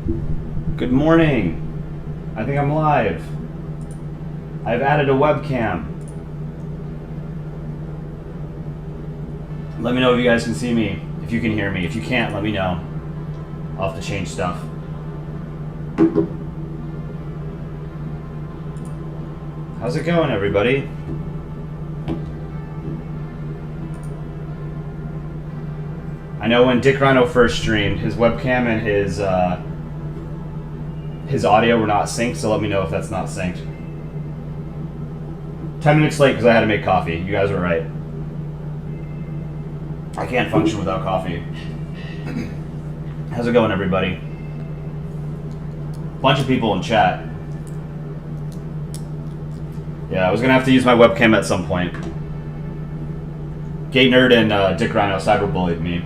Good morning. I think I'm live. I've added a webcam. Let me know if you guys can see me, if you can hear me. If you can't, let me know. I'll have to change stuff. How's it going, everybody? I know when Dick Rhino first streamed, his webcam and his audio were not synced, so let me know if that's not synced. 10 minutes late because I had to make coffee. You guys were right. I can't function without coffee. How's it going, everybody? Bunch of people in chat. Yeah, I was going to have to use my webcam at some point. Gay Nerd and Dick Rhino cyberbullied me.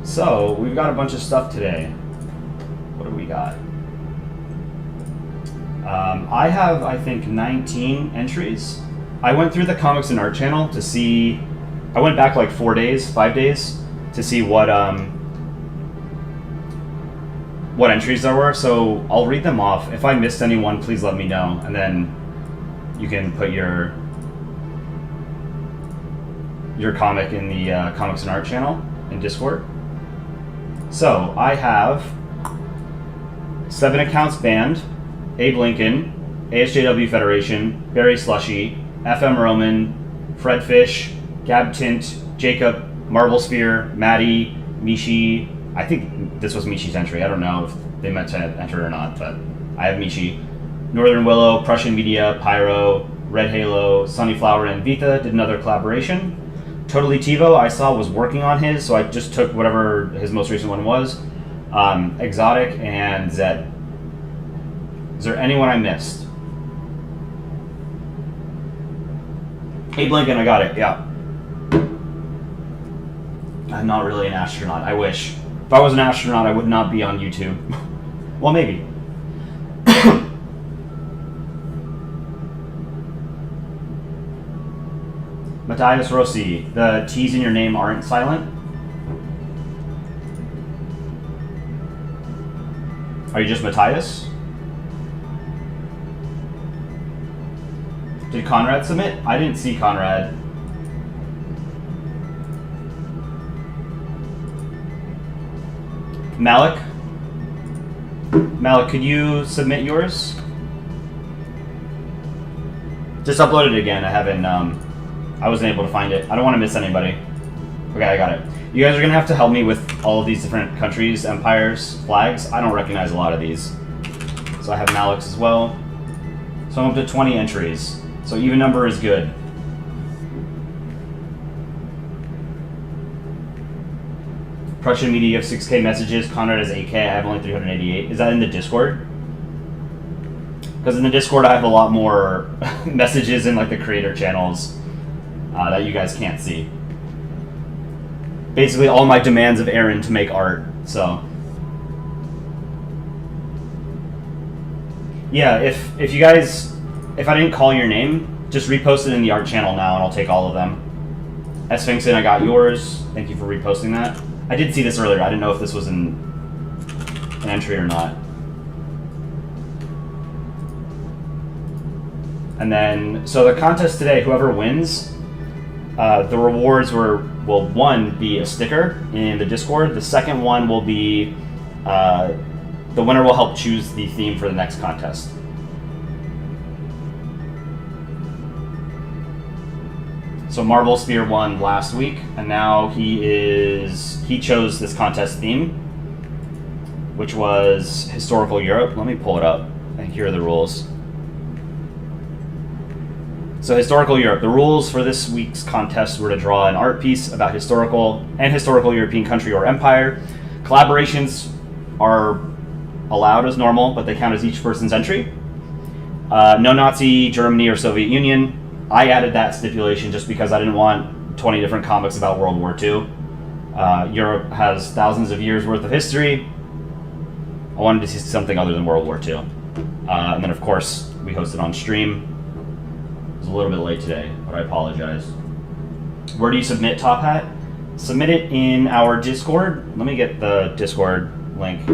So, we've got a bunch of stuff today. What do we got? I have, I think, 19 entries. I went through the Comics and Art channel to see... I went back like 5 days, to see what entries there were. So, I'll read them off. If I missed anyone, please let me know. And then you can put your comic in the Comics and Art channel in Discord. So, I have 7 accounts banned, Abe Lincoln, ASJW Federation, Barry Slushy, FM Roman, Fred Fish, Gab Tint, Jacob, Marble Sphere, Maddie, Mishi. I think this was Mishi's entry. I don't know if they meant to enter it or not, but I have Mishi. Northern Willow, Prussian Media, Pyro, Red Halo, Sunnyflower, and Vita did another collaboration. Totally TiVo, I saw, was working on his, so I just took whatever his most recent one was. Exotic and Zed. Is there anyone I missed? Abe Lincoln, I got it, yeah. I'm not really an astronaut, I wish. If I was an astronaut, I would not be on YouTube. Well, maybe. Matthias Rossi, the T's in your name aren't silent? Are you just Matthias? Did Conrad submit? I didn't see Conrad. Malik? Malik, could you submit yours? Just upload it again. I haven't, I wasn't able to find it. I don't want to miss anybody. Okay, I got it. You guys are going to have to help me with all of these different countries, empires, flags. I don't recognize a lot of these. So I have Malik's as well. So I'm up to 20 entries. So even number is good. Prussian Media, you have 6K messages. Conrad has 8K. I have only 388. Is that in the Discord? Because in the Discord, I have a lot more messages in like the creator channels that you guys can't see. Basically, all my demands of Aaron to make art. So, yeah, if you guys, if I didn't call your name, just repost it in the art channel now, and I'll take all of them. Sphinxon, I got yours. Thank you for reposting that. I did see this earlier. I didn't know if this was an entry or not. And then, so the contest today, whoever wins, the rewards will one, be a sticker in the Discord. The second one will be, the winner will help choose the theme for the next contest. So Marble Sphere won last week, and now he chose this contest theme, which was Historical Europe. Let me pull it up, and here are the rules. So Historical Europe. The rules for this week's contest were to draw an art piece about historical European country or empire. Collaborations are allowed as normal, but they count as each person's entry. No Nazi Germany or Soviet Union. I added that stipulation just because I didn't want 20 different comics about World War II. Europe has thousands of years worth of history. I wanted to see something other than World War II. And then, of course, we hosted on stream. It was a little bit late today, but I apologize. Where do you submit, Top Hat? Submit it in our Discord. Let me get the Discord link.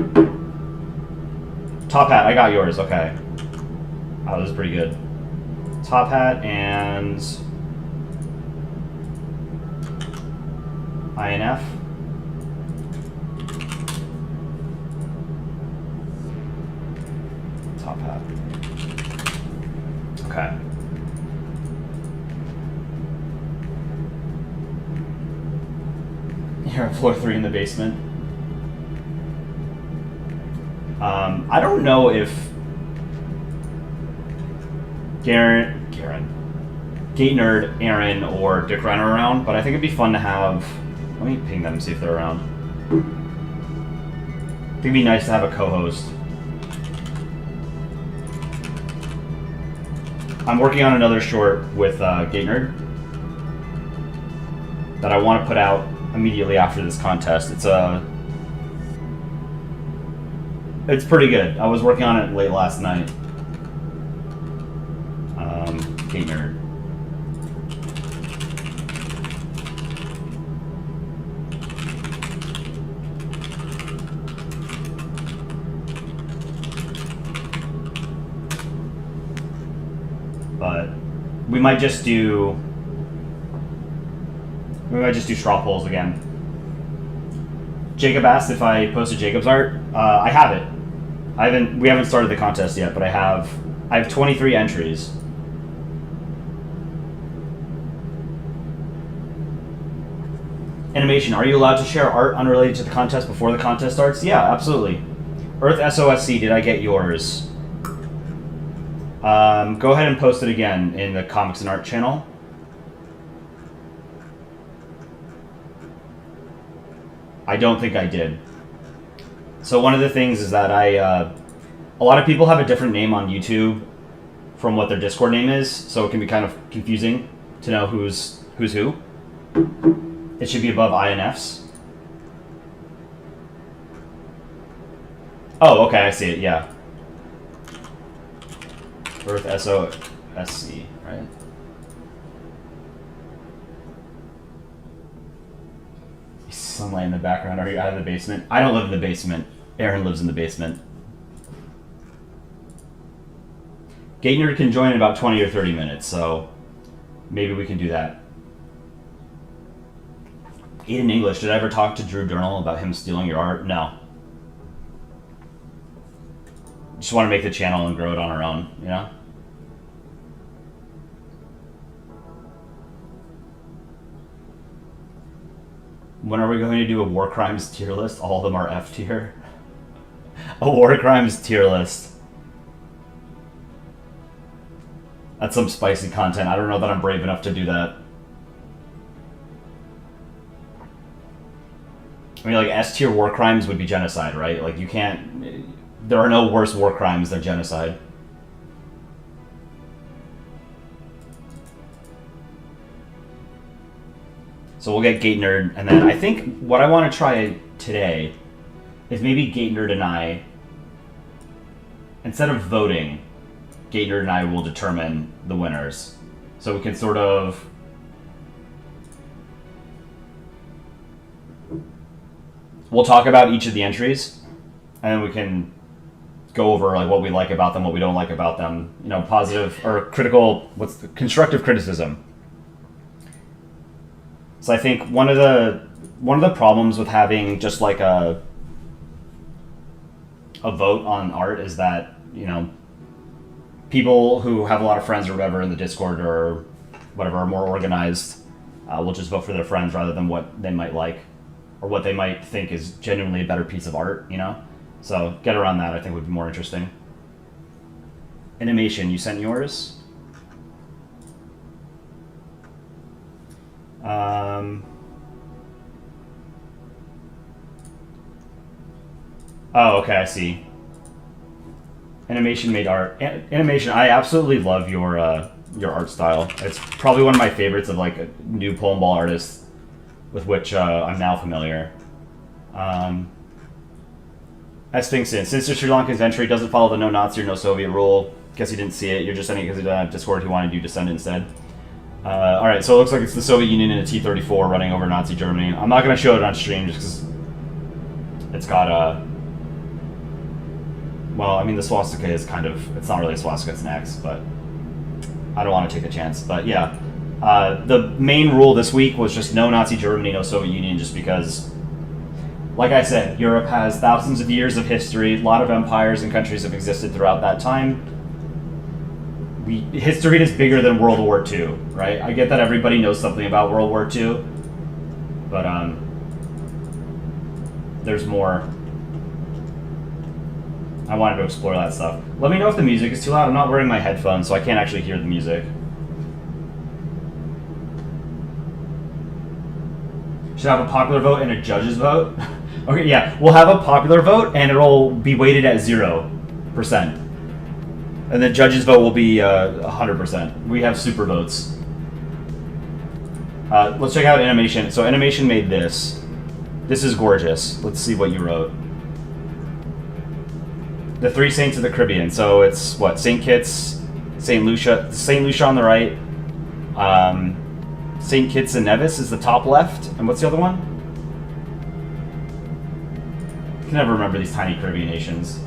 Top hat, I got yours. Okay. Oh, this is pretty good. Top hat and INF. Top hat. Okay. You're on floor 3 in the basement. I don't know if Gate Nerd, Aaron, or Dick Ryan are around, but I think it'd be fun to have. Let me ping them and see if they're around. I think it'd be nice to have a co-host. I'm working on another short with Gate Nerd that I want to put out immediately after this contest. It's pretty good. I was working on it late last night. Gate Nerd. But we might just do straw polls again. Jacob asked if I posted Jacob's art. I have it. We haven't started the contest yet, but I have 23 entries. Animation, are you allowed to share art unrelated to the contest before the contest starts? Yeah, absolutely. Earth SOSC, did I get yours? Go ahead and post it again in the Comics and Art channel. I don't think I did. So one of the things is that a lot of people have a different name on YouTube from what their Discord name is, so it can be kind of confusing to know who's who. It should be above INFs. Oh, okay, I see it, yeah. Earth SOSC, right? Sunlight in the background. Are you out of the basement? I don't live in the basement. Aaron lives in the basement. Gate Nerd can join in about 20 or 30 minutes, so maybe we can do that. In English, did I ever talk to Drew Durnall about him stealing your art? No. Just want to make the channel and grow it on our own, you know? When are we going to do a War Crimes tier list? All of them are F tier. A War Crimes tier list. That's some spicy content. I don't know that I'm brave enough to do that. I mean, like, S tier war crimes would be genocide, right? Like, you can't... There are no worse war crimes than genocide. So we'll get Gate Nerd, and then I think what I want to try today is maybe Gate Nerd and I, instead of voting, Gate Nerd and I will determine the winners. So we can sort of... We'll talk about each of the entries, and then we can go over like what we like about them, what we don't like about them. You know, positive or critical. What's the constructive criticism? So I think one of the problems with having just like a vote on art is that, you know, people who have a lot of friends or whatever in the Discord or whatever are more organized. Will just vote for their friends rather than what they might like. Or what they might think is genuinely a better piece of art, you know? So get around that, I think, would be more interesting. Animation, you sent yours? Oh, okay, I see. Animation made art. Animation, I absolutely love your art style. It's probably one of my favorites of like new Polandball artists with which I'm now familiar. Esphington, since the Sri Lankan's entry doesn't follow the no Nazi or no Soviet rule, guess you didn't see it. You're just sending it because Discord who wanted you to send it instead. All right, so it looks like it's the Soviet Union in a T-34 running over Nazi Germany. I'm not going to show it on stream just because it's got a... well, I mean, the swastika is kind of... it's not really a swastika, it's an X, but I don't want to take a chance. But yeah, the main rule this week was just no Nazi Germany, no Soviet Union, just because, like I said, Europe has thousands of years of history. A lot of empires and countries have existed throughout that time. History is bigger than World War II, right? I get that everybody knows something about World War II, but there's more. I wanted to explore that stuff. Let me know if the music is too loud. I'm not wearing my headphones, so I can't actually hear the music. Should have a popular vote and a judge's vote? Okay, yeah. We'll have a popular vote, and it'll be weighted at 0%. And the judge's vote will be 100%. We have super votes. Let's check out Animation. So Animation made this. This is gorgeous. Let's see what you wrote. The Three Saints of the Caribbean. So it's what? St. Kitts, St. Lucia on the right. St. Kitts and Nevis is the top left. And what's the other one? I can never remember these tiny Caribbean nations.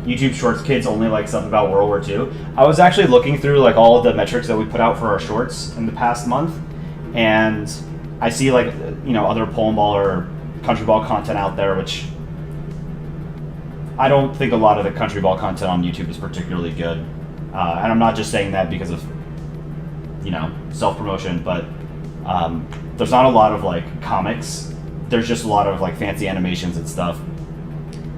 YouTube Shorts kids only like stuff about World War II. I was actually looking through like all of the metrics that we put out for our shorts in the past month, and I see like, you know, other Polandball or country ball content out there, which I don't think a lot of the country ball content on YouTube is particularly good. And I'm not just saying that because of, you know, self-promotion, but there's not a lot of like comics. There's just a lot of like fancy animations and stuff.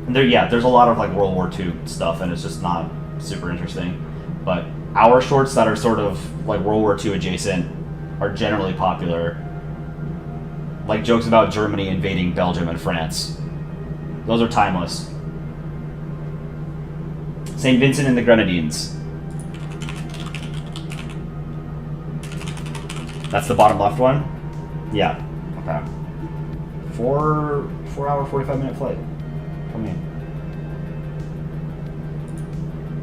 And there's a lot of like World War II stuff, and it's just not super interesting. But our shorts that are sort of like World War II adjacent are generally popular. Like jokes about Germany invading Belgium and France. Those are timeless. St. Vincent and the Grenadines. That's the bottom left one? Yeah. Okay. 4 hour, 45-minute flight. Come in.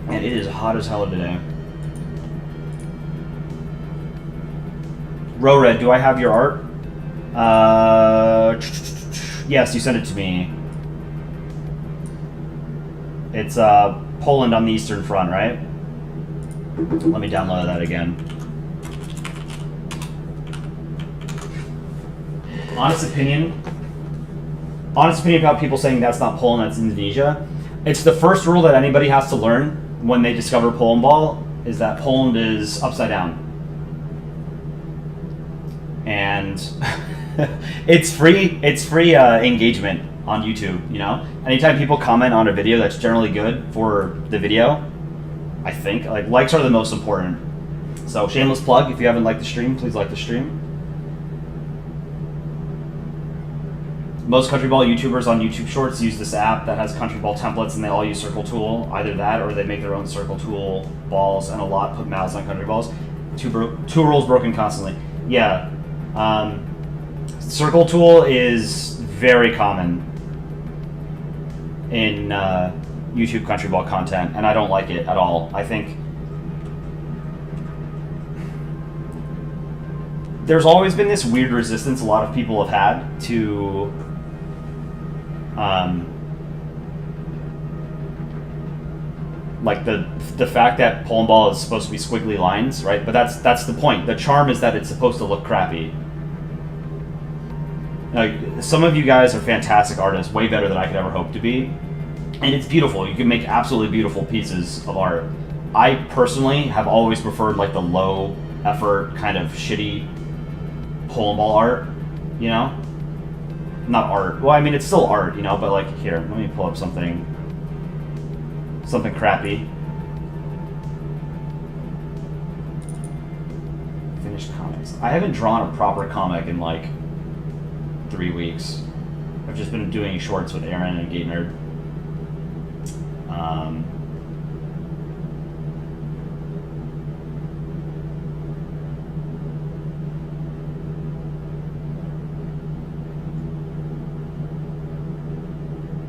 And it is hot as hell today. Red, do I have your art? Yes, you sent it to me. It's Poland on the Eastern Front, right? Let me download that again. Honest opinion about people saying that's not Poland, that's Indonesia. It's the first rule that anybody has to learn when they discover Polandball, is that Poland is upside down. And it's free engagement on YouTube, you know? Anytime people comment on a video, that's generally good for the video, I think. Like, likes are the most important. So, shameless plug, if you haven't liked the stream, please like the stream. Most country ball YouTubers on YouTube Shorts use this app that has country ball templates, and they all use Circle Tool. Either that, or they make their own Circle Tool balls, and a lot put mouths on country balls. Two rules broken constantly. Yeah, Circle Tool is very common in YouTube country ball content, and I don't like it at all. I think there's always been this weird resistance a lot of people have had to like the fact that Polandball is supposed to be squiggly lines, right? But that's the point. The charm is that it's supposed to look crappy. Like, some of you guys are fantastic artists, way better than I could ever hope to be, and it's beautiful. You can make absolutely beautiful pieces of art. I personally have always preferred like the low effort kind of shitty Polandball art, you know? Not art. Well, I mean, it's still art, you know, but like, here, let me pull up something crappy. Finished comics. I haven't drawn a proper comic in like 3 weeks. I've just been doing shorts with Aaron and Gate Nerd.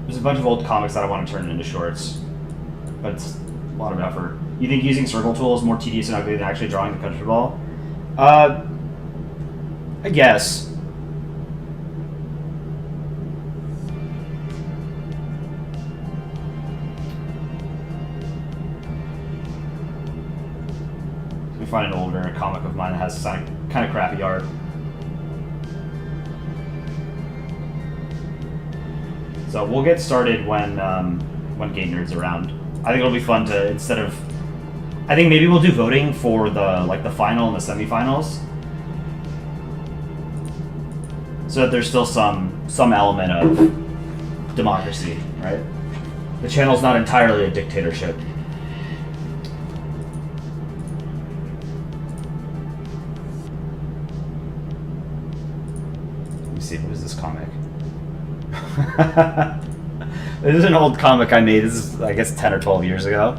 There's a bunch of old comics that I want to turn into shorts, but it's a lot of effort. You think using circle tool is more tedious and ugly than actually drawing the country ball? I guess. Let me find an older comic of mine that has kind of crappy art. So we'll get started when Gate Nerd's around. I think it'll be fun to, instead of, I think maybe we'll do voting for the final and the semifinals, so that there's still some element of democracy, right? The channel's not entirely a dictatorship. Let me see, what is this comic? This is an old comic I made. This is, I guess, 10 or 12 years ago.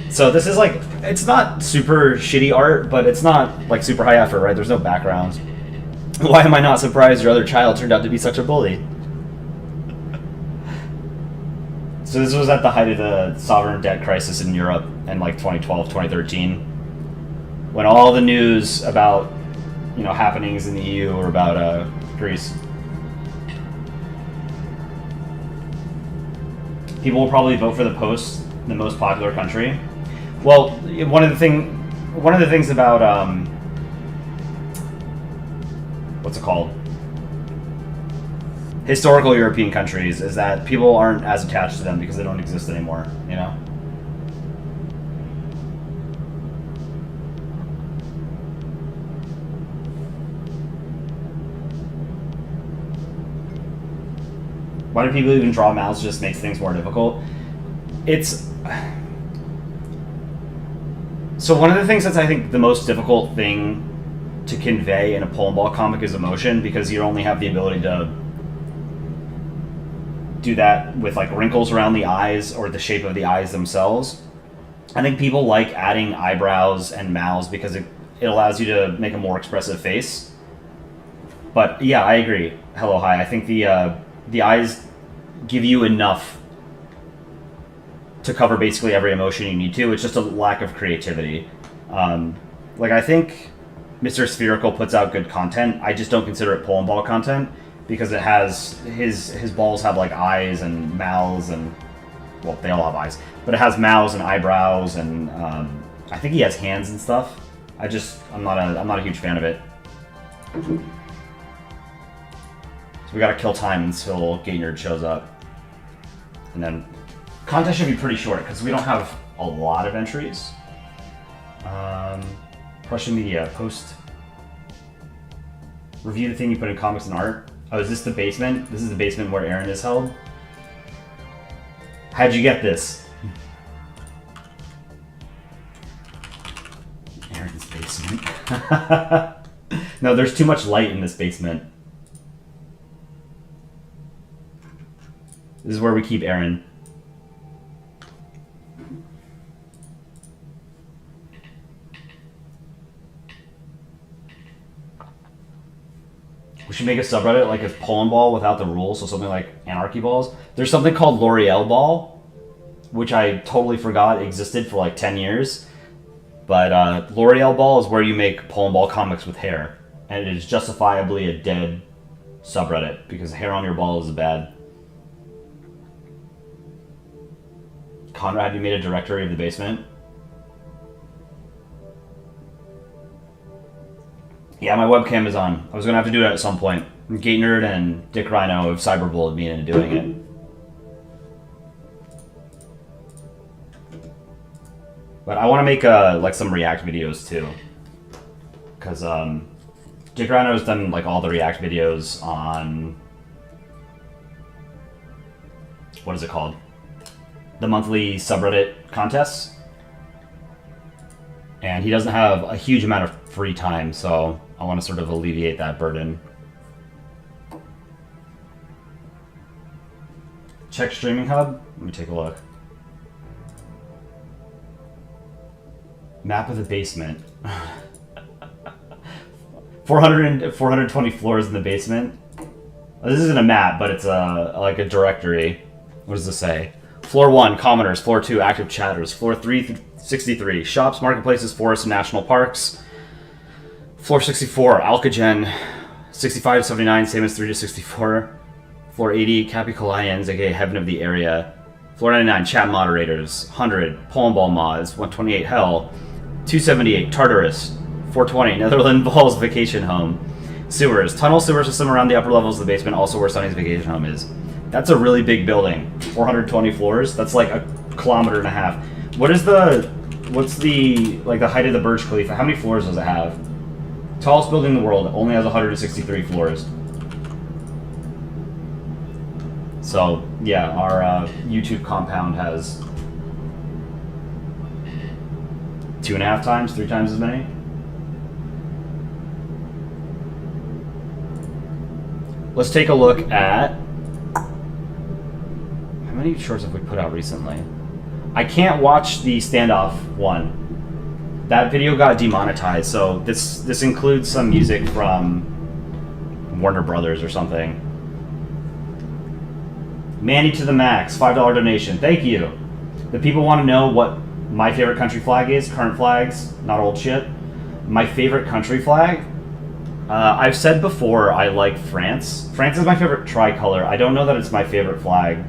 So this is like, it's not super shitty art, but it's not like super high effort, right? There's no background. Why am I not surprised your other child turned out to be such a bully? So this was at the height of the sovereign debt crisis in Europe in like 2012, 2013, when all the news about, you know, happenings in the EU were about Greece. People will probably vote for the Post, the most popular country. Well, one of the things about what's it called? Historical European countries is that people aren't as attached to them because they don't exist anymore, you know? Why do people even draw mouths? Just makes things more difficult. It's... So one of the things that's, I think, the most difficult thing to convey in a Polandball comic is emotion, because you only have the ability to do that with like wrinkles around the eyes or the shape of the eyes themselves. I think people like adding eyebrows and mouths because it allows you to make a more expressive face. But yeah, I agree. Hello, hi. I think the eyes give you enough to cover basically every emotion you need to. It's just a lack of creativity. Like, I think Mr. Spherical puts out good content. I just don't consider it Polandball content because it has his balls have like eyes and mouths and, well, they all have eyes, but it has mouths and eyebrows and I think he has hands and stuff. I'm not a huge fan of it. So we gotta kill time until Gate Nerd shows up. And then contest should be pretty short because we don't have a lot of entries. Prussian media, post. Review the thing you put in comics and art. Oh, is this the basement? This is the basement where Aaron is held? How'd you get this? Aaron's basement. No, there's too much light in this basement. This is where we keep Aaron. We should make a subreddit like a Polandball without the rules, so something like Anarchy Balls. There's something called L'Oreal Ball, which I totally forgot existed for like 10 years. But L'Oreal Ball is where you make Polandball comics with hair. And it is justifiably a dead subreddit, because hair on your ball is bad. Conrad, you made a directory of the basement? Yeah, my webcam is on. I was going to have to do it at some point. Gate Nerd and Dick Rhino have cyberbullied me into doing it. But I want to make like some React videos too. Because Dick Rhino has done like all the React videos on... What is it called? The monthly subreddit contests. And he doesn't have a huge amount of free time, so I want to sort of alleviate that burden. Check Streaming Hub. Let me take a look. Map of the basement. 420 floors in the basement. This isn't a map, but it's like a directory. What does this say? Floor 1, commoners. Floor 2, active chatters. Floor 3 63. Shops, marketplaces, forests, and national parks. Floor 64, Alcagen. 65 to 79, same as 3 to 64. Floor 80, Capicolians, aka Heaven of the Area. Floor 99, Chat Moderators. 100, Polandball Mods. 128, Hell. 278, Tartarus. 420, Netherland Balls Vacation Home. Sewers. Tunnel sewer system around the upper levels of the basement, also where Sunny's vacation home is. That's a really big building. 420 floors. That's like a kilometer and a half. What's the height of the Burj Khalifa? How many floors does it have? Tallest building in the world, only has 163 floors. So, yeah, our YouTube compound has 2.5 times, 3 times as many. Let's take a look at... How many shorts have we put out recently? I can't watch the standoff one. That video got demonetized, so this includes some music from Warner Brothers or something. Manny to the Max, $5 donation. Thank you. The people want to know what my favorite country flag is. Current flags, not old shit. My favorite country flag? I've said before I like France. France is my favorite tricolor. I don't know that it's my favorite flag.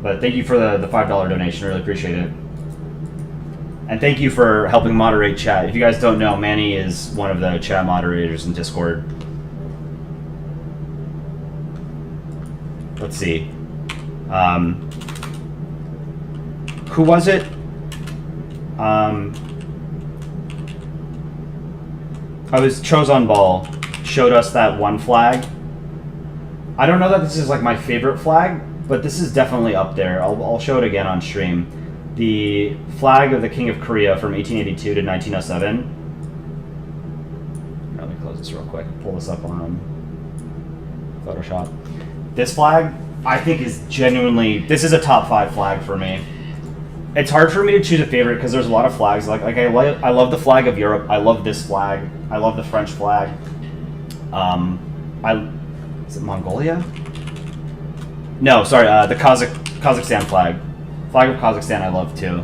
But thank you for the $5 donation. Really appreciate it. And thank you for helping moderate chat. If you guys don't know, Manny is one of the chat moderators in Discord. Let's see. Who was it? I was Polandball showed us that one flag. I don't know that this is like my favorite flag, but this is definitely up there. I'll show it again on stream. The flag of the King of Korea from 1882 to 1907. Let me close this real quick. Pull this up on Photoshop. This flag, I think, is genuinely... This is a top 5 flag for me. It's hard for me to choose a favorite because there's a lot of flags. Like I love the flag of Europe. I love this flag. I love the French flag. Is it Mongolia? No, sorry. The Kazakhstan flag. Flag of Kazakhstan I love too.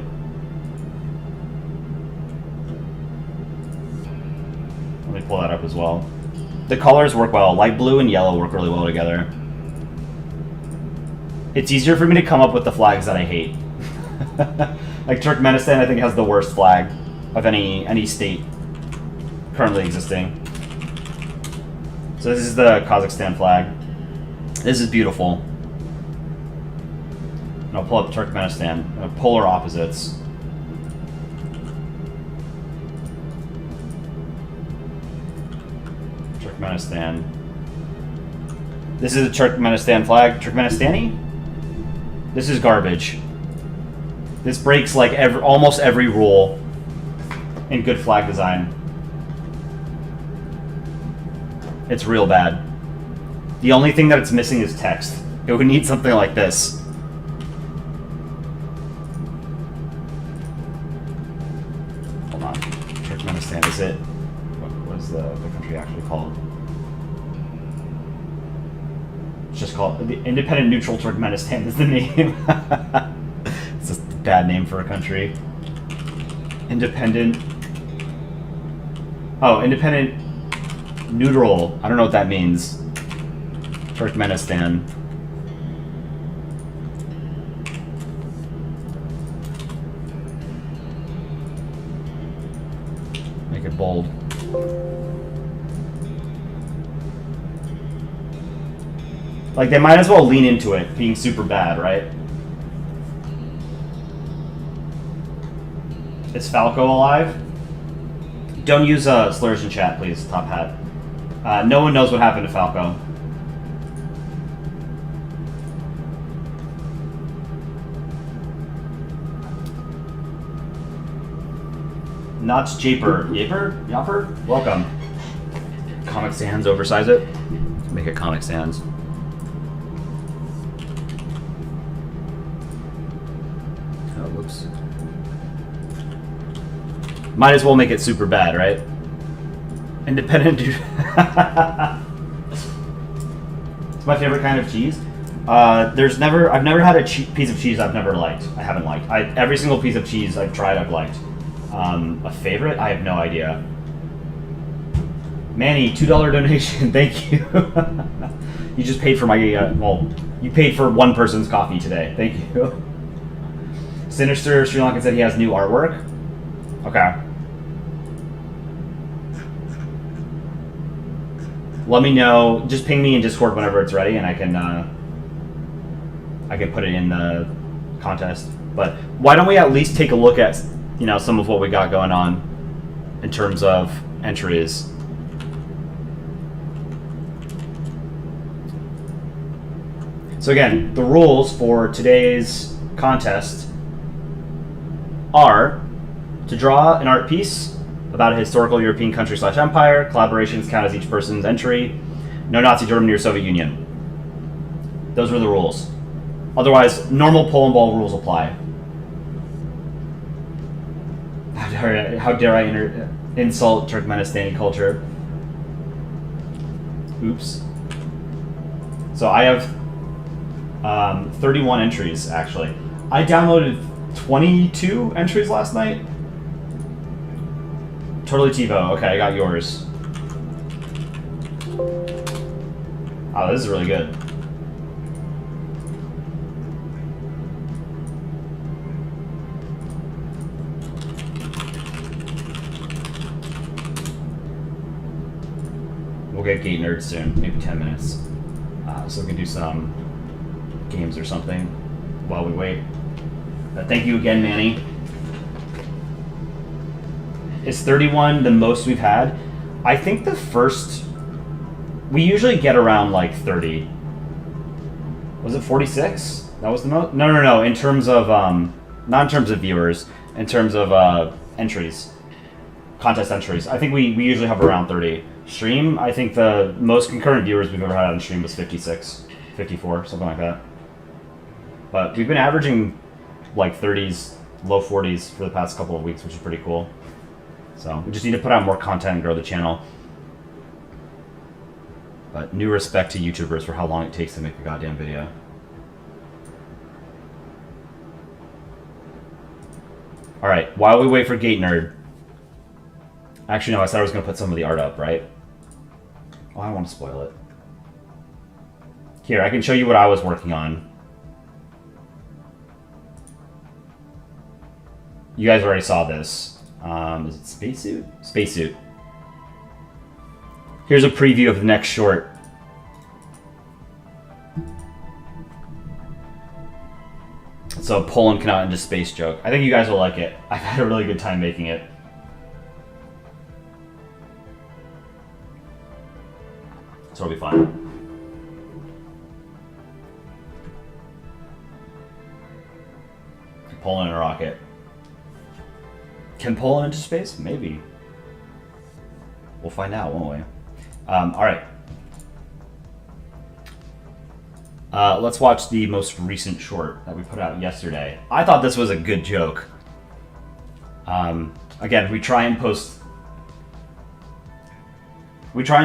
Let me pull that up as well. The colors work well. Light blue and yellow work really well together. It's easier for me to come up with the flags that I hate. Like Turkmenistan, I think, has the worst flag of any state currently existing. So this is the Kazakhstan flag. This is beautiful. And I'll pull up Turkmenistan. Polar opposites. Turkmenistan. This is the Turkmenistan flag. Turkmenistani? This is garbage. This breaks like almost every rule in good flag design. It's real bad. The only thing that it's missing is text. It would need something like this. Hold on. Turkmenistan, is it? What is the country actually called? It's just called the Independent Neutral Turkmenistan is the name. It's just a bad name for a country. Independent. Oh, Independent Neutral. I don't know what that means. Turkmenistan. Make it bold. Like, they might as well lean into it being super bad, right? Is Falco alive? Don't use slurs in chat, please, Top Hat. No one knows what happened to Falco. Notch Japer. Yaper? Yapper? Welcome. Comic Sans, oversize it. Make it Comic Sans. Oh, whoops. Might as well make it super bad, right? Independent dude. It's my favorite kind of cheese. I've never had a piece of cheese I've never liked. I haven't liked. Every single piece of cheese I've tried, I've liked. A favorite? I have no idea. Manny, $2 donation. Thank you. You just paid for my, you paid for one person's coffee today. Thank you. Sinister Sri Lankan said he has new artwork. Okay. Let me know. Just ping me in Discord whenever it's ready, and I can put it in the contest. But why don't we at least take a look at, some of what we got going on in terms of entries. So again, the rules for today's contest are to draw an art piece about a historical European country/empire. Collaborations count as each person's entry. No Nazi Germany or Soviet Union. Those were the rules. Otherwise, normal Polandball rules apply. How dare I insult Turkmenistani culture? Oops. So I have 31 entries, actually. I downloaded 22 entries last night. Totally TiVo. Okay, I got yours. Oh, this is really good. We'll get Gate Nerd soon, maybe 10 minutes. So we can do some games or something while we wait. Thank you again, Manny. Is 31 the most we've had? I think the first... We usually get around like 30. Was it 46? That was the most? No. In terms of... not in terms of viewers. In terms of entries. Contest entries. I think we usually have around 30. Stream, I think the most concurrent viewers we've ever had on stream was 56. 54, something like that. But we've been averaging like 30s, low 40s for the past couple of weeks, which is pretty cool. So we just need to put out more content and grow the channel. But new respect to YouTubers for how long it takes to make a goddamn video. Alright, while we wait for Gate Nerd. Actually, no, I said I was going to put some of the art up, right? Oh, I don't want to spoil it. Here, I can show you what I was working on. You guys already saw this. Is it Spacesuit? Spacesuit. Here's a preview of the next short. So Poland cannot into space joke. I think you guys will like it. I've had a really good time making it. So it'll be fun. Poland in a rocket. Can Poland into space? Maybe. We'll find out, won't we? Alright. Let's watch the most recent short that we put out yesterday. I thought this was a good joke. Again, we try and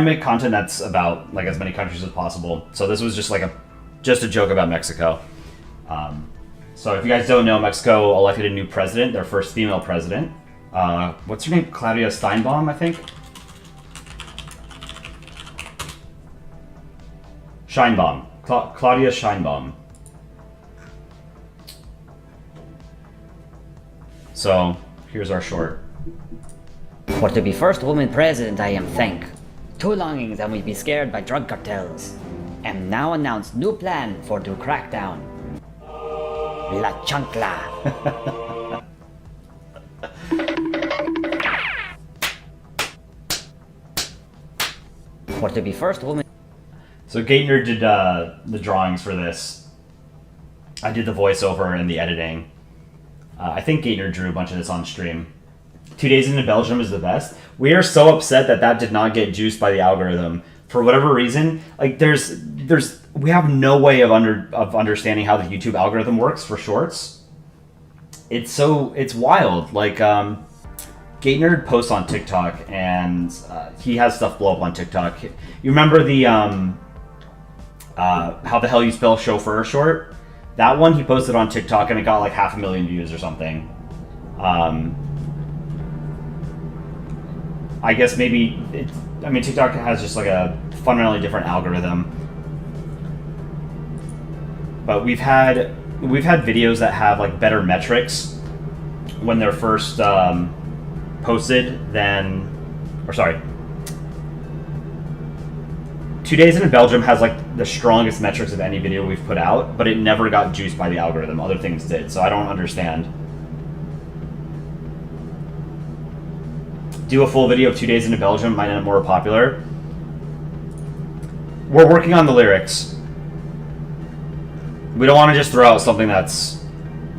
make content that's about like as many countries as possible. So this was just like a joke about Mexico. So if you guys don't know, Mexico elected a new president, their first female president. What's her name? Claudia Steinbaum, I think. Scheinbaum. Claudia Scheinbaum. So, here's our short. For to be first woman president, I am thank. Too longing that we be scared by drug cartels. And now announced new plan for to crackdown. La chancla. For to be first woman. So Gate Nerd did the drawings for this. I did the voiceover and the editing. I think Gate Nerd drew a bunch of this on stream. 2 days into Belgium is the best. We are so upset that did not get juiced by the algorithm. For whatever reason, like we have no way of understanding how the YouTube algorithm works for shorts. It's wild. Like Gate Nerd posts on TikTok and he has stuff blow up on TikTok. You remember the How the hell you spell chauffeur short. That one he posted on TikTok and it got like 500,000 views or something. I guess maybe TikTok has just like a fundamentally different algorithm. But we've had videos that have like better metrics when they're first posted than, or sorry, 2 Days in Belgium has like the strongest metrics of any video we've put out, but it never got juiced by the algorithm. Other things did, so I don't understand. Do a full video of 2 Days in Belgium, might end up more popular. We're working on the lyrics. We don't want to just throw out something that's,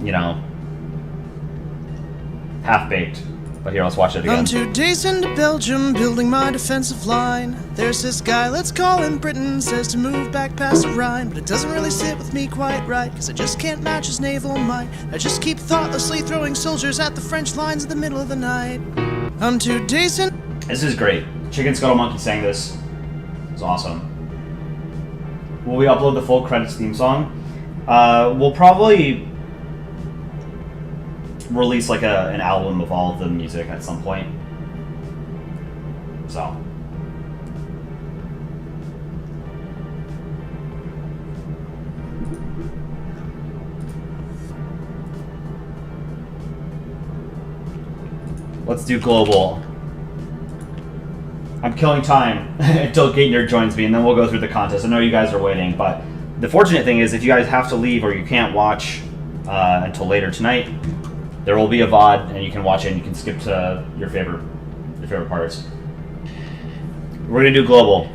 you know, half-baked. But here, let's watch it again. I'm 2 days into Belgium, building my defensive line. There's this guy, let's call him Britain, says to move back past the Rhine. But it doesn't really sit with me quite right, cause I just can't match his naval might. I just keep thoughtlessly throwing soldiers at the French lines in the middle of the night. I'm 2 days in... This is great. Chicken Scuttle Monkey sang this. It's awesome. Will we upload the full credits theme song? We'll probably release like an album of all of the music at some point. So. Let's do Globle. I'm killing time until Gate Nerd joins me, and then we'll go through the contest. I know you guys are waiting, but the fortunate thing is if you guys have to leave or you can't watch until later tonight, there will be a VOD, and you can watch it, and you can skip to your favorite parts. We're going to do Globle.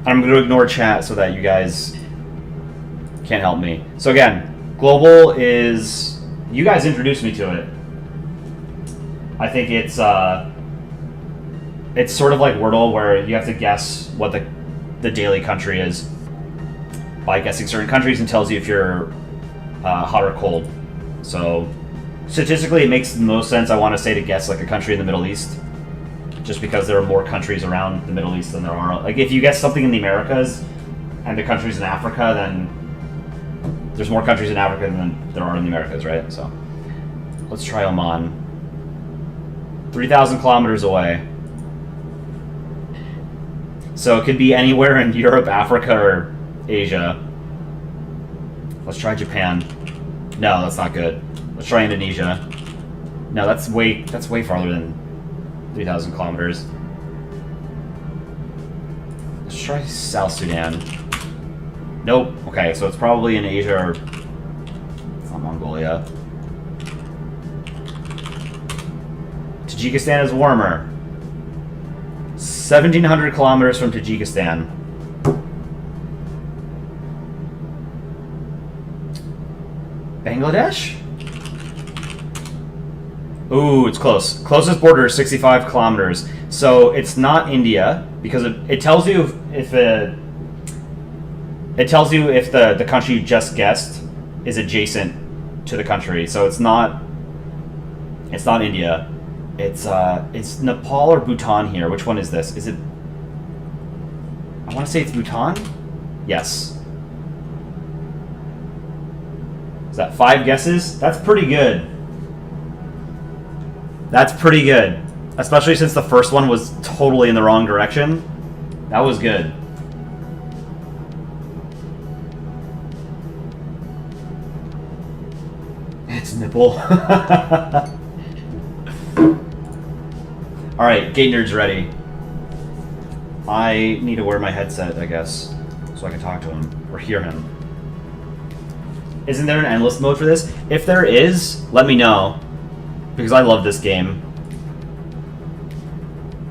I'm going to ignore chat so that you guys can't help me. So again, Globle is... You guys introduced me to it. I think it's sort of like Wordle, where you have to guess what the daily country is by guessing certain countries, and tells you if you're hot or cold. So statistically, it makes the most sense, I want to say, to guess like a country in the Middle East, just because there are more countries around the Middle East than there are. Like if you guess something in the Americas and the countries in Africa, then there's more countries in Africa than there are in the Americas, right? So let's try Oman. 3,000 kilometers away. So it could be anywhere in Europe, Africa, or Asia. Let's try Japan. No, that's not good. Let's try Indonesia. No, that's way farther than 3,000 kilometers. Let's try South Sudan. Nope. Okay, so it's probably in Asia or... It's not Mongolia. Tajikistan is warmer. 1,700 kilometers from Tajikistan. Bangladesh? Ooh, it's close. Closest border is 65 kilometers. So it's not India, because it tells you if the country you just guessed is adjacent to the country. So it's not India. It's Nepal or Bhutan here. Which one is this? Is it... I want to say it's Bhutan? Yes. Is that 5 guesses? That's pretty good. That's pretty good. Especially since the first one was totally in the wrong direction. That was good. It's nipple. Alright, Gate Nerd's ready. I need to wear my headset, I guess, so I can talk to him, or hear him. Isn't there an endless mode for this? If there is, let me know, because I love this game.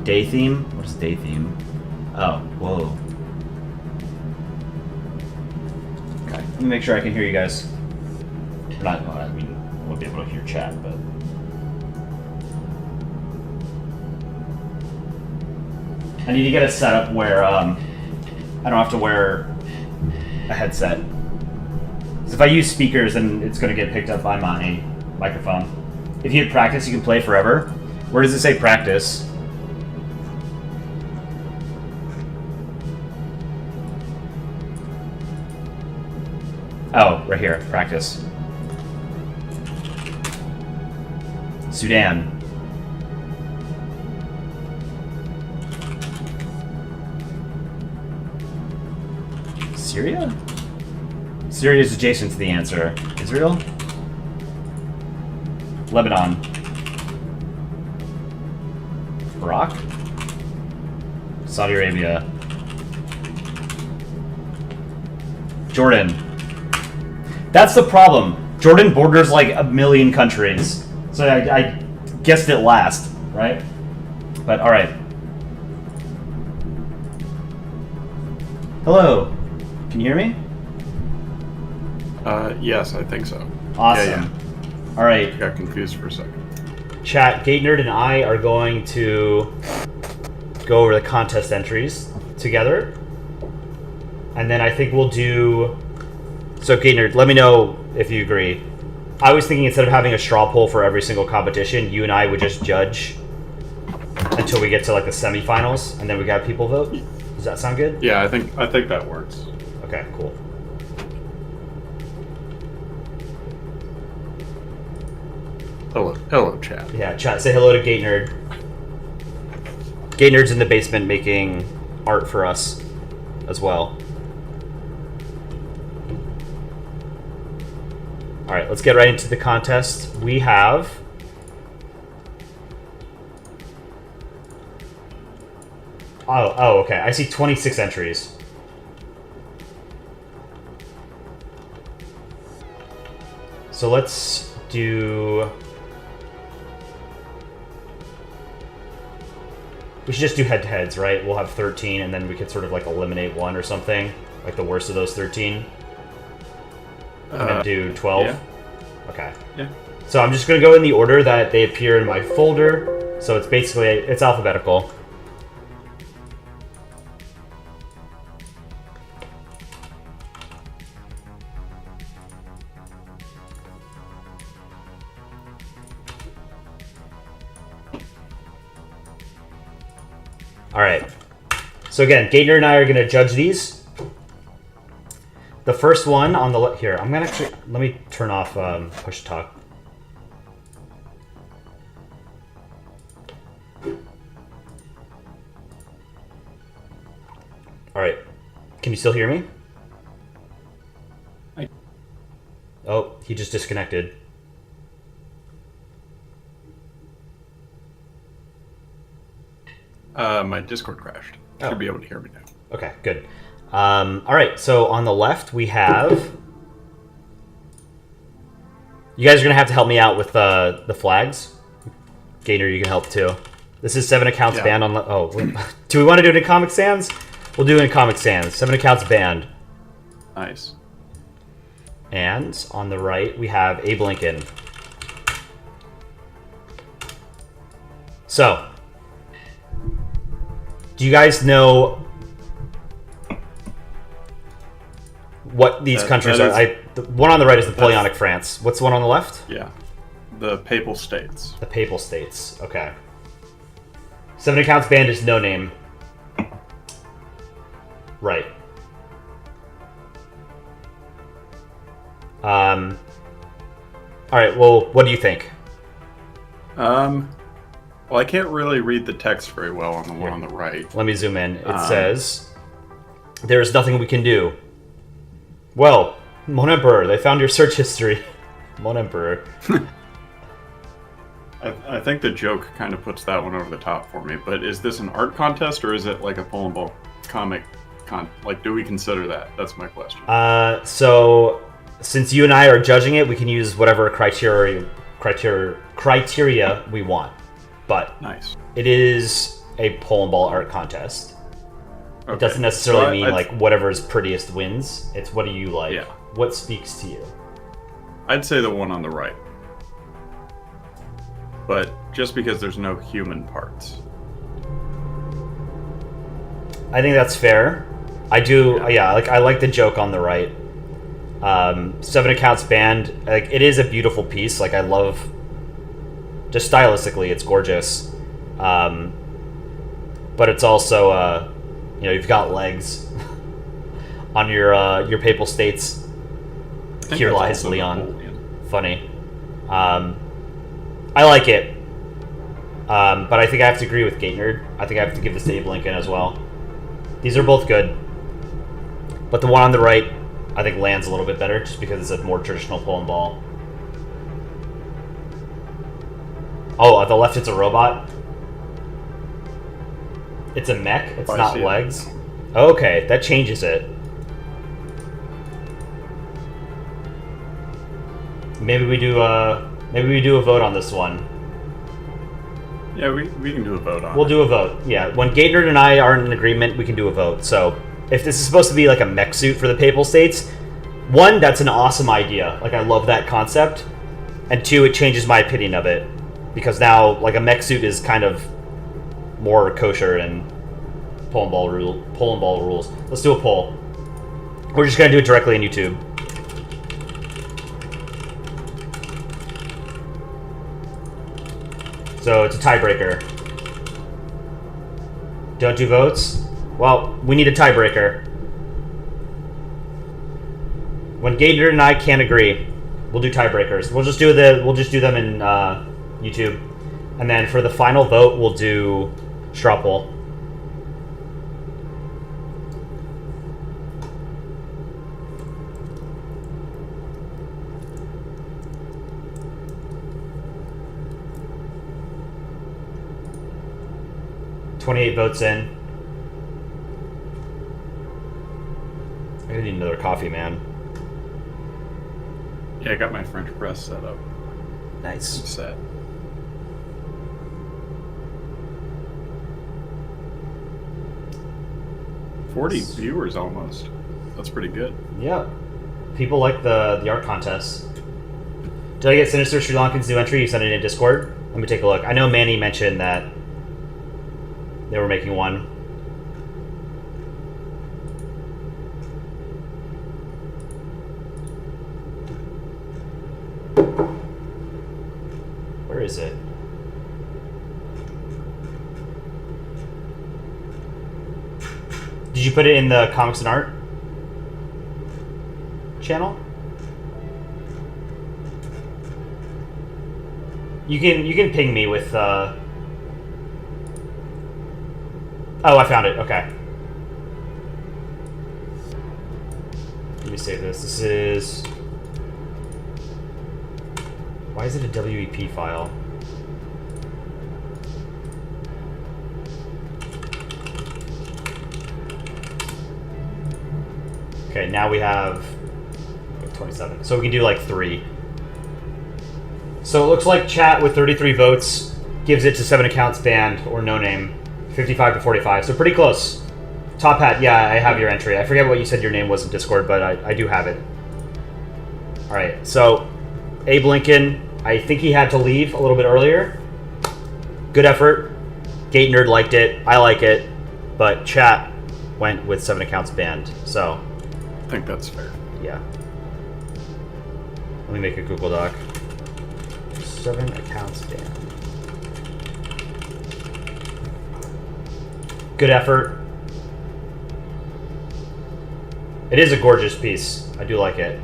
Day theme? What is day theme? Oh, whoa. Okay, let me make sure I can hear you guys. Not, well, I mean, I won't be able to hear chat, but... I need to get it set up where I don't have to wear a headset. Because if I use speakers, then it's going to get picked up by my microphone. If you hit practice, you can play forever. Where does it say practice? Oh, right here. Practice. Sudan. Syria? Syria is adjacent to the answer. Israel? Lebanon. Iraq? Saudi Arabia. Jordan. That's the problem. Jordan borders like a million countries. So I guessed it last, right? But alright. Hello. Can you hear me? Yes, I think so. Awesome. Yeah. Alright. I got confused for a second. Chat, Gatenerd and I are going to go over the contest entries together. And then I think we'll do... So, Gatenerd, let me know if you agree. I was thinking instead of having a straw poll for every single competition, you and I would just judge until we get to like the semifinals, and then we got people vote. Does that sound good? Yeah, I think that works. Okay, cool. Hello, chat. Yeah, chat, say hello to Gatenerd. Gatenerd's in the basement making art for us as well. Alright, let's get right into the contest. We have... Oh, okay. I see 26 entries. So let's do... We should just do head-to-heads, right? We'll have 13, and then we could sort of, like, eliminate one or something. Like, the worst of those 13. And then do 12? Yeah. Okay. Yeah. So I'm just going to go in the order that they appear in my folder. So it's basically, it's alphabetical. Alright. So again, Gator and I are going to judge these. The first one on the left here, I'm gonna actually let me turn off push talk. All right, can you still hear me? Oh, he just disconnected. My Discord crashed. Oh. Should be able to hear me now. Okay, good. All right, so on the left we have... You guys are going to have to help me out with the flags. Gator, you can help too. This is 7 accounts banned on the... Oh, do we want to do it in Comic Sans? We'll do it in Comic Sans. 7 accounts banned. Nice. And on the right we have Abe Lincoln. So, do you guys know what these countries are? The one on the right is Napoleonic France. What's the one on the left? Yeah. The Papal States. The Papal States. Okay. 7 accounts banned is no name. Right. All right. Well, what do you think? Well, I can't really read the text very well on the one on the right. Let me zoom in. It says, "There is nothing we can do." Well, Mon Emperor, they found your search history. Mon Emperor. I think the joke kind of puts that one over the top for me. But is this an art contest or is it like a Polandball comic? Like, do we consider that? That's my question. So since you and I are judging it, we can use whatever criteria we want. But nice. It is a Polandball art contest. Okay. It doesn't necessarily mean I'd, like whatever is prettiest wins. It's what do you like? Yeah. What speaks to you? I'd say the one on the right. But just because there's no human parts. I think that's fair. I do, yeah. Like I like the joke on the right. 7 accounts banned. Like it is a beautiful piece. Like I love. Just stylistically, it's gorgeous. But it's also, you've got legs on your Papal States. think Here that's lies also Leon. Napoleon. Funny. I like it. But I think I have to agree with Gatenerd. I think I have to give this to Abe Lincoln as well. These are both good. But the one on the right, I think, lands a little bit better just because it's a more traditional Polandball. Oh, at the left it's a robot? It's a mech? It's Oh, I not see it. legs? Okay, that changes it. Maybe we do a vote on this one. Yeah, we can do a vote on We'll it. do a vote. Yeah, when Gatenerd and I are in agreement, we can do a vote. So, if this is supposed to be like a mech suit for the Papal States, one, that's an awesome idea. Like, I love that concept. And two, it changes my opinion of it. Because now, like, a mech suit is kind of more kosher and Polandball rules. Let's do a poll. We're just going to do it directly on YouTube. So it's a tiebreaker. Don't do votes? Well, we need a tiebreaker. When Gator and I can't agree, we'll do tiebreakers. We'll just do them in YouTube, and then for the final vote, we'll do straw poll. $28 votes in. I need another coffee, man. Yeah, I got my French press set up. Nice. Set. $40 viewers almost. That's pretty good. Yeah. People like the art contests. Did I get Sinister Sri Lankan's new entry? You sent it in Discord? Let me take a look. I know Manny mentioned that they were making one. Where is it? Did you put it in the Comics and Art channel? You can ping me with Oh, I found it. Okay. Let me save this. This is... Why is it a WEP file? Okay, now we have 27. So we can do like 3. So it looks like chat with 33 votes gives it to 7 accounts banned or no name. 55 to 45, so pretty close. Top Hat, yeah, I have your entry. I forget what you said your name was in Discord, but I do have it. Alright, so Abe Lincoln, I think he had to leave a little bit earlier. Good effort. Gatenerd liked it, I like it, but chat went with 7 accounts banned, so I think that's fair. yeah. Let me make a Google Doc. 7 accounts banned. Good effort. It is a gorgeous piece. I do like it.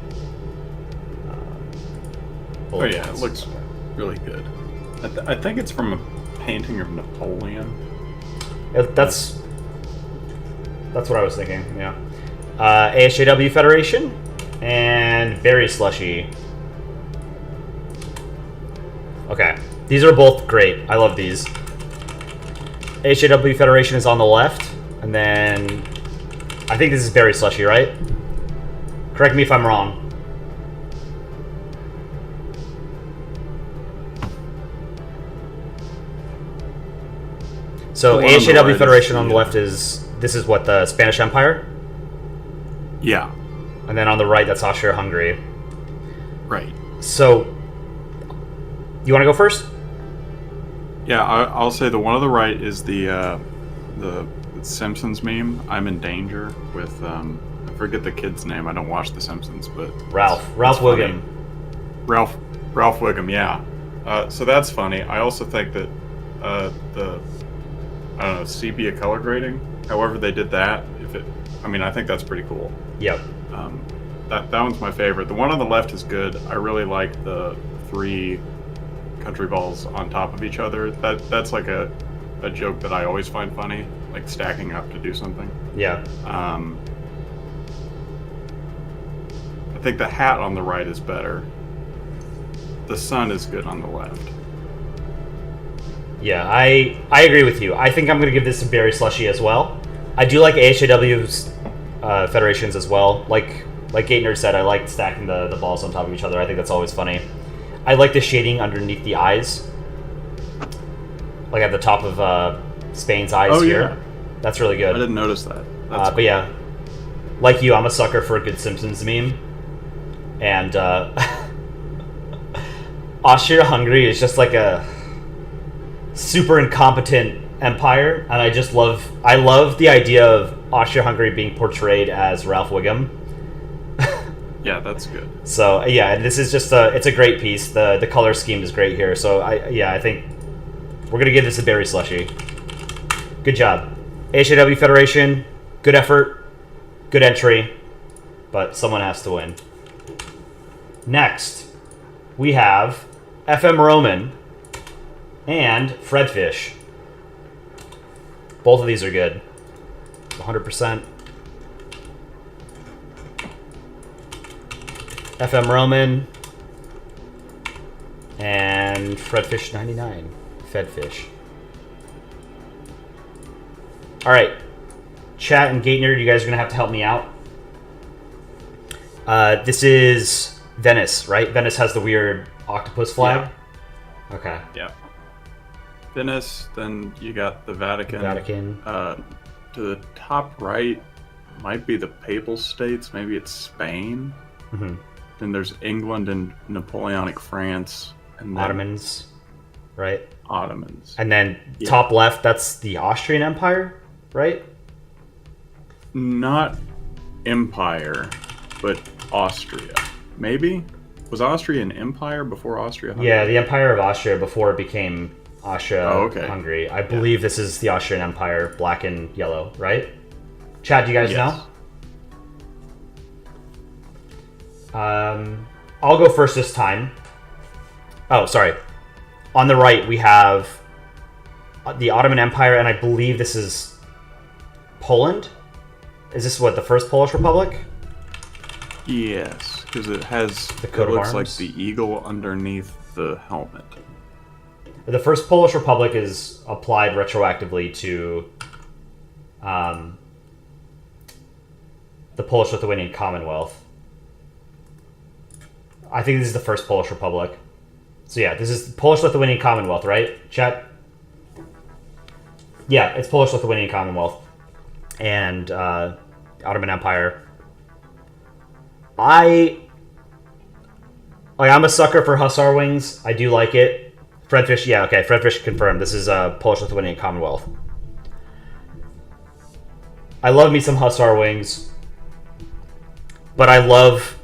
Oh yeah, it looks really good. I think it's from a painting of Napoleon. That's what I was thinking. Yeah. ASJW Federation and Berry Slushy. Okay, these are both great. I love these. HAW Federation is on the left, and then I think this is Berry Slushy, right? Correct me if I'm wrong. So The one on the AHAW right Federation is on the the, left this is what, the Spanish Empire? Yeah, And then on the right, that's Austria-Hungary. right. So, you want to go first? Yeah, I'll say the one on the right is the Simpsons meme. I'm in danger with I forget the kid's name. I don't watch The Simpsons, but Ralph it's funny. Wiggum. Ralph Wiggum. Yeah. So that's funny. I also think that the I don't know sepia color grading. However they did that, I think that's pretty cool. Yep. that one's my favorite. The one on the left is good. I really like the 3 country balls on top of each other. That's like a joke that I always find funny, like stacking up to do something. Yeah. I think the hat on the right is better. The sun is good on the left. Yeah, I agree with you. I think I'm going to give this a berry slushy as well. I do like AHAW's federations as well. Like Gaitner said, I like stacking the balls on top of each other. I think that's always funny. I like the shading underneath the eyes. Like at the top of Spain's eyes here. Yeah. That's really good. I didn't notice that. That's But yeah, like you, I'm a sucker for a good Simpsons meme. And Austria-Hungary is just like a super incompetent empire, and I love the idea of Austria-Hungary being portrayed as Ralph Wiggum. Yeah, that's good. So yeah, this is just it's a great piece. The color scheme is great here. So I think we're gonna give this a berry slushy. Good job, HAW Federation. Good effort, good entry, but someone has to win. Next, we have FM Roman and Fredfish. Both of these are good. 100%. FM Roman and Fredfish 99. Fedfish. Alright. Chat and Gaitner, you guys are going to have to help me out. This is Venice, right? Venice has the weird octopus flag? Yeah. Okay. Yeah. Venice, then you got the Vatican. To the top right might be the Papal States. Maybe it's Spain. Mm-hmm. Then there's England and Napoleonic France. And then Ottomans, right? Ottomans. And then top left, that's the Austrian Empire, right? Not Empire, but Austria. Maybe? Was Austria an empire before Austria-Hungary? Yeah, the Empire of Austria before it became Austria-Hungary. Okay. I believe this is the Austrian Empire, black and yellow, right? Chad, do you guys know? I'll go first this time. Oh, sorry. On the right, we have the Ottoman Empire, and I believe this is Poland. Is this the first Polish Republic? Yes, because it has the coat of looks arms? like the eagle underneath the helmet. The first Polish Republic is applied retroactively to the Polish-Lithuanian Commonwealth. I think this is the first Polish Republic. So yeah, this is Polish-Lithuanian Commonwealth, right, chat? Yeah, it's Polish-Lithuanian Commonwealth. And Ottoman Empire. I'm a sucker for Hussar Wings. I do like it. Fredfish, yeah, okay, Fredfish confirmed. This is Polish-Lithuanian Commonwealth. I love me some Hussar Wings. But I love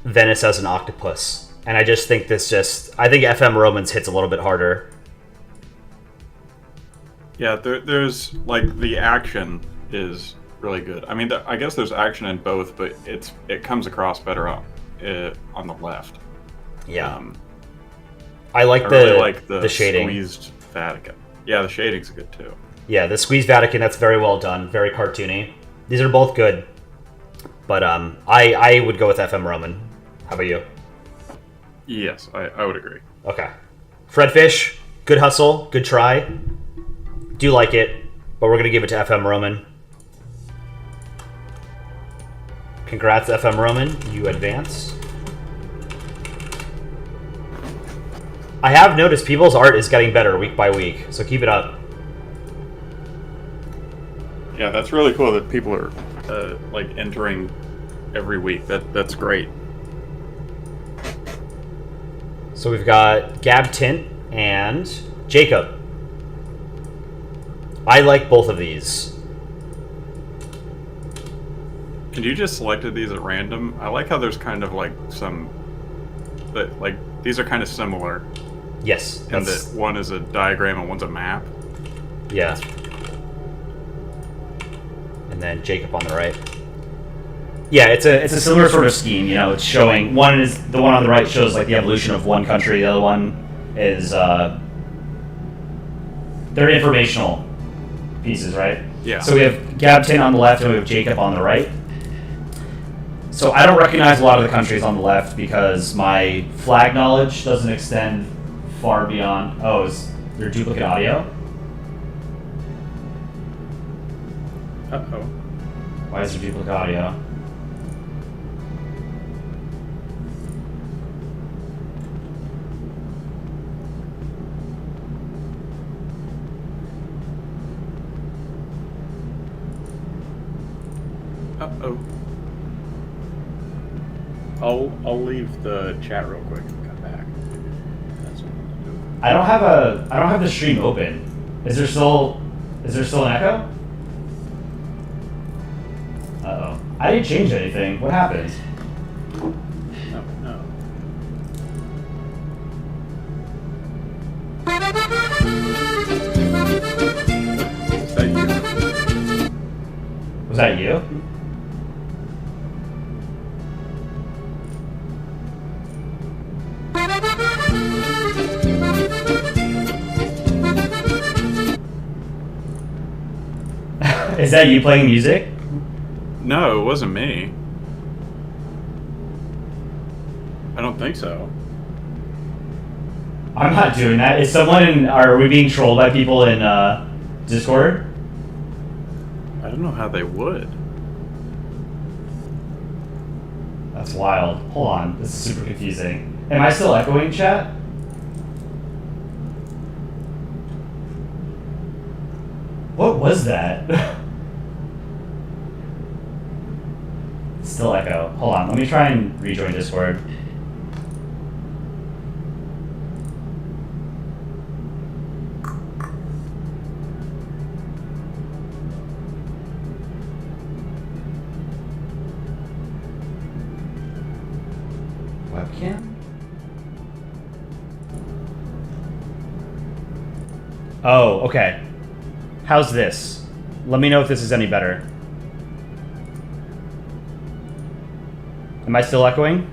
Venice as an octopus. And I just think I think FM Romans hits a little bit harder. Yeah, there's, like, the action is really good. I mean, I guess there's action in both, but it comes across better on the left. Yeah. I really like the shading. Squeezed Vatican. Yeah, the shading's good too. Yeah, the squeezed Vatican, that's very well done. Very cartoony. These are both good. But I would go with FM Roman. How about you? Yes, I would agree. Okay. Fredfish, good hustle, good try. Do like it, but we're going to give it to FM Roman. Congrats, FM Roman. You advance. I have noticed people's art is getting better week by week, so keep it up. Yeah, that's really cool that people are like entering every week. That's great. So we've got Gab Tint and Jacob. I like both of these. And you just selected these at random? I like how there's kind of like these are kind of similar. Yes. And that one is a diagram and one's a map. Yeah. And then Jacob on the right. Yeah, it's a similar sort of scheme. It's showing the one on the right shows like the evolution of one country. The other one is they're informational pieces, right? Yeah. So we have Gabton on the left and we have Jacob on the right. So I don't recognize a lot of the countries on the left because my flag knowledge doesn't extend far beyond. Oh, is there duplicate audio? Uh-oh. Why is there duplicate audio? Uh-oh. I'll leave the chat real quick and come back. That's what I'm gonna do. I don't have the stream open. Is there still an echo? Uh-oh. I didn't change anything. What happened? No, no. Is that you? Was that you? Is that you playing music? No, it wasn't me. I don't think so. I'm not doing that. Is are we being trolled by people in Discord? I don't know how they would. That's wild. Hold on. This is super confusing. Am I still echoing, chat? What was that? Still echo. Hold on. Let me try and rejoin Discord. Webcam? Oh, okay. How's this? Let me know if this is any better. Am I still echoing?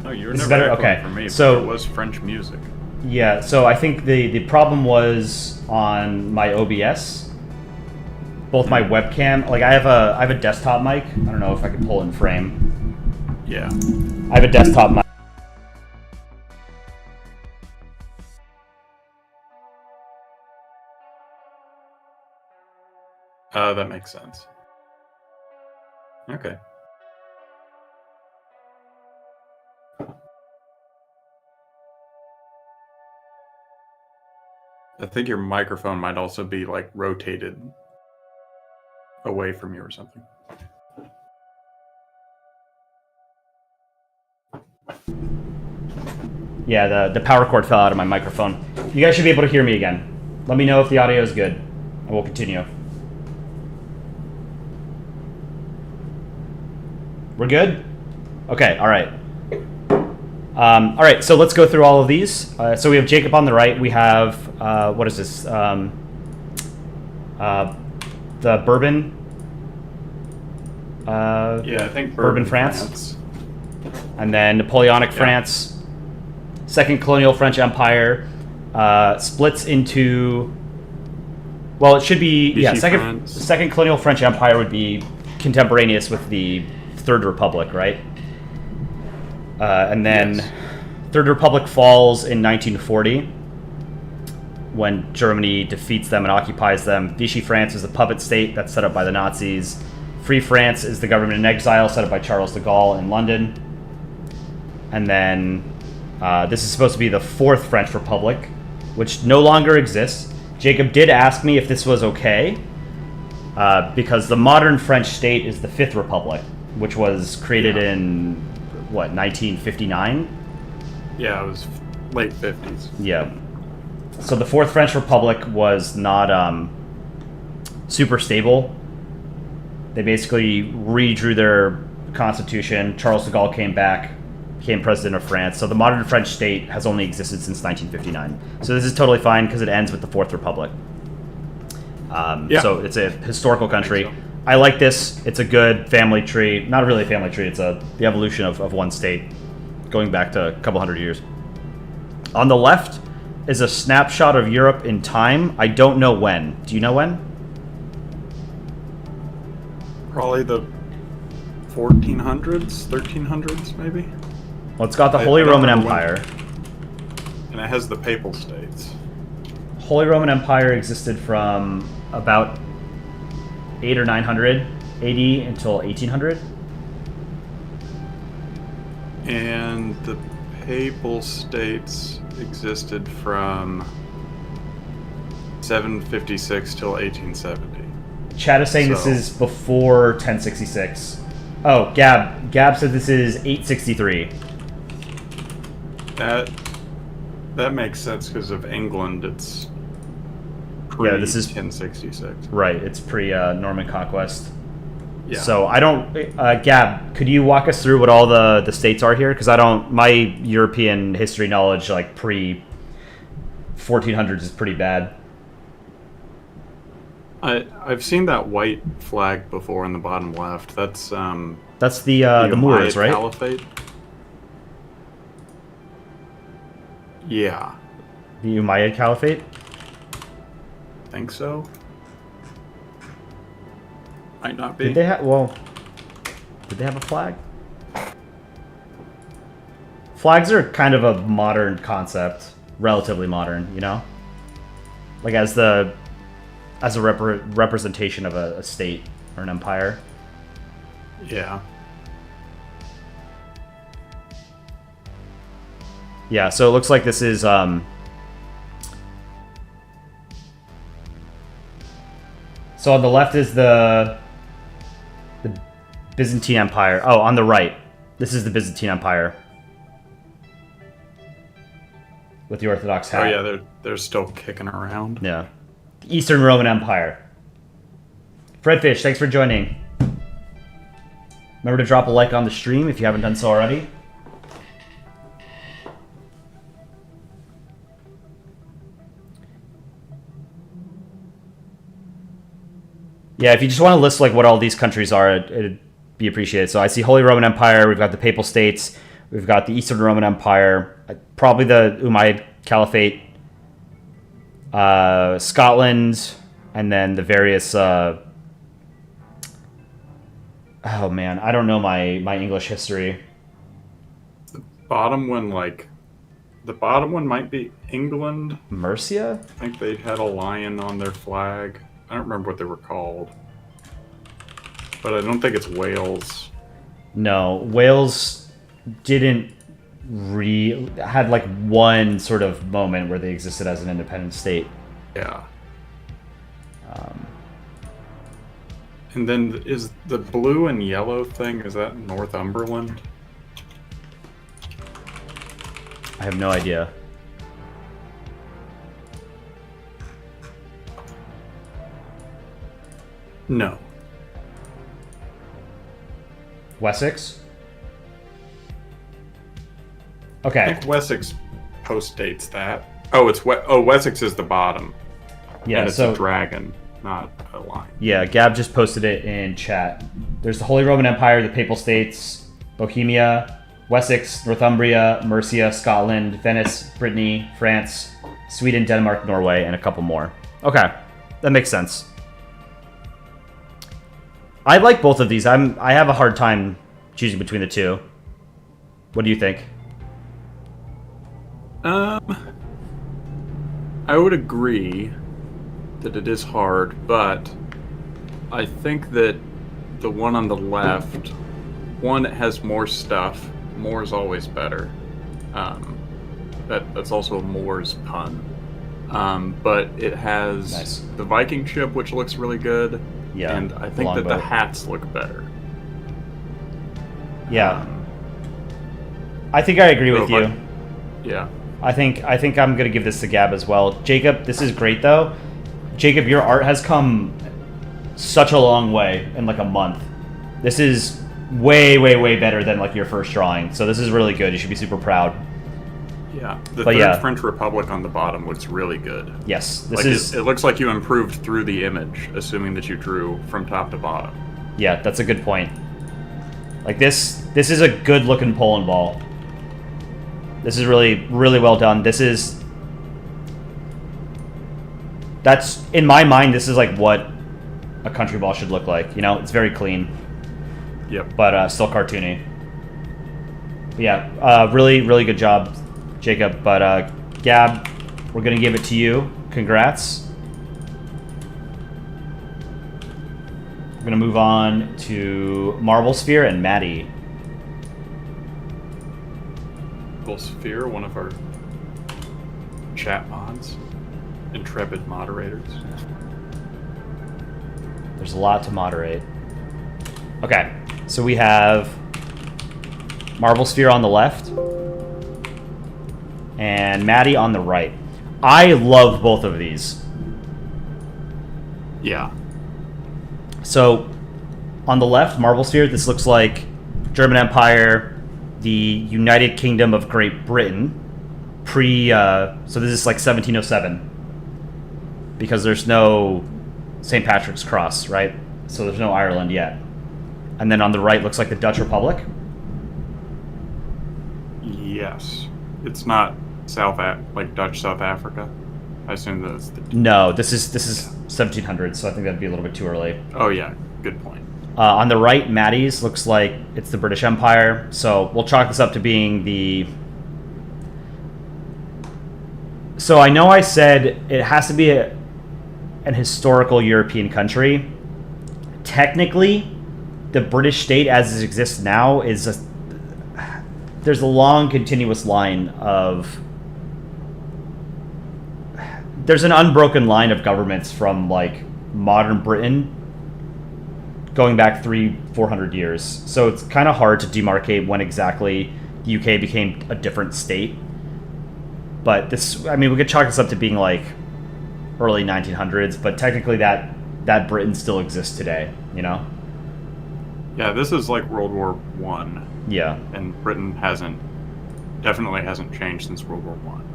No, you were This is never better? echoing Okay. for me. So- But it was French music. Yeah, so I think the problem was on my OBS. Both my webcam, like I have a desktop mic. I don't know if I can pull in frame. Yeah. I have a desktop mic. That makes sense. Okay. I think your microphone might also be like rotated away from you or something. Yeah, the power cord fell out of my microphone. You guys should be able to hear me again. Let me know if the audio is good, and we'll continue. We're good? Okay, all right. All right, so let's go through all of these. So we have Jacob on the right. We have, what is this? The Bourbon. Yeah, I think Bourbon France. And then Napoleonic France. Second colonial French Empire. Splits into... Well, it should be... Vichy Yeah, France. second colonial French Empire would be contemporaneous with the Third Republic, right? And then Yes. Third Republic falls in 1940 when Germany defeats them and occupies them. Vichy France is a puppet state that's set up by the Nazis. Free France is the government in exile set up by Charles de Gaulle in London. And then this is supposed to be the Fourth French Republic, which no longer exists. Jacob did ask me if this was okay, because the modern French state is the Fifth Republic, which was created in, what, 1959? Yeah, it was late 50s. Yeah. So the Fourth French Republic was not super stable. They basically redrew their constitution. Charles de Gaulle came back, became president of France. So the modern French state has only existed since 1959. So this is totally fine because it ends with the Fourth Republic. Yeah. So it's a historical country. I think I like this. It's a good family tree. Not really a family tree. It's the evolution of one state going back to a couple hundred years. On the left is a snapshot of Europe in time. I don't know when. Do you know when? Probably the 1400s, 1300s, maybe. Well, it's got the I Holy don't Roman remember when. Empire. And it has the Papal States. Holy Roman Empire existed from about 8 or 900 AD until 1800. And the Papal States existed from 756 till 1870. Chad is saying this So- is before 1066. Oh, Gab said this is 863. That makes sense because of England. It's Yeah, this is 1066. right. It's pre Norman conquest. Yeah. So I don't. Gab, could you walk us through what all the states are here? Because I don't. My European history knowledge, like pre 1400s, is pretty bad. I've seen that white flag before in the bottom left. That's That's the Moors, Umayyad right? Caliphate. Yeah, The Umayyad Caliphate. think so. Might not be. Did they have? Well, did they have a flag? Flags are kind of a modern concept, relatively modern, you know, like as a representation of a state or an empire. Yeah. Yeah, so it looks like this is so on the left is the Byzantine Empire. Oh, on the right, this is the Byzantine Empire with the Orthodox hat. Oh yeah, they're still kicking around. Yeah. The Eastern Roman Empire. Fredfish, thanks for joining. Remember to drop a like on the stream if you haven't done so already. Yeah, if you just want to list like what all these countries are, it'd be appreciated. So I see Holy Roman Empire, we've got the Papal States, we've got the Eastern Roman Empire, probably the Umayyad Caliphate, Scotland, and then the various oh man, I don't know my English history. The bottom one might be England. Mercia? I think they had a lion on their flag. I don't remember what they were called. But I don't think it's Wales. No, Wales didn't had like one sort of moment where they existed as an independent state. Yeah. And then is the blue and yellow thing, is that Northumberland? I have no idea. No. Wessex? I Okay. think Wessex postdates that. Oh, Wessex is the bottom. Yeah, and it's so a dragon, not a lion. yeah, Gab just posted it in chat. There's the Holy Roman Empire, the Papal States, Bohemia, Wessex, Northumbria, Mercia, Scotland, Venice, Brittany, France, Sweden, Denmark, Norway, and a couple more. Okay, that makes sense. I like both of these. I have a hard time choosing between the two. What do you think? I would agree that it is hard, but I think that the one on the left, one, it has more stuff. More is always better. That's also a Moore's pun. But it has Nice. the Viking ship, which looks really good. Yeah, And I the think that the longboat. hats look better. Yeah, I think I agree with so if you. Yeah. I think I'm gonna give this to Gab as well. Jacob, this is great though. Jacob, your art has come such a long way in like a month. This is way better than like your first drawing. So this is really good. You should be super proud. Yeah, the But third yeah. French Republic on the bottom looks really good. Yes, this Like is it looks like you improved through the image, assuming that you drew from top to bottom. yeah, that's a good point. Like this is a good looking Poland ball. This is really well done. That's in my mind. This is like what a country ball should look like. You know, it's very clean, Yep. but still cartoony. But yeah, really good job, Jacob. But Gab, we're gonna give it to you. Congrats. We're gonna move on to Marble Sphere and Maddie. Sphere, one of our chat mods, intrepid moderators. There's a lot to moderate. Okay, so we have Marble Sphere on the left and Maddie on the right. I love both of these. Yeah. So on the left, Marble Sphere, this looks like German Empire, the United Kingdom of Great Britain, so this is like 1707, because there's no St. Patrick's Cross, right? So there's no Ireland yet. And then on the right looks like the Dutch Republic. Yes. It's not like Dutch South Africa. I assume that's the... No, this is 1700s, so I think that'd be a little bit too early. Oh yeah, good point. On the right, Maddie's looks like it's the British Empire, so we'll chalk this up to being the... So I know I said it has to be an historical European country. Technically, the British state as it exists now is there's a long continuous line of... There's an unbroken line of governments from like modern Britain going back 300-400 years. So it's kind of hard to demarcate when exactly the UK became a different state. But this, I mean, we could chalk this up to being like early 1900s, but technically that Britain still exists today, you know? Yeah, this is like World War One. Yeah. And Britain definitely hasn't changed since World War One.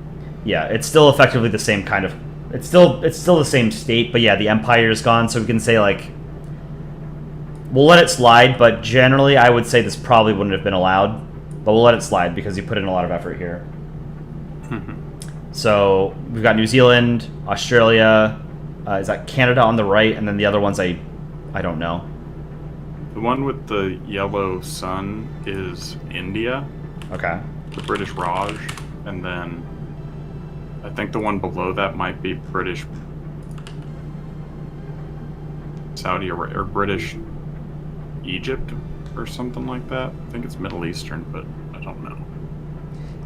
Yeah, it's still effectively the same kind of, it's still the same state, but yeah, the empire is gone, so we can say like, we'll let it slide, but generally I would say this probably wouldn't have been allowed, but we'll let it slide because you put in a lot of effort here. So we've got New Zealand, Australia, is that Canada on the right, and then the other ones I don't know. The one with the yellow sun is India, Okay. the British Raj, and then I think the one below that might be British Saudi Arabia or British Egypt or something like that. I think it's Middle Eastern, but I don't know.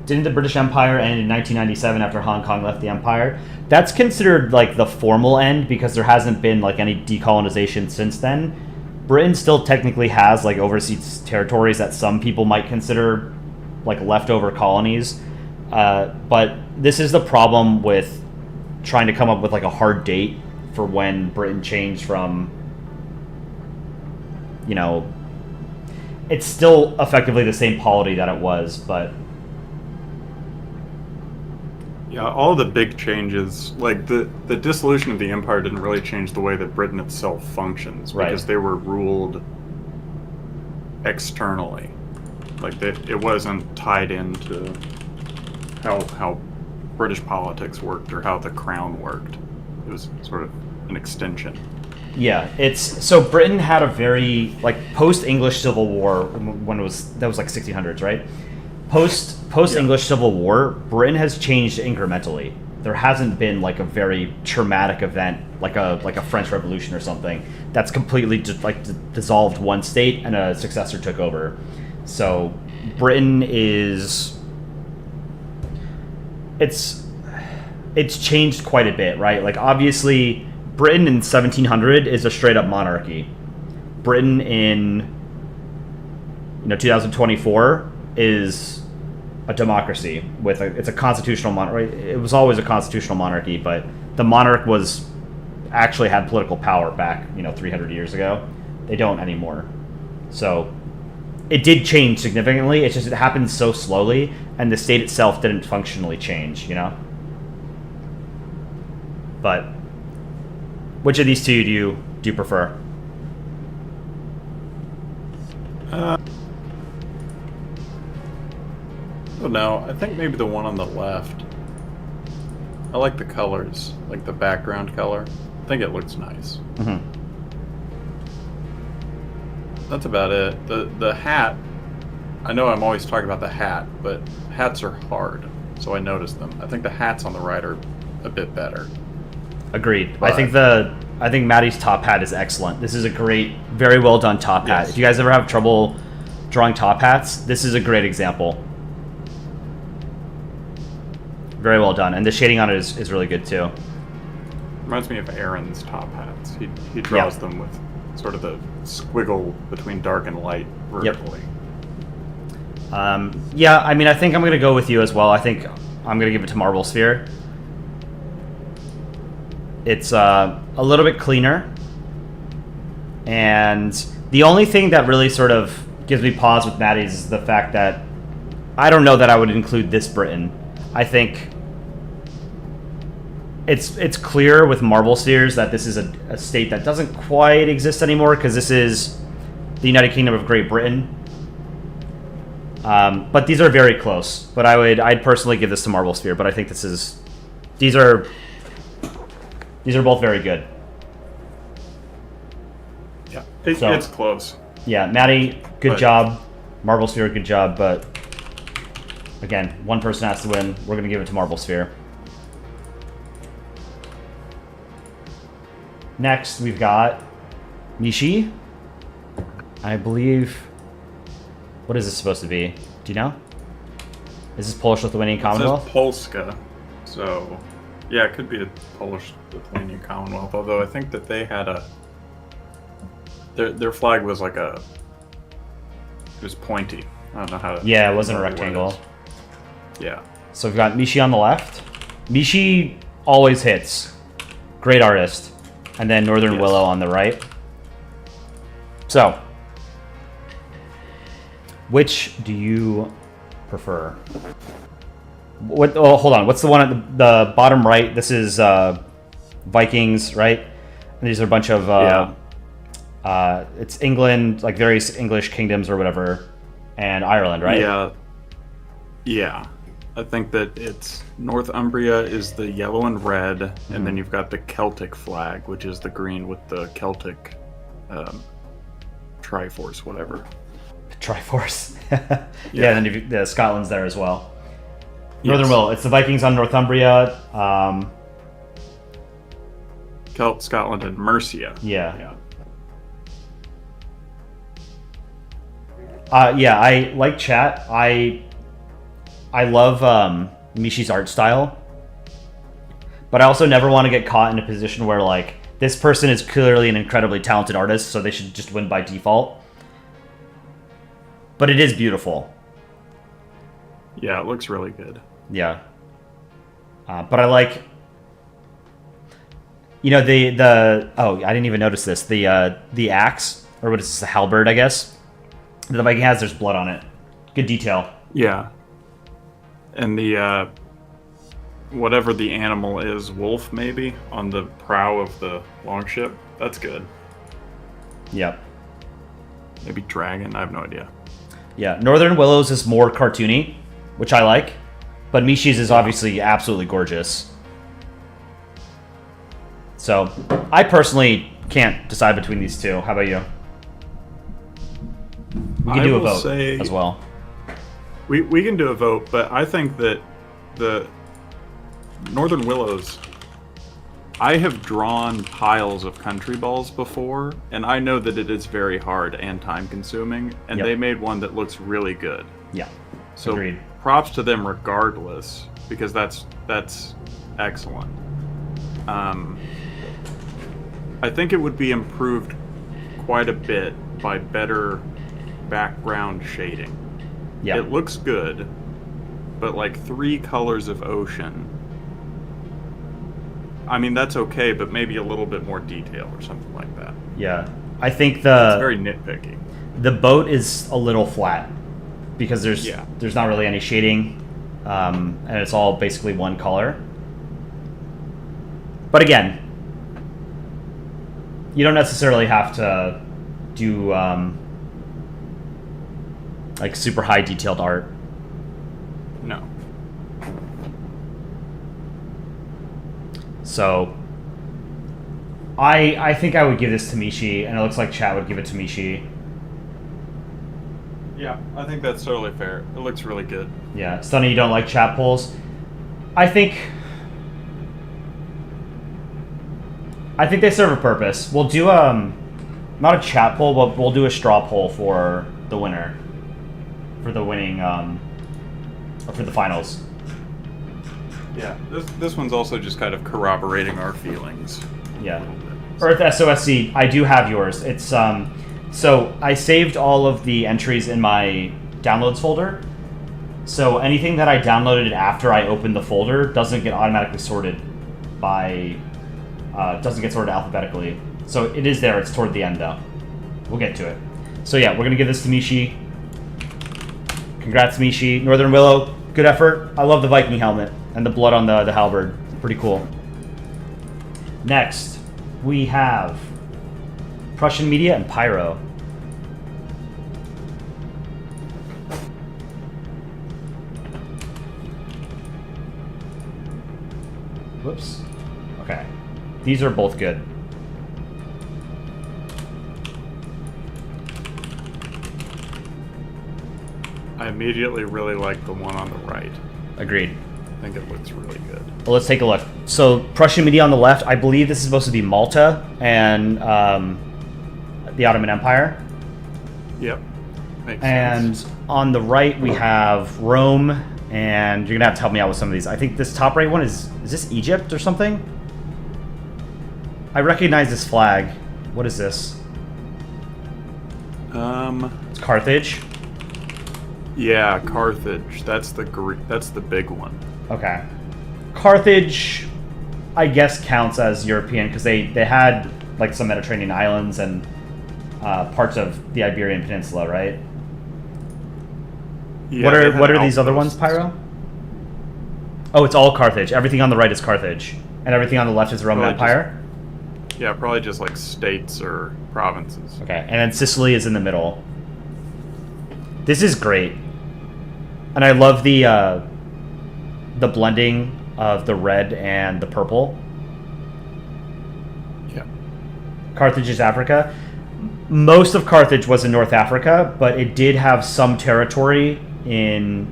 Didn't the British Empire end in 1997 after Hong Kong left the empire? That's considered like the formal end because there hasn't been like any decolonization since then. Britain still technically has like overseas territories that some people might consider like leftover colonies. But this is the problem with trying to come up with like a hard date for when Britain changed from, you know, it's still effectively the same polity that it was, but Yeah, all the big changes, like the dissolution of the empire didn't really change the way that Britain itself functions, Right. because they were ruled externally. Like it wasn't tied into how British politics worked or how the crown worked. It was sort of an extension. yeah, it's so Britain had a very like post-English Civil War when that was like 1600s, right? Post-English Civil War, Britain has changed incrementally. There hasn't been like a very traumatic event like a French Revolution or something that's completely dissolved one state and a successor took over. So Britain is it's changed quite a bit, right? Like obviously Britain in 1700 is a straight up monarchy. Britain in 2024 is a democracy with it's a constitutional monarchy. It was always a constitutional monarchy, but the monarch actually had political power back 300 years ago. They don't anymore. So it did change significantly. It's just it happened so slowly, and the state itself didn't functionally change, you know? But which of these two do you prefer? I don't know. I think maybe the one on the left. I like the colors, like the background color. I think it looks nice. Mm-hmm. That's about it. The hat, I know I'm always talking about the hat, but hats are hard, so I noticed them. I think the hats on the right are a bit better. Agreed. But I think Maddie's top hat is excellent. This is a great, very well done top hat. Yes. If you guys ever have trouble drawing top hats, this is a great example. Very well done, and the shading on it is really good too. Reminds me of Aaron's top hats. He draws them with sort of the squiggle between dark and light vertically. Yeah, I mean, I think I'm going to go with you as well. I think I'm going to give it to Marble Sphere. It's a little bit cleaner. And the only thing that really sort of gives me pause with Maddie's is the fact that I don't know that I would include this Britain. I think it's clear with Marble Spheres that this is a state that doesn't quite exist anymore because this is the United Kingdom of Great Britain. But these are very close. But I'd personally give this to Marble Sphere. But I think these are both very good. Yeah, So- it's close. Yeah, Maddie, good But- job. Marble Sphere, good job. But again, one person has to win. We're gonna give it to Marble Sphere. Next, we've got Mishi. I believe. What is this supposed to be? Do you know? Is this Polish-Lithuanian It Commonwealth? says Polska, so yeah, it could be a Polish-Lithuanian Commonwealth. Although I think that they had their flag was like it was pointy. I don't know how to. Yeah, it wasn't a remember what rectangle. it is. Yeah. So we've got Mishi on the left. Mishi always hits. Great artist. And then Northern Yes. Willow on the right. So, which do you prefer? Hold on. What's the one at the bottom right? This is Vikings, right? And these are a bunch of it's England, like various English kingdoms or whatever, and Ireland, right? Yeah. Yeah. I think that it's Northumbria is the yellow and red, and then you've got the Celtic flag, which is the green with the Celtic Triforce, whatever. Triforce. Yeah, and then the Scotland's there as well. Northern Yes. Willow. It's the Vikings on Northumbria. Scotland, and Mercia. Yeah. Yeah, I like chat. I love Mishi's art style, but I also never want to get caught in a position where like this person is clearly an incredibly talented artist, so they should just win by default. But it is beautiful. Yeah, it looks really good. Yeah. But I like, you know, the oh, I didn't even notice this. The axe, or what is this, the halberd, I guess, that the Viking has, there's blood on it. Good detail. Yeah. And the whatever the animal is, wolf maybe, on the prow of the longship. That's good. Yep. Maybe dragon. I have no idea. Yeah. Northern Willows is more cartoony, which I like, but Mishi's is obviously absolutely gorgeous. So I personally can't decide between these two. How about you? We can do a vote as well. We can do a vote, but I think that the Northern Willows, I have drawn piles of country balls before, and I know that it is very hard and time consuming, and Yep. they made one that looks really good. Yeah. So Agreed. props to them regardless, because that's excellent. I think it would be improved quite a bit by better background shading. Yeah. It looks good, but like 3 colors of ocean. I mean, that's okay, but maybe a little bit more detail or something like that. Yeah. I think It's very nitpicky. The boat is a little flat because there's Yeah. not really any shading, and it's all basically one color. But again, you don't necessarily have to do like super high detailed art. No. So I think I would give this to Mishi, and it looks like chat would give it to Mishi. Yeah, I think that's totally fair. It looks really good. Yeah, Stunny, you don't like chat polls. I think they serve a purpose. We'll do not a chat poll, but we'll do a straw poll for the winner, for the winning or for the finals. Yeah, this one's also just kind of corroborating our feelings. Yeah. Earth SOSC, I do have yours. It's so I saved all of the entries in my downloads folder. So anything that I downloaded after I opened the folder doesn't get automatically sorted by doesn't get sorted alphabetically. So it is there, it's toward the end though. We'll get to it. So yeah, we're gonna give this to Mishi. Congrats, Mishi. Northern Willow, good effort. I love the Viking helmet and the blood on the halberd. Pretty cool. Next, we have Prussian Media and Pyro. Whoops. Okay. These are both good. I immediately really like the one on the right. Agreed. I think it looks really good. Well, let's take a look. So, Prussian Media on the left, I believe this is supposed to be Malta and the Ottoman Empire. Yep. Makes And sense. on the right, we have Rome, and you're going to have to help me out with some of these. I think this top right one is this Egypt or something? I recognize this flag. What is this? It's Carthage. Yeah, Carthage. That's the big one. Okay. Carthage, I guess, counts as European because they had like some Mediterranean islands and parts of the Iberian Peninsula, right? Yeah, they had what are these other ones, outposts. Pyro? Oh, it's all Carthage. Everything on the right is Carthage, and everything on the left is the Roman Probably just- Empire. Yeah, probably just like states or provinces. Okay, and then Sicily is in the middle. This is great, and I love the blending of the red and the purple. Yeah. Carthage is Africa. Most of Carthage was in North Africa, but it did have some territory in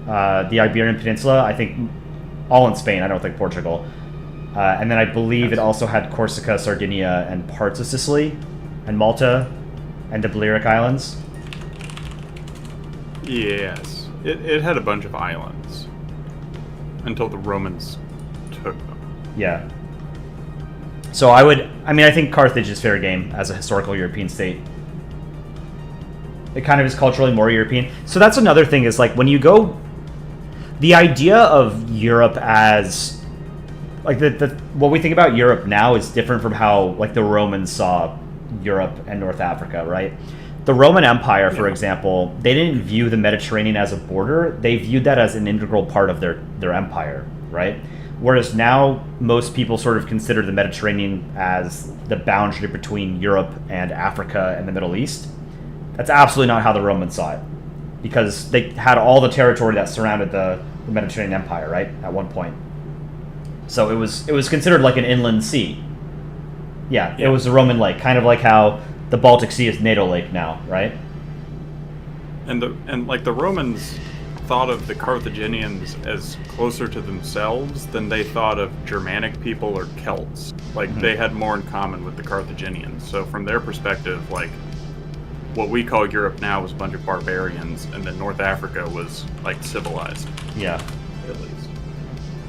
the Iberian Peninsula. I think all in Spain. I don't think Portugal. And then I believe it also had Corsica, Sardinia, and parts of Sicily, and Malta, and the Balearic Islands. Yes. It had a bunch of islands until the Romans took them. Yeah. So I think Carthage is fair game as a historical European state. It kind of is culturally more European. So that's another thing is like when you go, the idea of Europe as like what we think about Europe now is different from how like the Romans saw Europe and North Africa, right? The Roman Empire, for example, they didn't view the Mediterranean as a border. They viewed that as an integral part of their empire, right? Whereas now most people sort of consider the Mediterranean as the boundary between Europe and Africa and the Middle East. That's absolutely not how the Romans saw it, because they had all the territory that surrounded the Mediterranean Empire, right, at one point. So it was considered like an inland sea. Yeah, it was a Roman lake, kind of like how the Baltic Sea is NATO Lake now, right? And like the Romans thought of the Carthaginians as closer to themselves than they thought of Germanic people or Celts. Like they had more in common with the Carthaginians. So from their perspective, like what we call Europe now was a bunch of barbarians, and then North Africa was like civilized, Yeah. at least.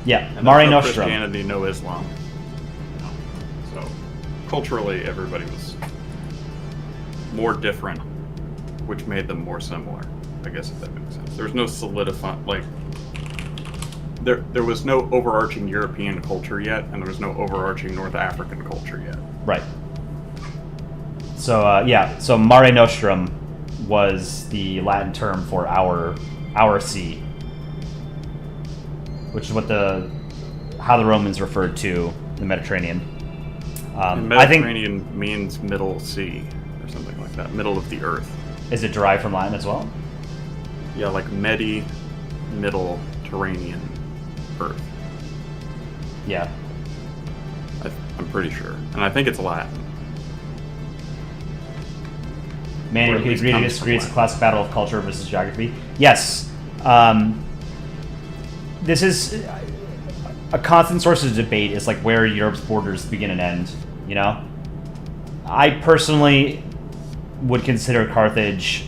Yeah, And Mare there's no Nostrum. Christianity, no Islam. So culturally, everybody was more different, which made them more similar. I guess if that makes sense. There was no solidifying, like there was no overarching European culture yet, and there was no overarching North African culture yet. Right. So Mare Nostrum was the Latin term for our sea, which is how the Romans referred to the Mediterranean. Mediterranean means middle sea or something like that, middle of the earth. Is it derived from Latin as well? Yeah, like middle Terranean earth. Yeah. I'm pretty sure, and I think it's Latin. Manny, Or would at you least agree to comes disagree? from It's a classic battle of culture versus geography. Yes. This is a constant source of debate. Is like where Europe's borders begin and end. You know, I personally would consider Carthage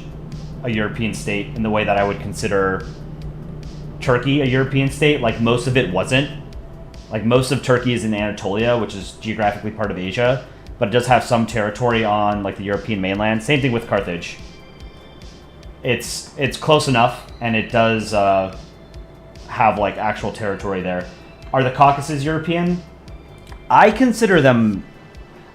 a European state in the way that I would consider Turkey a European state. Like most of it wasn't. Like most of Turkey is in Anatolia, which is geographically part of Asia, but it does have some territory on like the European mainland. Same thing with Carthage. It's close enough, and it does have like actual territory there. Are the Caucasus European? I consider them.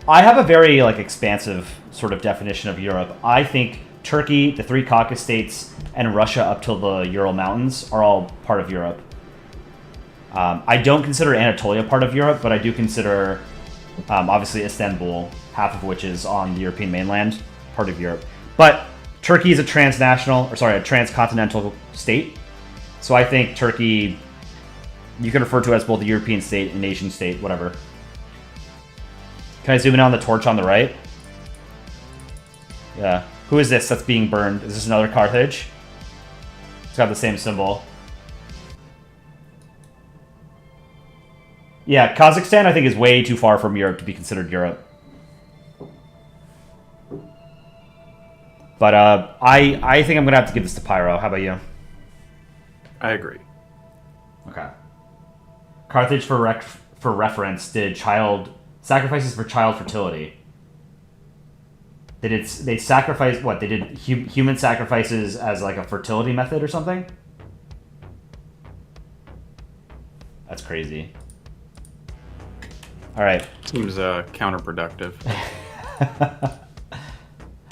I have a very like expansive sort of definition of Europe. I think Turkey, the 3 Caucasus states, and Russia up till the Ural Mountains are all part of Europe. I don't consider Anatolia part of Europe, but I do consider, obviously, Istanbul, half of which is on the European mainland, part of Europe. But Turkey is a transcontinental state. So I think Turkey, you can refer to as both a European state and Asian state, whatever. Can I zoom in on the torch on the right? Yeah. Who is this that's being burned? Is this another Carthage? It's got the same symbol. Yeah, Kazakhstan I think is way too far from Europe to be considered Europe. But I think I'm going to have to give this to Pyro. How about you? I agree. Okay. Carthage, for reference, did sacrifices for child fertility. They sacrificed what? They did human sacrifices as like a fertility method or something? That's crazy. All right. Seems counterproductive.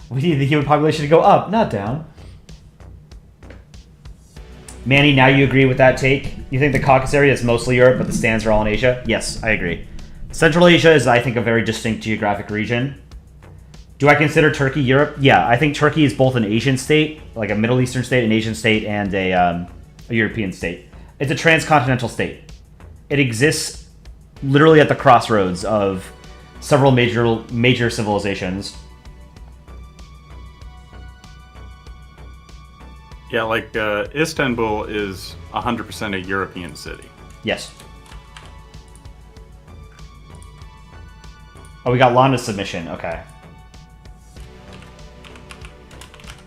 We need the human population to go up, not down. Manny, now you agree with that take? You think the Caucasus area is mostly Europe, but the stands are all in Asia? Yes, I agree. Central Asia is, I think, a very distinct geographic region. Do I consider Turkey Europe? Yeah, I think Turkey is both an Asian state, like a Middle Eastern state, an Asian state, and a European state. It's a transcontinental state. It exists literally at the crossroads of several major civilizations. Yeah, like Istanbul is 100% a European city. Yes. Oh, we got Lana's submission. Okay.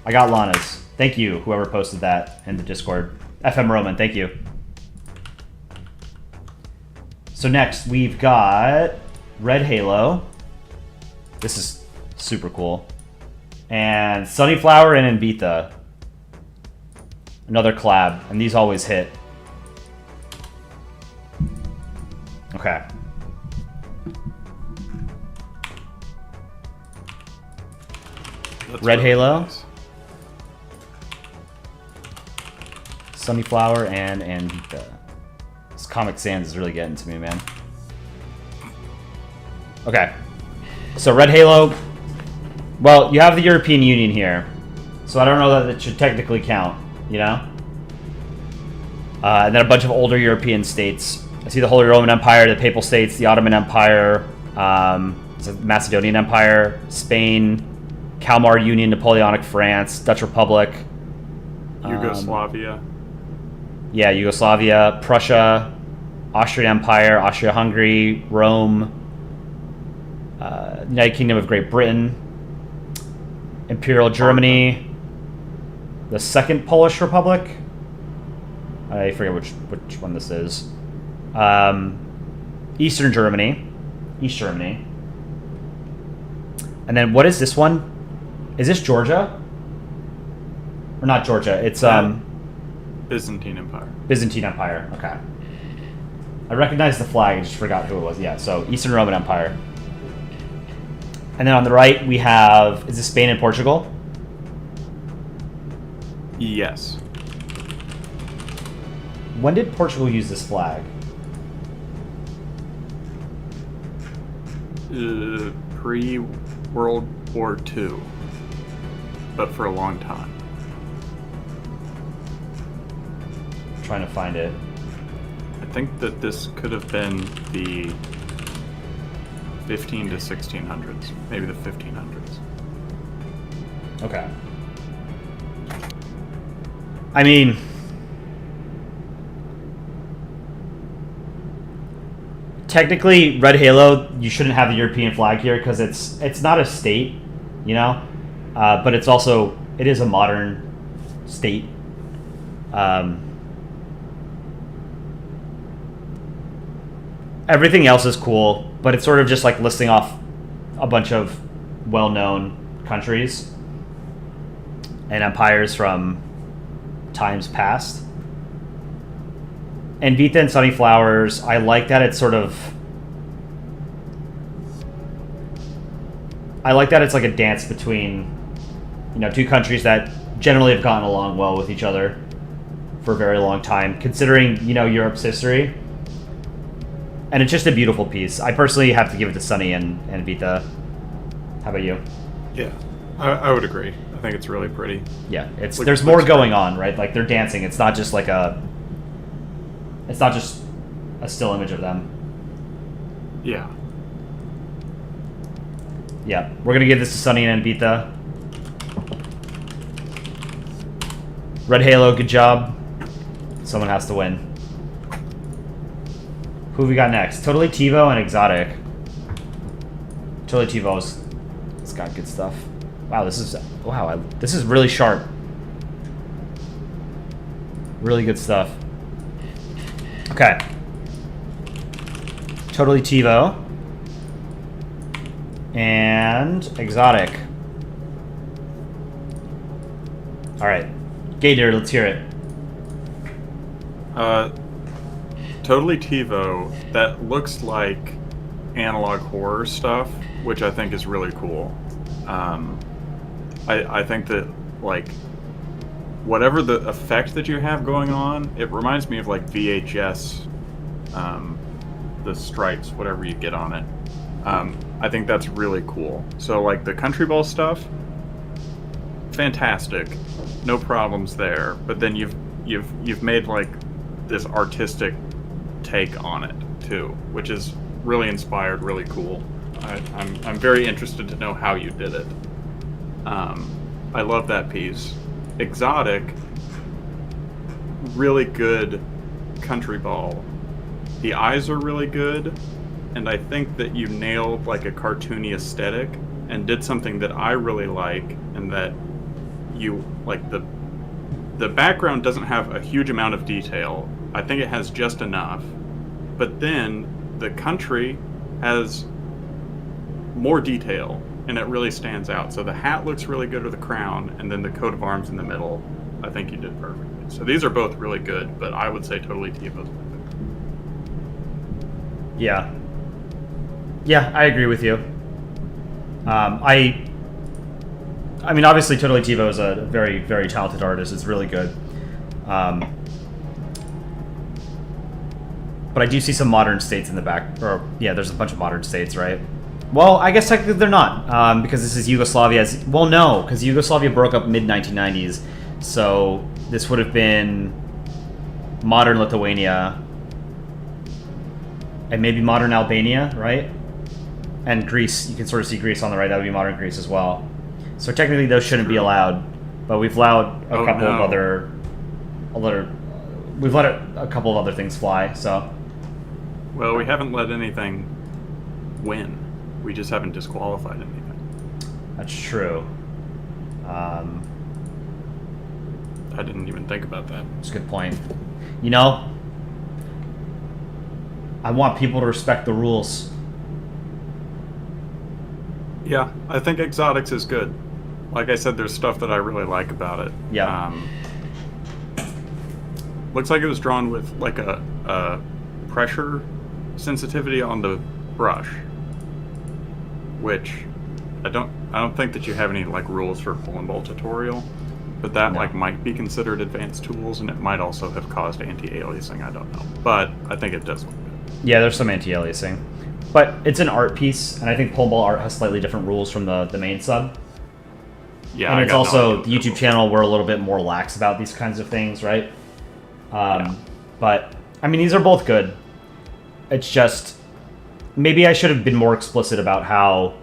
I got Lana's. Thank you, whoever posted that in the Discord. FM Roman, thank you. So next, we've got Red Halo. This is super cool. And Sunnyflower and Invita. Another collab, and these always hit. Okay. Red Halo. Nice. Sunnyflower and Invita. This Comic Sans is really getting to me, man. Okay. So Red Halo. Well, you have the European Union here. So I don't know that it should technically count, you know? And then a bunch of older European states. I see the Holy Roman Empire, the Papal States, the Ottoman Empire, the Macedonian Empire, Spain, Kalmar Union, Napoleonic France, Dutch Republic. Yugoslavia. Yeah, Yugoslavia, Prussia, Austrian Empire, Austria-Hungary, Rome, United Kingdom of Great Britain, Imperial Germany, the Second Polish Republic. I forget which one this is. Eastern Germany, East Germany, and then what is this one? Is this Georgia? Or not Georgia? It's Byzantine Empire. Byzantine Empire. Okay. I recognize the flag. I just forgot who it was. Yeah. So Eastern Roman Empire. And And then on the right, we have, is this Spain and Portugal? Yes. When did Portugal use this flag? Pre-World War II, but for a long time. I'm trying to find it. I think that this could have been the 15 to 1600s, maybe the 1500s. Okay. I mean, technically, Red Halo, you shouldn't have the European flag here because it's not a state, you know, but it is a modern state. Everything else is cool, but it's sort of just like listing off a bunch of well-known countries and empires from times past. And Vita and Sunny Flowers, I like that it's sort of... I like that it's like a dance between, you know, two countries that generally have gotten along well with each other for a very long time, considering, you know, Europe's history. And it's just a beautiful piece. I personally have to give it to Sunny and Vita. How about you? Yeah, I would agree. I think it's really pretty. Yeah, Looks there's more going great. on, right? Like they're dancing. It's not just like it's not just a still image of them. Yeah. Yeah, we're gonna give this to Sunny and Vita. Red Halo, good job. Someone has to win. Who we got next? Totally TiVo and Exotic. Totally TiVo's it's got good stuff. Wow, this is really sharp. Really good stuff. Okay. Totally TiVo and Exotic. All right, Gator, let's hear it. Totally TiVo, that looks like analog horror stuff, which I think is really cool. I think that, like, whatever the effect that you have going on, it reminds me of, like, VHS, the stripes, whatever you get on it. I think that's really cool. So, like, the Country Ball stuff, fantastic. No problems there. But then you've made, like, this artistic take on it too, which is really inspired, really cool. I'm very interested to know how you did it. I love that piece. Exotic, really good Country Ball. The eyes are really good, and I think that you nailed like a cartoony aesthetic and did something that I really like, and that you like the background doesn't have a huge amount of detail. I think it has just enough. But then the country has more detail, and it really stands out. So the hat looks really good with the crown, and then the coat of arms in the middle, I think you did perfectly. So these are both really good, but I would say Totally TiVo's my pick. Yeah. Yeah, I agree with you. I mean, obviously, Totally TiVo is a very, very talented artist. It's really good. But I do see some modern states in the back. Or, yeah, there's a bunch of modern states, right? Well, I guess technically they're not, because this is Yugoslavia. Well, no, because Yugoslavia broke up mid-1990s. So this would have been modern Lithuania and maybe modern Albania, right? And Greece. You can sort of see Greece on the right. That would be modern Greece as well. So technically those shouldn't be allowed. But we've allowed a couple of other... We've let a couple of other things fly, so... Well, we haven't let anything win. We just haven't disqualified anything. That's true. I didn't even think about that. That's a good point. You know, I want people to respect the rules. Yeah, I think Exotics is good. Like I said, there's stuff that I really like about it. Yeah. Looks like it was drawn with like a pressure sensitivity on the brush, which I don't think that you have any like rules for Polandball tutorial, but that No. like might be considered advanced tools, and it might also have caused anti-aliasing. I don't know, but I think it does look good. Yeah, there's some anti-aliasing. But it's an art piece, and I think Polandball art has slightly different rules from the main sub. Yeah, And I it's got no also idea the what YouTube channel, we're a little bit more lax about these kinds of things, right? Yeah. But, I mean, these are both good. It's just, maybe I should have been more explicit about how...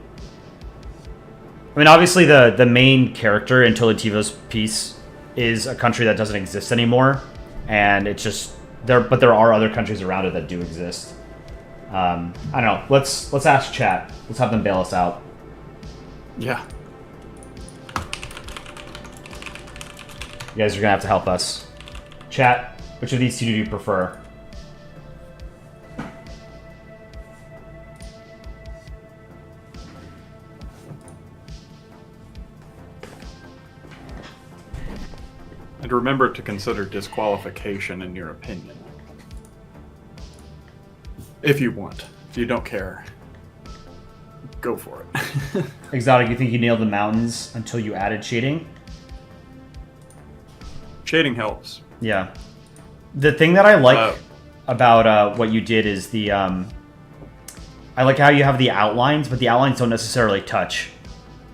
I mean, obviously the main character in Tolitivo's piece is a country that doesn't exist anymore, and it's just... But there are other countries around it that do exist. I don't know. Let's ask chat. Let's have them bail us out. Yeah. You guys are gonna have to help us. Chat, which of these two do you prefer? And remember to consider disqualification in your opinion. If you want. If you don't care, go for it. Exotic, you think you nailed the mountains until you added shading? Shading helps. Yeah. The thing that I like Uh, about what you did is the... I like how you have the outlines, but the outlines don't necessarily touch.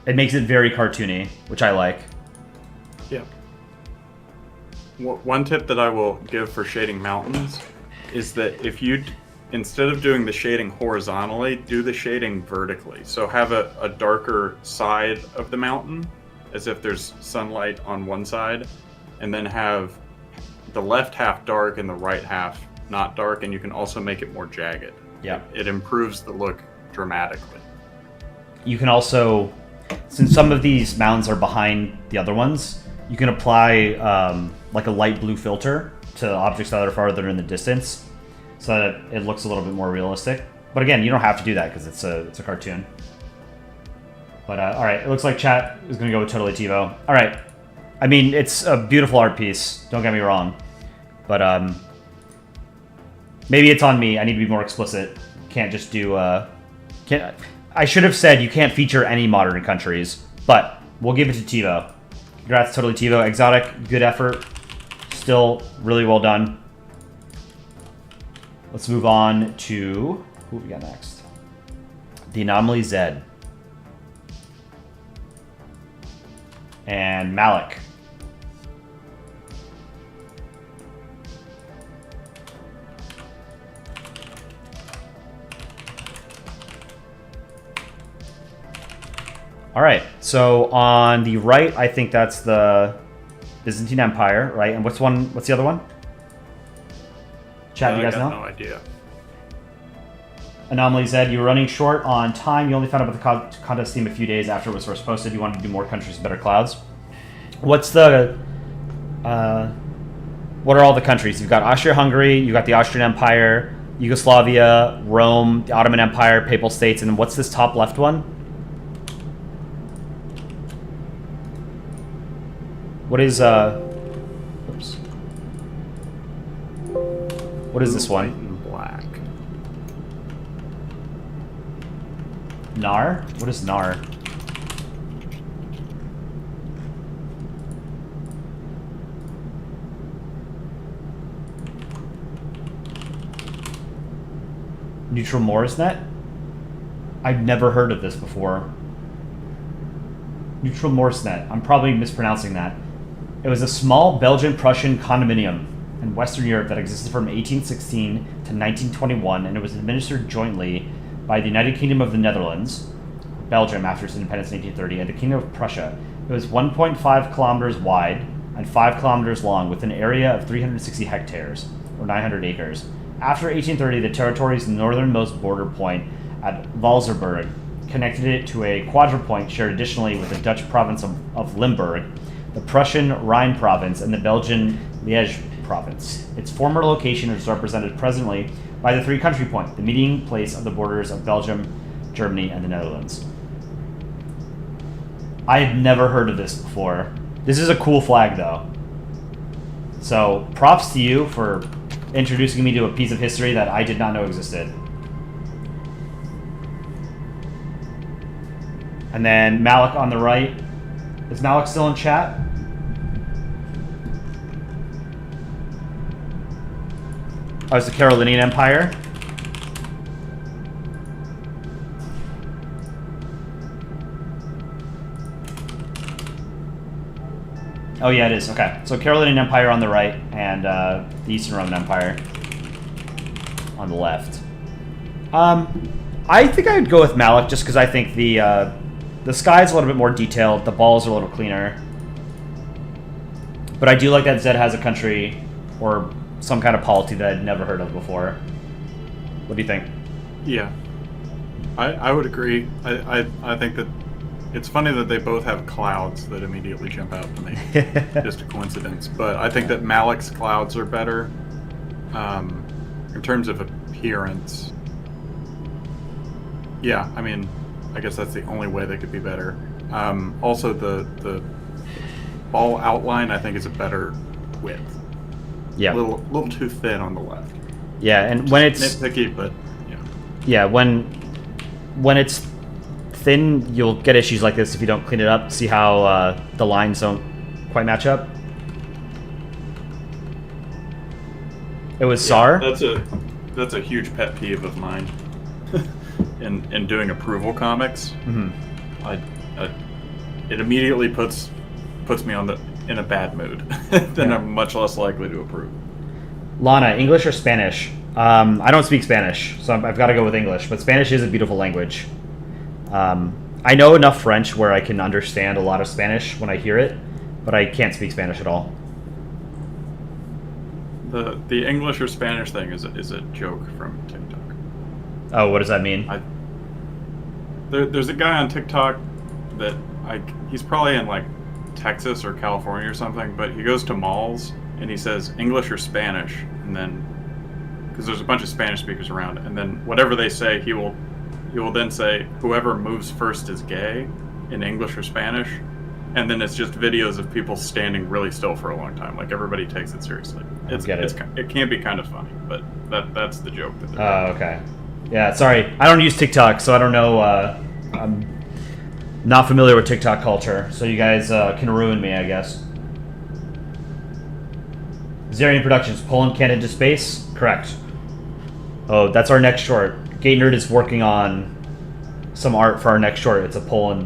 It makes it very cartoony, which I like. Yeah. One tip that I will give for shading mountains is that if you, instead of doing the shading horizontally, do the shading vertically. So have a darker side of the mountain, as if there's sunlight on one side, and then have the left half dark and the right half not dark, and you can also make it more jagged. Yeah. It improves the look dramatically. You can also, since some of these mountains are behind the other ones, you can apply like a light blue filter to objects that are farther in the distance, so that it looks a little bit more realistic. But again, you don't have to do that because it's a cartoon. But all right, it looks like chat is going to go with Totally TiVo. All right, I mean it's a beautiful art piece. Don't get me wrong, but maybe it's on me. I need to be more explicit. Can't just do can't. I should have said you can't feature any modern countries, but we'll give it to TiVo. Congrats, Totally TiVo. Exotic, good effort. Still really well done. Let's move on to who we got next. The Anomaly Zed. And Malik. All right, so on the right, I think that's the Byzantine Empire, right? And what's the other one? Chat, you guys I got know? no idea. Anomaly Zed, you were running short on time. You only found out about the contest theme a few days after it was first posted. You wanted to do more countries, better clouds. What's the... what are all the countries? You've got Austria-Hungary, you've got the Austrian Empire, Yugoslavia, Rome, the Ottoman Empire, Papal States, and then what's this top left one? What is, oops. What is this White one? and black. Nar? What is Nar? Neutral Morrisnet? I've never heard of this before. Neutral Morrisnet. I'm probably mispronouncing that. It was a small Belgian-Prussian condominium in Western Europe that existed from 1816 to 1921, and it was administered jointly by the United Kingdom of the Netherlands, Belgium after its independence in 1830, and the Kingdom of Prussia. It was 1.5 kilometers wide and 5 kilometers long, with an area of 360 hectares, or 900 acres. After 1830, the territory's northernmost border point at Valzerburg connected it to a quadrupoint shared additionally with the Dutch province of Limburg, the Prussian Rhine province, and the Belgian Liège province. Its former location is represented presently by the three-country point, the meeting place of the borders of Belgium, Germany, and the Netherlands. I had never heard of this before. This is a cool flag, though. So, props to you for introducing me to a piece of history that I did not know existed. And then Malik on the right. Is Malik still in chat? Oh, it's the Carolinian Empire. Oh yeah, it is. Okay. So Carolinian Empire on the right, and the Eastern Roman Empire on the left. I think I would go with Malik just because I think the sky's a little bit more detailed, the balls are a little cleaner. But I do like that Zed has a country or some kind of polity that I'd never heard of before. What do you think? Yeah, I would agree. I think that it's funny that they both have clouds that immediately jump out to me. Just a coincidence. But I think that Malik's clouds are better in terms of appearance. Yeah, I mean, I guess that's the only way they could be better. Also, the ball outline, I think, is a better width. Yeah. A little too thin on the left. Yeah, and when it's nitpicky, but yeah. Yeah, when it's thin, you'll get issues like this if you don't clean it up. See how the lines don't quite match up? It was SAR. That's a huge pet peeve of mine. in doing approval comics. Mm-hmm. It immediately puts me in a bad mood. Then I'm much less likely to approve. Lana, English or Spanish? I don't speak Spanish, so I've got to go with English. But Spanish is a beautiful language. I know enough French where I can understand a lot of Spanish when I hear it, but I can't speak Spanish at all. The English or Spanish thing is a joke from TikTok. Oh, what does that mean? There's a guy on TikTok that he's probably in like Texas or California or something, but he goes to malls and he says English or Spanish, and then because there's a bunch of Spanish speakers around, and then whatever they say, he will then say whoever moves first is gay in English or Spanish, and then it's just videos of people standing really still for a long time, like everybody takes it seriously. It can be kind of funny, but that's the joke that they're doing. Okay. Yeah, sorry. I don't use TikTok, so I don't know. I'm not familiar with TikTok culture, so you guys can ruin me, I guess. Zarian Productions, Poland can into space? Correct. Oh, that's our next short. Gate Nerd is working on some art for our next short. It's a Poland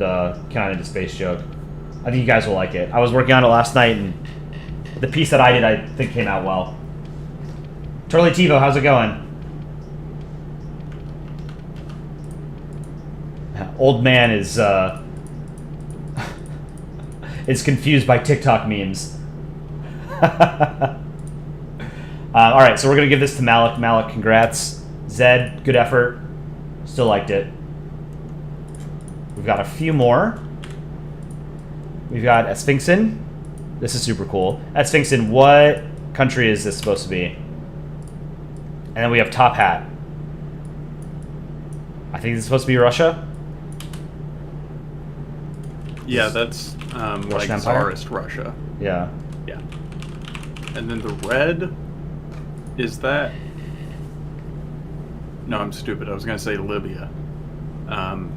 can into space joke. I think you guys will like it. I was working on it last night, and the piece that I did, I think, came out well. Turley Tivo, how's it going? Old man is confused by TikTok memes. All right, so we're gonna give this to Malik. Malik, congrats. Zed, good effort. Still liked it. We've got a few more. We've got Sphinxin. This is super cool. Sphinxin, what country is this supposed to be? And then we have Top Hat. I think this is supposed to be Russia. Yeah, that's like Empire? Tsarist Russia. Yeah. Yeah. And then the red, is that... No, I'm stupid. I was going to say Libya. I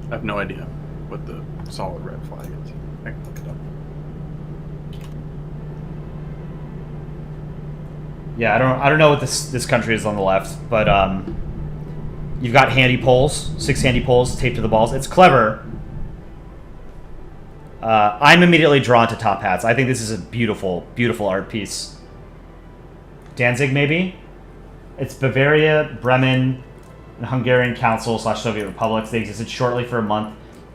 have no idea what the solid red flag is. I can look it up. Yeah, I don't know what this country is on the left, but you've got handy poles, 6 handy poles taped to the balls. It's clever. I'm immediately drawn to Top Hats. I think this is a beautiful, beautiful art piece. Danzig, maybe? It's Bavaria, Bremen, and Hungarian Council / Soviet Republics. They existed shortly for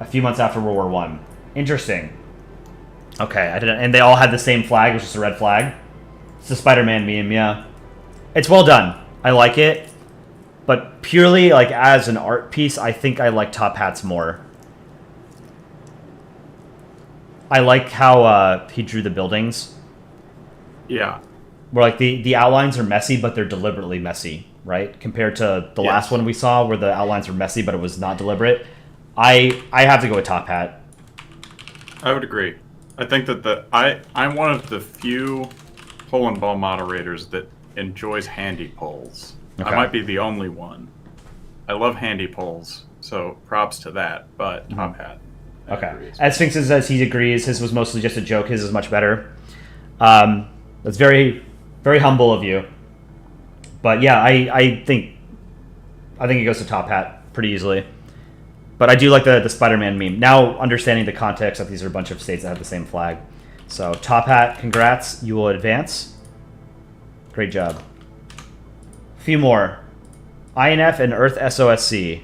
a few months after World War I. Interesting. Okay, I didn't, and they all had the same flag, which is a red flag. It's the Spider-Man meme, yeah. It's well done. I like it. But purely, like, as an art piece, I think I like Top Hats more. I like how he drew the buildings. Yeah. Where, like, the outlines are messy, but they're deliberately messy, right? Compared to the last one we saw, where the outlines were messy, but it was not deliberate. I have to go with Top Hat. I would agree. I think that I'm one of the few Polandball moderators that enjoys handy polls. Okay. I might be the only one. I love handy poles, so props to that. But top hat. I Okay. agree. As Sphinx says, he agrees. His was mostly just a joke. His is much better. That's very, very humble of you. But yeah, I think it goes to top hat pretty easily. But I do like the Spider-Man meme. Now understanding the context that these are a bunch of states that have the same flag. So top hat, congrats. You will advance. Great job. A few more. INF and Earth SOSC.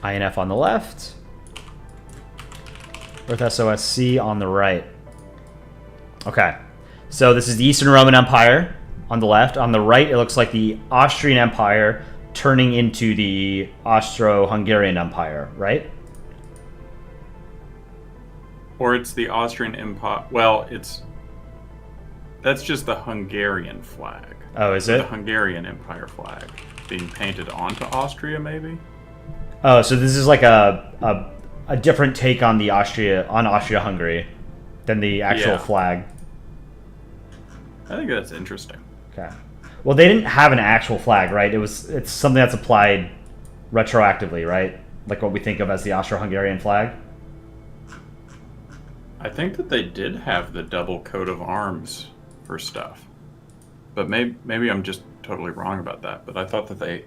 INF on the left. Earth SOSC on the right. Okay. So this is the Eastern Roman Empire on the left. On the right, it looks like the Austrian Empire turning into the Austro-Hungarian Empire, right? Or it's the Austrian Empire. Well, that's just the Hungarian flag. Oh, is The it? Hungarian Empire flag being painted onto Austria, maybe. Oh, so this is like a different take on the Austria-Hungary than the actual Yeah. flag. I think that's interesting. Okay. Well, they didn't have an actual flag, right? It's something that's applied retroactively, right? Like what we think of as the Austro-Hungarian flag. I think that they did have the double coat of arms for stuff, but maybe I'm just totally wrong about that. But I thought that they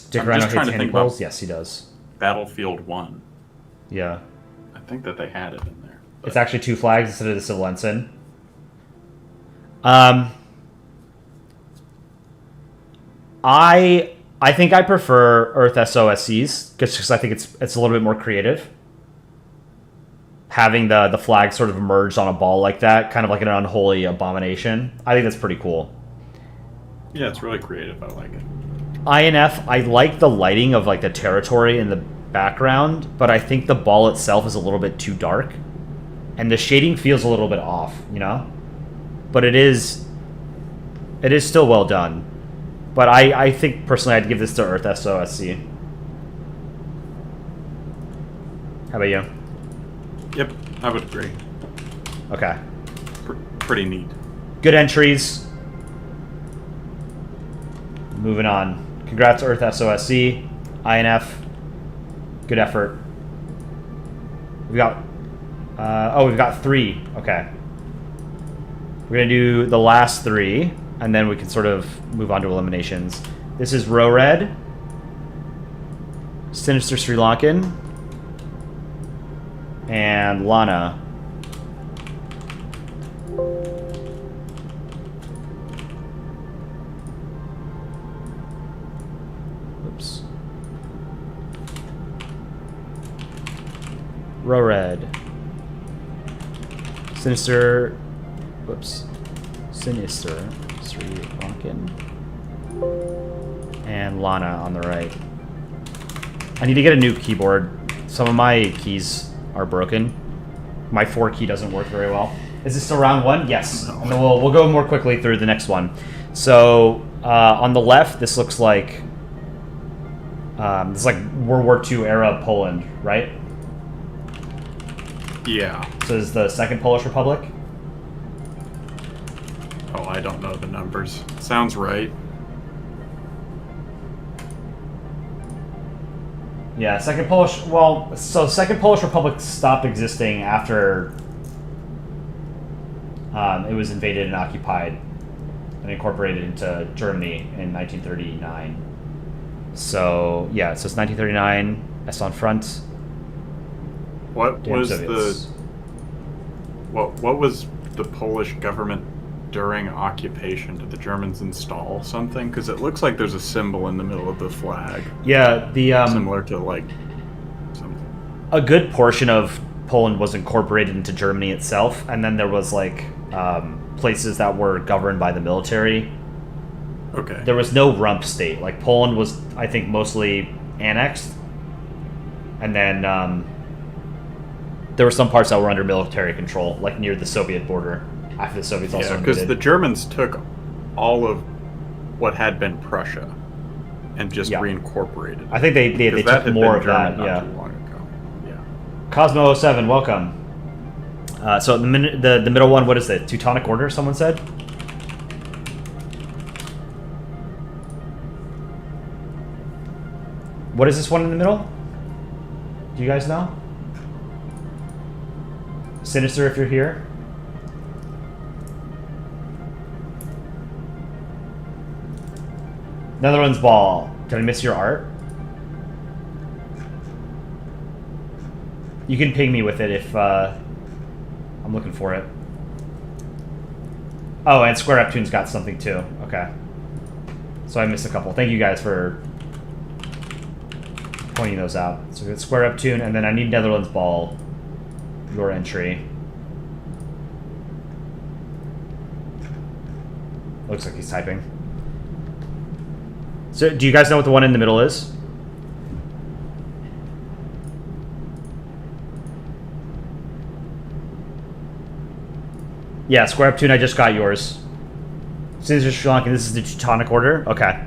Dick I'm Rhino just trying hates to handy think about- poles? Yes, he does. Battlefield 1. Yeah. I think that they had it in there. But It's actually two flags instead of the civil ensign. I think I prefer Earth SOSCs because I think it's a little bit more creative. Having the flag sort of emerged on a ball like that, kind of like an unholy abomination. I think that's pretty cool. yeah, it's really creative. I like it. INF, I like the lighting of like the territory in the background, but I think the ball itself is a little bit too dark. And the shading feels a little bit off, you know? But it is still well done. But I think personally I'd give this to Earth SOSC. How about you? Yep, I would agree. Okay. Pretty neat. Good entries. Moving on. Congrats, Earth SOSC. INF. Good effort. We've got we've got 3. Okay. We're gonna do the last 3, and then we can sort of move on to eliminations. This is Row Red, Sinister Sri Lankan, and Lana. Oops. Row Red. Sinister. Whoops. Sinister. Sri Lankan. And Lana on the right. I need to get a new keyboard. Some of my keys are broken. My 4 key doesn't work very well. Is this still round 1? Yes. No. And then we'll go more quickly through the next one. So on the left, this looks like this is like World War II era Poland, right? Yeah. So this is the Second Polish Republic. Oh, I don't know the numbers. Sounds right. Yeah, Second Polish. Well, so Second Polish Republic stopped existing after it was invaded and occupied and incorporated into Germany in 1939. So yeah, so it's 1939. Est en front. What Damn was Soviets. what was the Polish government during occupation? Did the Germans install something? Because it looks like there's a symbol in the middle of the flag, Yeah, the similar to like something. a good portion of Poland was incorporated into Germany itself, and then there was like places that were governed by the military. Okay. There was no rump state. Like Poland was, I think, mostly annexed, and then there were some parts that were under military control, like near the Soviet border. After the Soviets also Yeah, because invaded. the Germans took all of what had been Prussia and just Yeah. reincorporated. I think they Because that took had more been of that. German not Yeah. too long ago. Yeah. Cosmo07, welcome. So the middle one, what is it? Teutonic Order, someone said? What is this one in the middle? Do you guys know? Sinister, if you're here. Netherlands Ball. Did I miss your art? You can ping me with it if I'm looking for it. Oh, and Square Neptune's got something too. Okay. So I missed a couple. Thank you guys for pointing those out. So we got Square Neptune, and then I need Netherlands Ball. Your entry. Looks like he's typing. So, do you guys know what the one in the middle is? Yeah, Square Neptune, I just got yours. Sinister Sri Lankan, this is the Teutonic Order? Okay.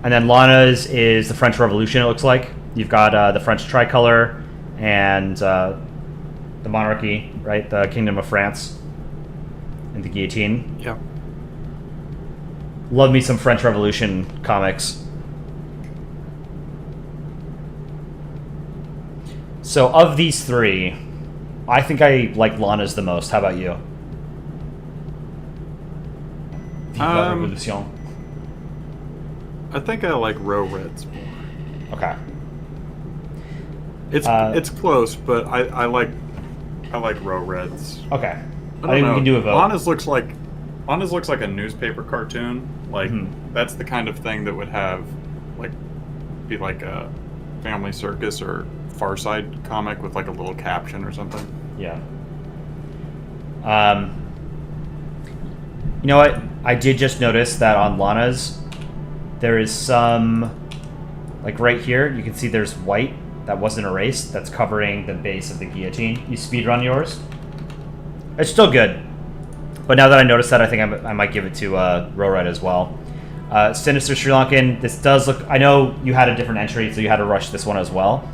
And then Lana's is the French Revolution, it looks like. You've got the French tricolor and the monarchy, right? The Kingdom of France and the guillotine. Yeah. Love me some French Revolution comics. So of these three, I think I like Lana's the most. How about you? Vive la Revolution. I think I like Row Reds more. Okay. It's close, but I like Row Reds. Okay. I think don't know. we can do a vote. Lana's looks like a newspaper cartoon. Like that's the kind of thing that would have be like a Family Circus or Far Side comic with like a little caption or something. Yeah. You know what? I did just notice that on Lana's, there is some, like right here, you can see there's white that wasn't erased that's covering the base of the guillotine. You speedrun yours. It's still good. But now that I noticed that, I think I might give it to Rowred as well. Sinister Sri Lankan, this does look... I know you had a different entry, so you had to rush this one as well.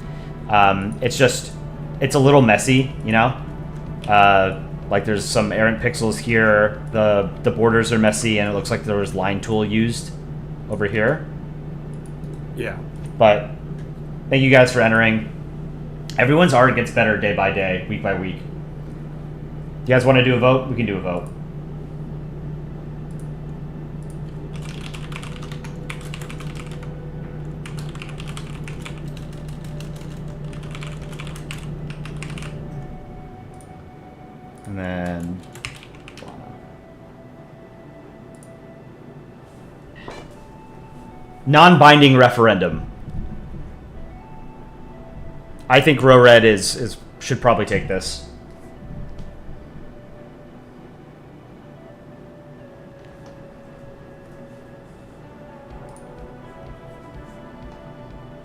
It's a little messy, you know? Like there's some errant pixels here. The borders are messy, and it looks like there was line tool used over here. Yeah. But thank you guys for entering. Everyone's art gets better day by day, week by week. You guys want to do a vote? We can do a vote. And then... non-binding referendum. I think Rowred should probably take this.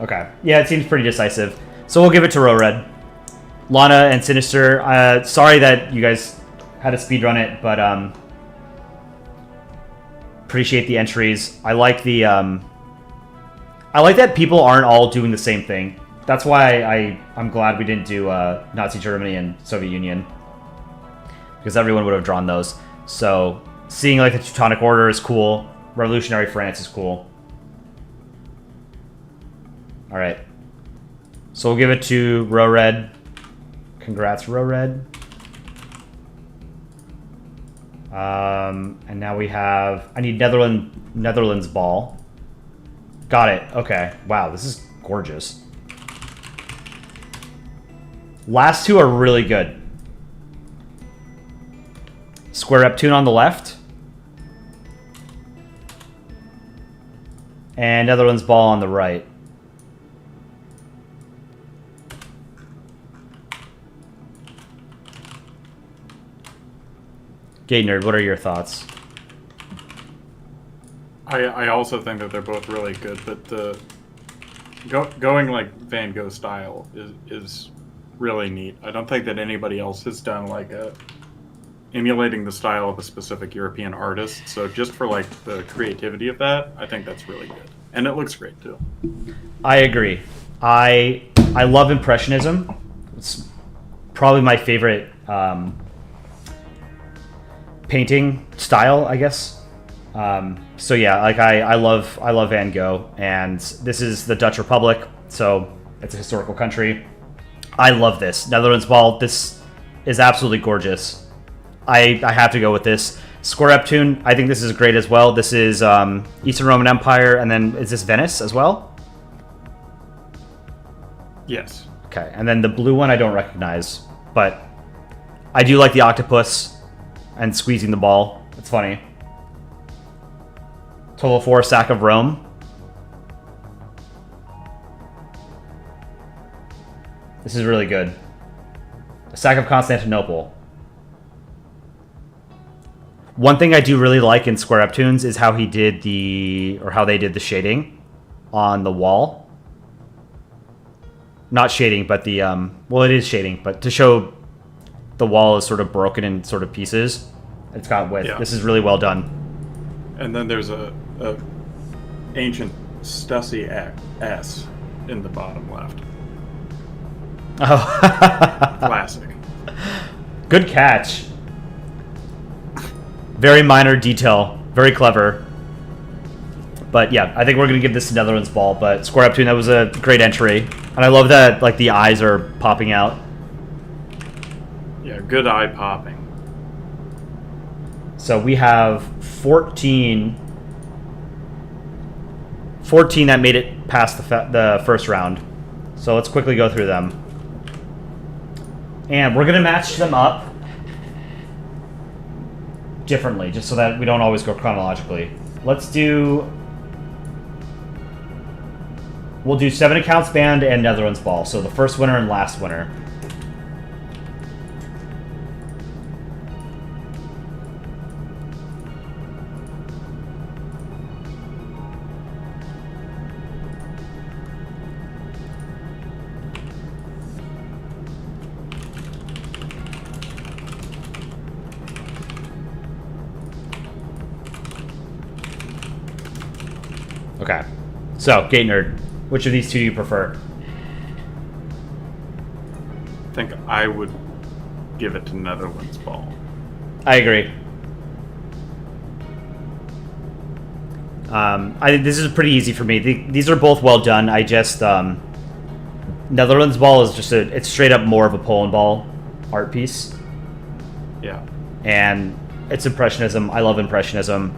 Okay. Yeah, it seems pretty decisive. So we'll give it to Rowred. Lana and Sinister, sorry that you guys had to speedrun it, but appreciate the entries. I like that people aren't all doing the same thing. That's why I'm glad we didn't do Nazi Germany and Soviet Union, because everyone would have drawn those. So seeing like the Teutonic Order is cool. Revolutionary France is cool. All right. So we'll give it to Rowred. Congrats, Rowred. And now we have... I need Netherlands Ball. Got it. Okay. Wow, this is gorgeous. Last two are really good. Square Neptune on the left. And Netherlands Ball on the right. Gay Nerd, what are your thoughts? I also think that they're both really good, but the going like Van Gogh style is really neat. I don't think that anybody else has done like emulating the style of a specific European artist. So just for like the creativity of that, I think that's really good, and it looks great too. I agree. I love Impressionism. It's probably my favorite painting style, I guess. So yeah, like I love Van Gogh, and this is the Dutch Republic, so it's a historical country. I love this Netherlands ball. This is absolutely gorgeous. I have to go with this. Square up tune. I think this is great as well. This is Eastern Roman Empire, and then is this Venice as well? Yes. Okay, and then the blue one I don't recognize, but I do like the octopus and squeezing the ball. It's funny. Total 4, sack of Rome. This is really good. A sack of Constantinople. One thing I do really like in Square Up Tunes is how he did how they did the shading on the wall. Not shading, but the, well, it is shading, but to show the wall is sort of broken in sort of pieces. It's got width. Yeah. This is really well done. And then there's a ancient Stussy S in the bottom left. Oh. Classic. Good catch. Very minor detail. Very clever. But yeah, I think we're going to give this to Netherlands ball. But Square Up Tune, that was a great entry. And I love that like the eyes are popping out. Yeah, good eye popping. So we have 14 that made it past the first round. So let's quickly go through them. And we're going to match them up differently, just so that we don't always go chronologically. We'll do 7 accounts band and Netherlands ball. So the first winner and last winner. Okay. So, Gate Nerd, which of these two do you prefer? I think I would give it to Netherlands ball. I agree. I think this is pretty easy for me. These are both well done. I just Netherlands ball is just it's straight up more of a Polandball art piece, Yeah. and it's impressionism. I love impressionism.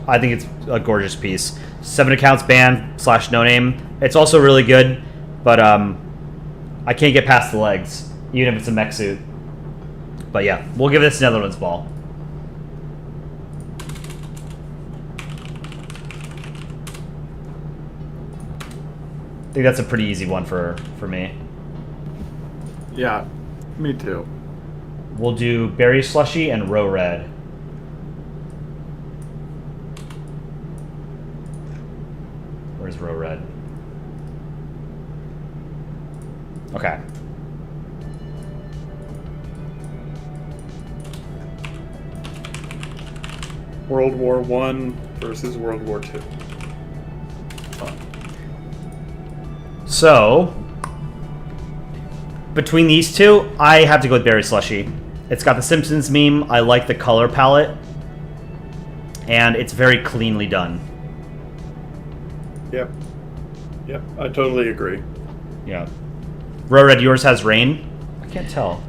I think it's a gorgeous piece. 7 accounts band / no name. It's also really good, but I can't get past the legs, even if it's a mech suit. But yeah, we'll give this Netherlands ball. I think that's a pretty easy one for me. Yeah, me too. We'll do Berry Slushy and Row Red. Where's Row Red? Okay. World War I versus World War II. Fun. So, between these two, I have to go with Berry Slushy. It's got the Simpsons meme. I like the color palette. And it's very cleanly done. Yep. Yep, I totally agree. Yeah. Row Red, yours has rain? I can't tell.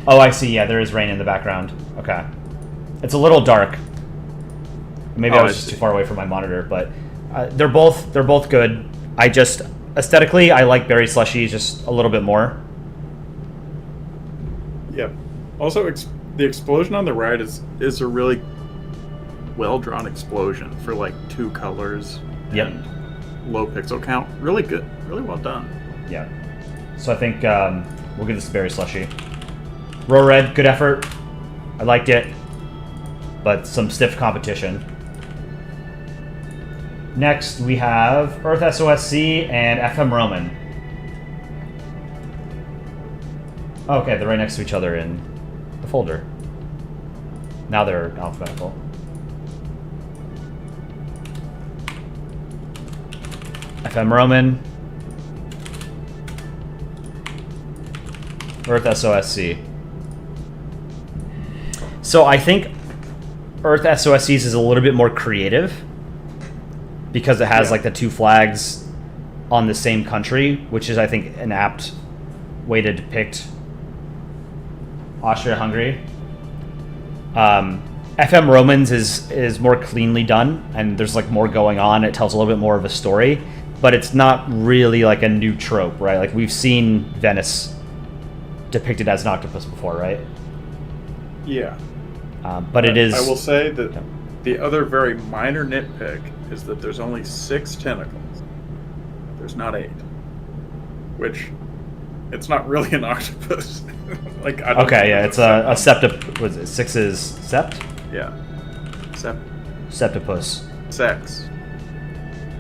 Oh, I see. Yeah, there is rain in the background. Okay. It's a little dark. Maybe I was just too far away from my monitor, but they're both good. I just aesthetically, I like Berry Slushy just a little bit more. Yep. Also, the explosion on the right is a really well drawn explosion for like 2 colors. Yep. And low pixel count. Really good. Really well done. Yeah. So I think we'll give this to Berry Slushy. Row Red, good effort. I liked it, but some stiff competition. Next, we have Earth SOSC and FM Roman. Okay, they're right next to each other in the folder. Now they're alphabetical. FM Roman. Earth SOSC. So I think Earth SOSCs is a little bit more creative because it has like the two flags on the same country, which is I think an apt way to depict Austria-Hungary. FM Romans is more cleanly done, and there's like more going on. It tells a little bit more of a story, but it's not really like a new trope, right? Like we've seen Venice depicted as an octopus before, right? Yeah. But it is. I will say that the other very minor nitpick is that there's only 6 tentacles. There's not 8. Which, it's not really an octopus. Like I don't Okay, yeah, it's a septip. Was it 6 is sept? Yeah. Septipus. Sex.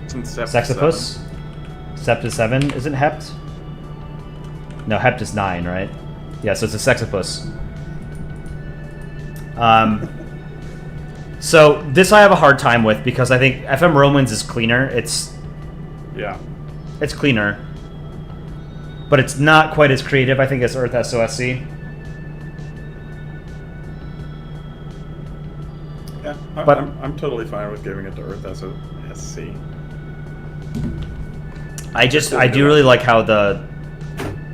It's in Sexipus. Sept is 7. Isn't hept? No, hept is 9, right? Yeah, so it's a sexipus. So this I have a hard time with because I think FM Romans is cleaner. It's cleaner, but it's not quite as creative, I think, as Earth SOSC. Yeah, But- I'm totally fine with giving it to Earth SOSC. I do really like how the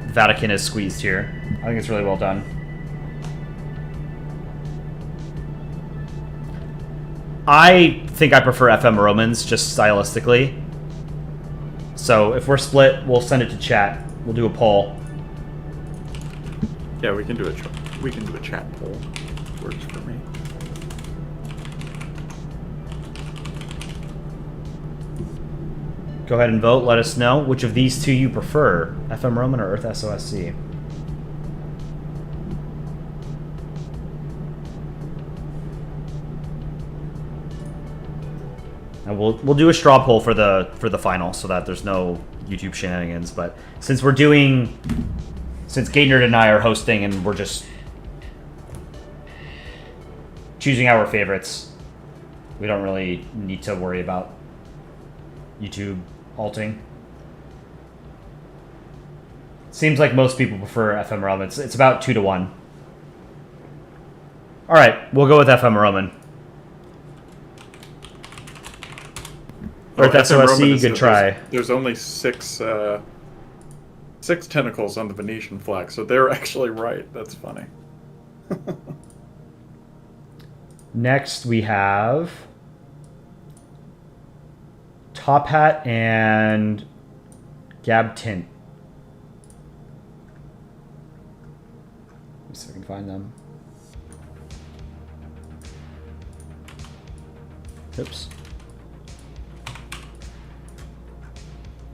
Vatican is squeezed here. I think it's really well done. I think I prefer FM Romans just stylistically. So if we're split, we'll send it to chat. We'll do a poll. Yeah, we can do a chat poll. Works for me. Go ahead and vote. Let us know which of these two you prefer, FM Roman or Earth SOSC. And we'll do a straw poll for the final so that there's no YouTube shenanigans. But since Gaynerd and I are hosting and we're just choosing our favorites, we don't really need to worry about YouTube alting. Seems like most people prefer FM Roman. It's about 2 to 1. All right, we'll go with FM Roman. Earth FM Roman SOSC, is good that try. There's only 6 tentacles on the Venetian flag, so they're actually right. That's funny. Next, we have Top Hat and Gab Tint. Let me see if I can find them. Oops.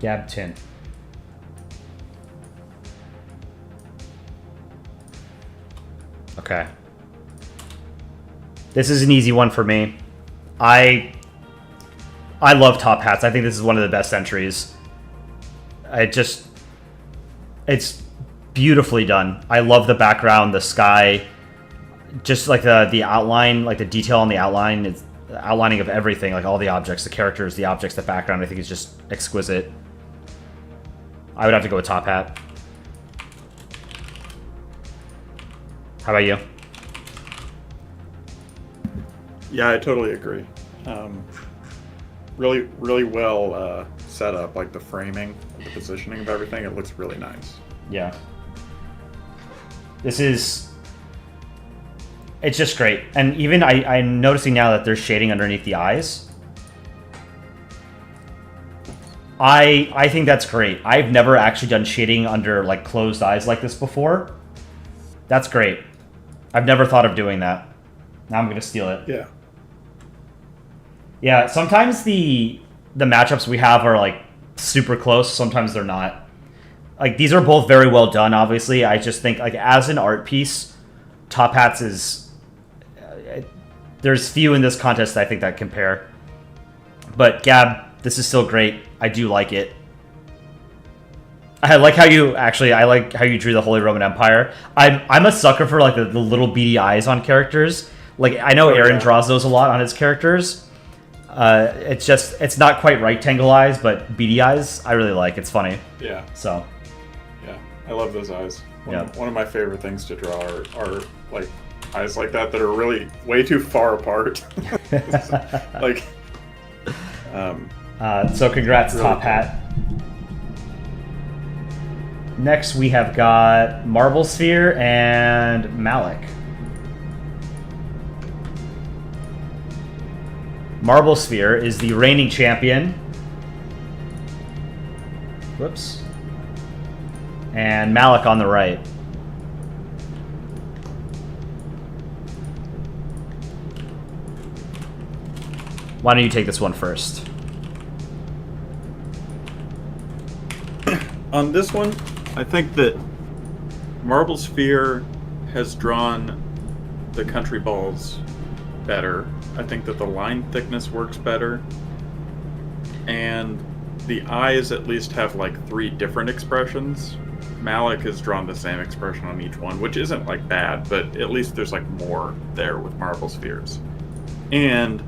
Gab Tint. Okay. This is an easy one for me. I love Top Hats. I think this is one of the best entries. It's beautifully done. I love the background, the sky, just like the outline, like the detail on the outline. It's the outlining of everything, like all the objects, the characters, the objects, the background. I think is just exquisite. I would have to go with Top Hat. How about you? Yeah, I totally agree. Really, really well set up, like the framing, the positioning of everything. It looks really nice. Yeah. It's just great. And even I'm noticing now that there's shading underneath the eyes. I think that's great. I've never actually done shading under like closed eyes like this before. That's great. I've never thought of doing that. Now I'm going to steal it. Yeah. Yeah, sometimes the matchups we have are like super close, sometimes they're not. Like these are both very well done, obviously. I just think like as an art piece, Top Hats is there's few in this contest I think that compare. But Gab, this is still great. I do like it. I like how you drew the Holy Roman Empire. I'm a sucker for like the little beady eyes on characters. Like I know Aaron draws those a lot on his characters. It's not quite rectangle eyes, but beady eyes I really like. It's funny. Yeah. So. Yeah, I love those eyes. One of my favorite things to draw are like eyes like that are really way too far apart. Like, so congrats, really Top Hat. Next, we have got Marble Sphere and Malik. Marble Sphere is the reigning champion. Whoops. And Malik on the right. Why don't you take this one first? On this one, I think that Marble Sphere has drawn the country balls better. I think that the line thickness works better. And the eyes at least have like 3 different expressions. Malik has drawn the same expression on each one, which isn't like bad, but at least there's like more there with Marble Spheres. And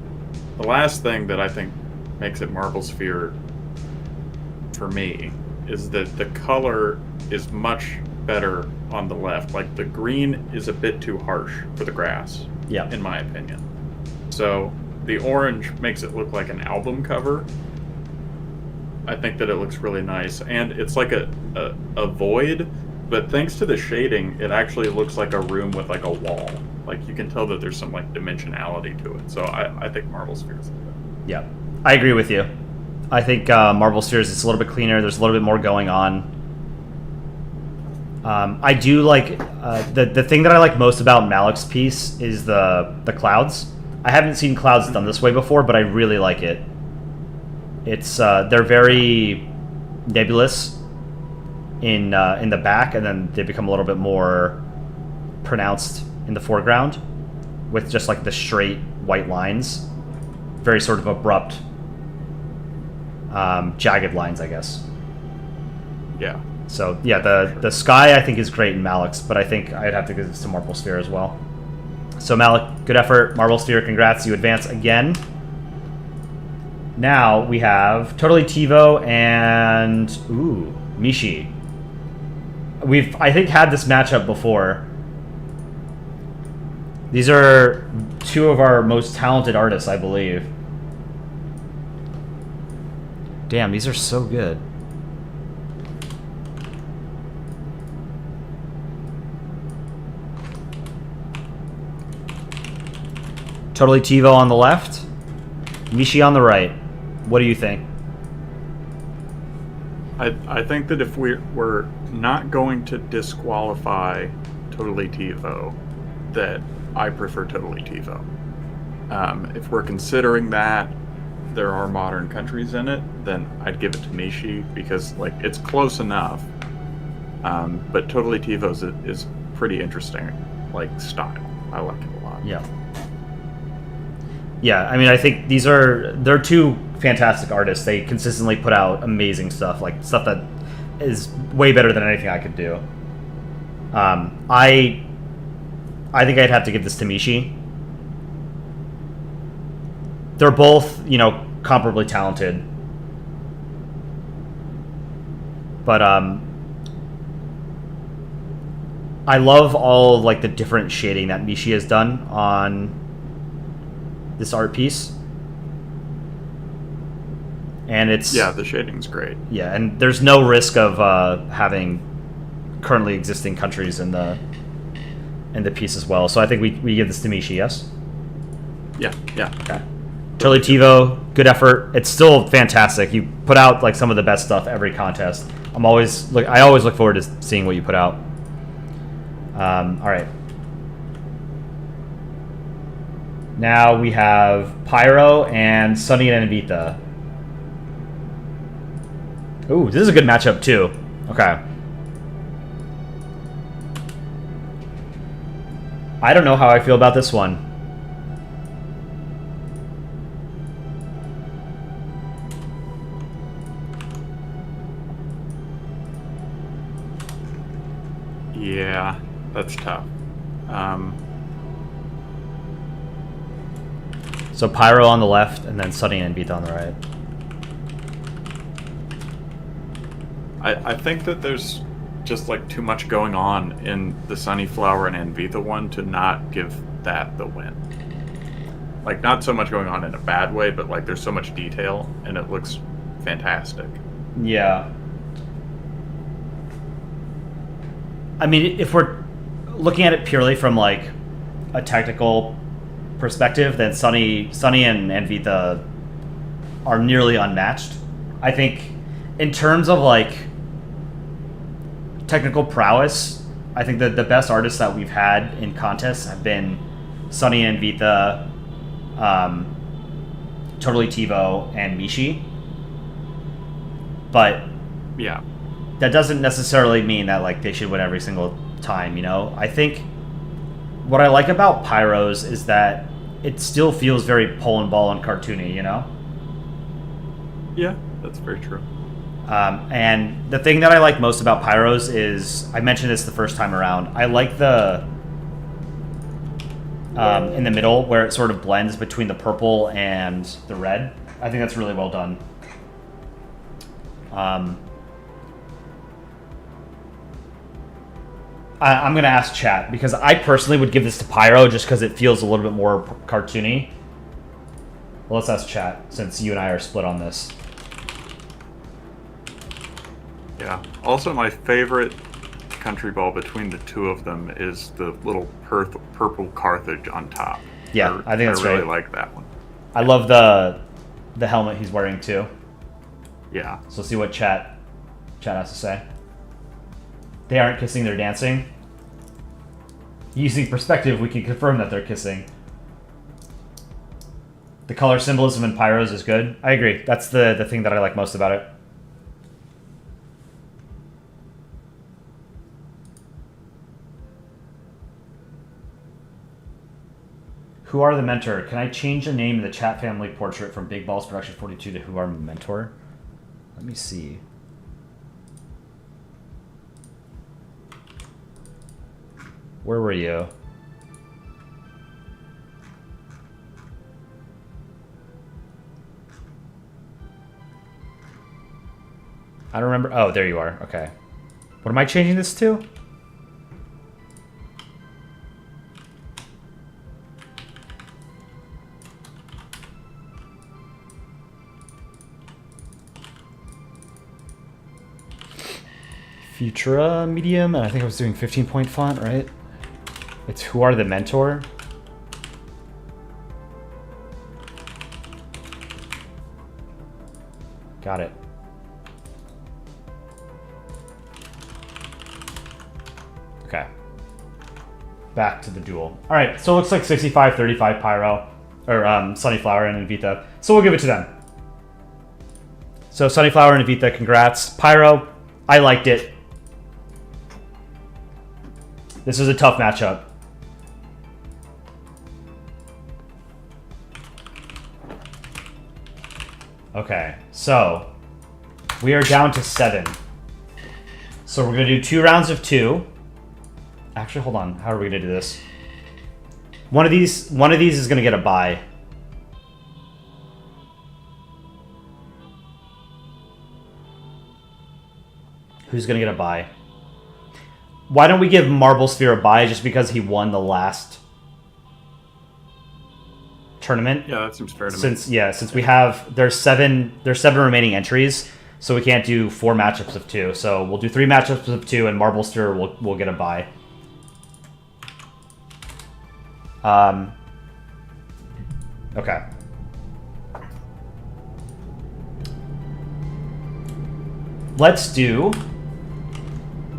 the last thing that I think makes it Marble Sphere for me is that the color is much better on the left. Like the green is a bit too harsh for the grass, Yeah. in my opinion. So the orange makes it look like an album cover. I think that it looks really nice, and it's like a void, but thanks to the shading, it actually looks like a room with like a wall. Like you can tell that there's some like dimensionality to it. So I think Marble Spheres. Yeah, I agree with you. I think Marble Spheres is a little bit cleaner. There's a little bit more going on. I do like the thing that I like most about Malik's piece is the clouds. I haven't seen clouds done this way before, but I really like it. It's they're very nebulous in the back, and then they become a little bit more pronounced in the foreground with just like the straight white lines, very sort of abrupt, jagged lines, I guess. Yeah. So yeah, the sky I think is great in Malik's, but I think I'd have to give this to Marble Sphere as well. So Malik, good effort. Marble Sphere, congrats, you advance again. Now we have Totally TiVo and Mishi. We've I think had this matchup before. These are 2 of our most talented artists, I believe. Damn, these are so good. Totally TiVo on the left, Mishi on the right. What do you think? I think that if we're not going to disqualify Totally TiVo, that I prefer Totally TiVo. If we're considering that there are modern countries in it, then I'd give it to Mishi because like it's close enough. But Totally TiVo is pretty interesting, like style. I like it a lot. Yeah. Yeah, I mean, I think they're 2 fantastic artists. They consistently put out amazing stuff, like stuff that is way better than anything I could do. I think I'd have to give this to Mishi. They're both, comparably talented. But I love all like the different shading that Mishi has done on this art piece. And it's the shading's great. Yeah, and there's no risk of having currently existing countries in the piece as well. So I think we give this to Mishi, yes? Yeah. Okay. Totally TiVo, good effort. It's still fantastic. You put out like some of the best stuff every contest. I always look forward to seeing what you put out. All right. Now we have Pyro and Sunny and Anvita. Ooh, this is a good matchup too. Okay. I don't know how I feel about this one. Yeah, that's tough. So Pyro on the left, and then Sunny and Anvita on the right. I think that there's just like too much going on in the Sunnyflower and Anvita one to not give that the win. Like, not so much going on in a bad way, but like there's so much detail and it looks fantastic. Yeah. I mean, if we're looking at it purely from like a technical perspective, then Sunny and Anvita are nearly unmatched. I think in terms of like technical prowess, I think that the best artists that we've had in contests have been Sunny and Anvita, Totally TiVo, and Mishi. But Yeah. that doesn't necessarily mean that like they should win every single time, you know? I think what I like about Pyros is that it still feels very Polandball and cartoony, you know? Yeah, that's very true. And the thing that I like most about Pyros is, I mentioned this the first time around, I like the in the middle where it sort of blends between the purple and the red. I think that's really well done. I'm going to ask chat, because I personally would give this to Pyro just because it feels a little bit more cartoony. Well, let's ask chat, since you and I are split on this. Yeah. Also, my favorite country ball between the two of them is the little purple Carthage on top. Yeah, I think that's I really great. like that one. I love the helmet he's wearing too. Yeah. So see what chat has to say. They aren't kissing, they're dancing. Using perspective, we can confirm that they're kissing. The color symbolism in Pyros is good. I agree. That's the thing that I like most about it. Who are the mentor? Can I change the name in the chat family portrait from Big Balls Production 42 to Who are the mentor? Let me see. Where were you? I don't remember. Oh, there you are. Okay. What am I changing this to? Futura medium, and I think I was doing 15-point font, right? It's Who Are the Mentor? Got it. Okay. Back to the duel. Alright, so it looks like 65-35 Pyro, or Sunnyflower and Anvita. So we'll give it to them. So Sunnyflower and Anvita, congrats. Pyro, I liked it. This is a tough matchup. Okay, so we are down to 7. So we're gonna do 2 rounds of 2. Actually, hold on. How are we gonna do this? One of these is gonna get a bye. Who's gonna get a bye? Why don't we give Marble Sphere a bye just because he won the last tournament? Yeah, that seems fair to me. Since we have there's 7 remaining entries, so we can't do 4 matchups of 2. So we'll do 3 matchups of 2, and Marble Sphere will get a bye. Okay. Let's do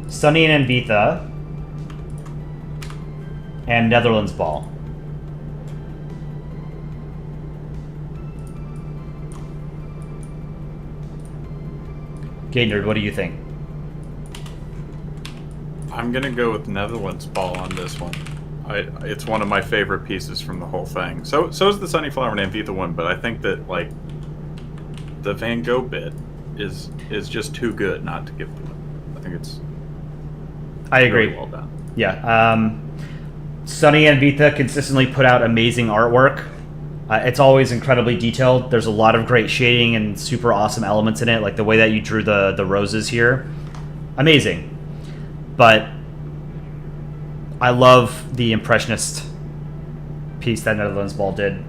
Sunny and Anvita and Netherlands Ball. Gaynard, what do you think? I'm gonna go with Netherlands Ball on this one. It's one of my favorite pieces from the whole thing. So is the Sunnyflower and Anvita one, but I think that like the Van Gogh bit is just too good not to give them. I think it's I agree. very well done. Yeah. Sunny and Vita consistently put out amazing artwork. It's always incredibly detailed. There's a lot of great shading and super awesome elements in it, like the way that you drew the roses here. Amazing. but I love the Impressionist piece that Netherlands Ball did.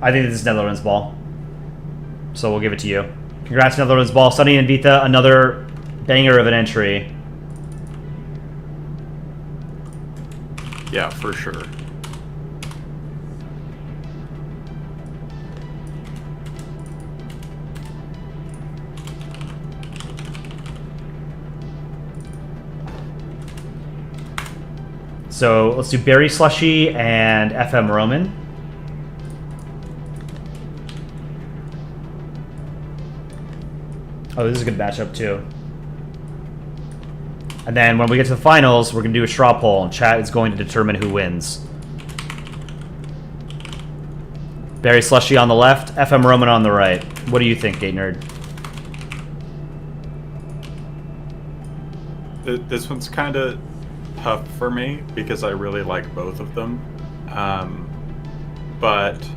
I think this is Netherlands Ball. So we'll give it to you. Congrats, Netherlands Ball. Sunny and Vita, another banger of an entry. Yeah, for sure. So let's do Berry Slushy and FM Roman. Oh, this is a good matchup too. And then when we get to the finals, we're going to do a straw poll, and chat is going to determine who wins. Berry Slushy on the left, FM Roman on the right. What do you think, Gate Nerd? This one's kind of tough for me because I really like both of them. But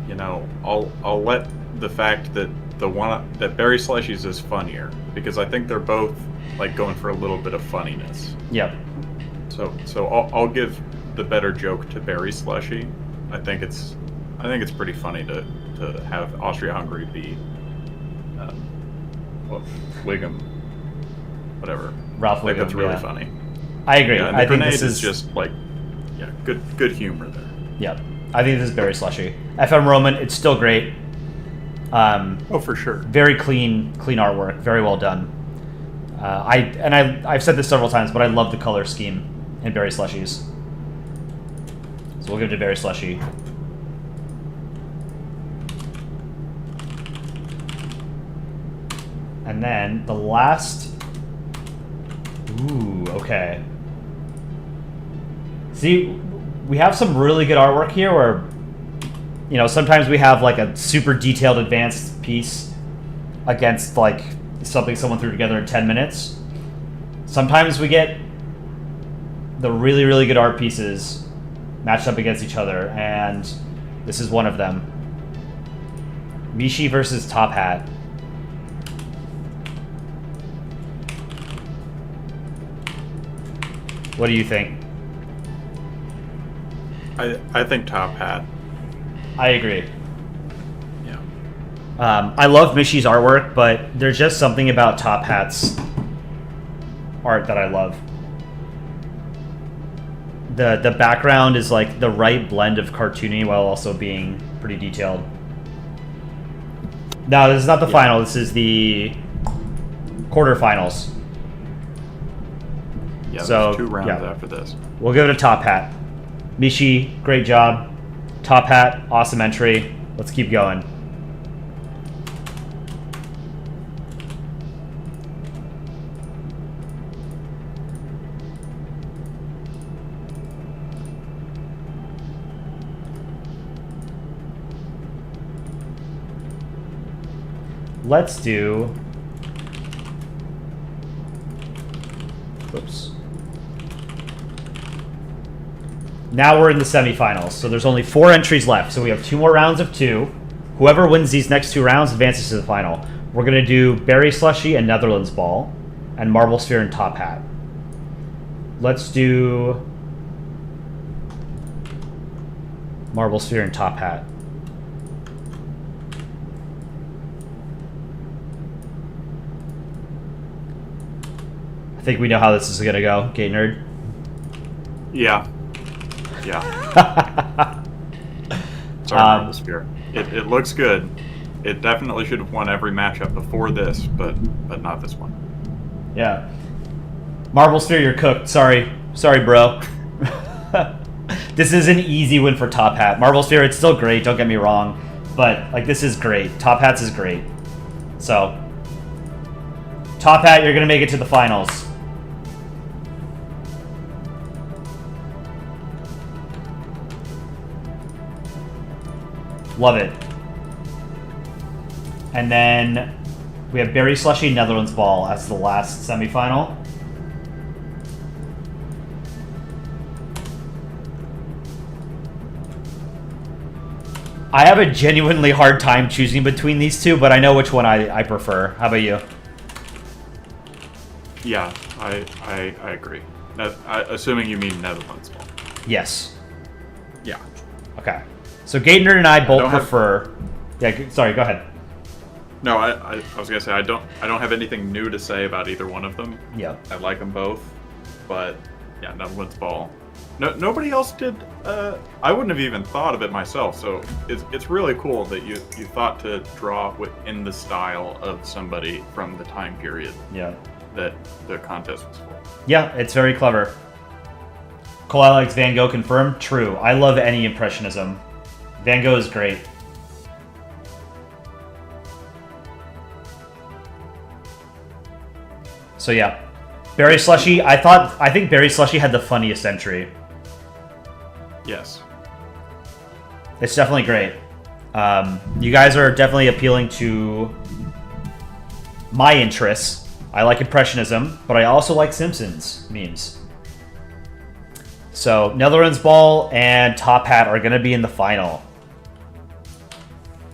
you know, I'll let the fact that the one that Berry Slushies is funnier because I think they're both like going for a little bit of funniness. Yep. So I'll give the better joke to Berry Slushy. I think it's pretty funny to have Austria-Hungary beat Wiggum, whatever. Ralph I think Wiggum, that's really yeah. funny. I agree. Yeah, and I the think grenade this is just like good humor there. Yep. I think this is Berry Slushy. FM Roman, it's still great. Oh, for sure. Very clean artwork. Very well done. I've said this several times, but I love the color scheme in Berry Slushies. So we'll give it to Berry Slushy. And then the last... Ooh, okay. See, we have some really good artwork here where, you know, sometimes we have like a super detailed advanced piece against like something someone threw together in 10 minutes. Sometimes we get the really, really good art pieces matched up against each other, and this is one of them. Mishi versus Top Hat. What do you think? I think Top Hat. I agree. Yeah. I love Mishi's artwork, but there's just something about Top Hat's art that I love. The background is like the right blend of cartoony while also being pretty detailed. No, this is not the final. This is the quarterfinals. Yeah, So, there's 2 rounds yeah. after this. We'll give it a Top Hat. Mishi, great job. Top Hat, awesome entry. Let's keep going. Let's do... Oops. Now we're in the semifinals, so there's only 4 entries left. So we have 2 more rounds of 2. Whoever wins these next 2 rounds advances to the final. We're going to do Berry Slushy and Netherlands Ball, and Marble Sphere and Top Hat. Let's do Marble Sphere and Top Hat. I think we know how this is going to go, Gate Nerd. Yeah. Yeah. Sorry, Marble Sphere. It looks good. It definitely should have won every matchup before this, but not this one. Yeah. Marble Sphere, you're cooked. Sorry, bro. This is an easy win for Top Hat. Marble Sphere, it's still great, don't get me wrong. But, like, this is great. Top Hat's is great. So, Top Hat, you're going to make it to the finals. Love it. And then we have Berry Slushy Netherlands Ball as the last semifinal. I have a genuinely hard time choosing between these two, but I know which one I prefer. How about you? Yeah, I agree. Assuming you mean Netherlands ball. Yes. Yeah. Okay. So Gator and I both don't have- prefer. Yeah. Sorry. Go ahead. No, I was gonna say I don't have anything new to say about either one of them. Yeah. I like them both, but yeah, Netherlands ball. No, nobody else did. I wouldn't have even thought of it myself. So it's really cool that you thought to draw within the style of somebody from the time period Yeah. that the contest was for. Yeah. It's very clever. Cole likes Van Gogh confirmed. True. I love any impressionism. Van Gogh is great. So yeah, Berry Slushy. I think Berry Slushy had the funniest entry. Yes. It's definitely great. You guys are definitely appealing to my interests. I like Impressionism, but I also like Simpsons memes. So Netherlands Ball and Top Hat are going to be in the final.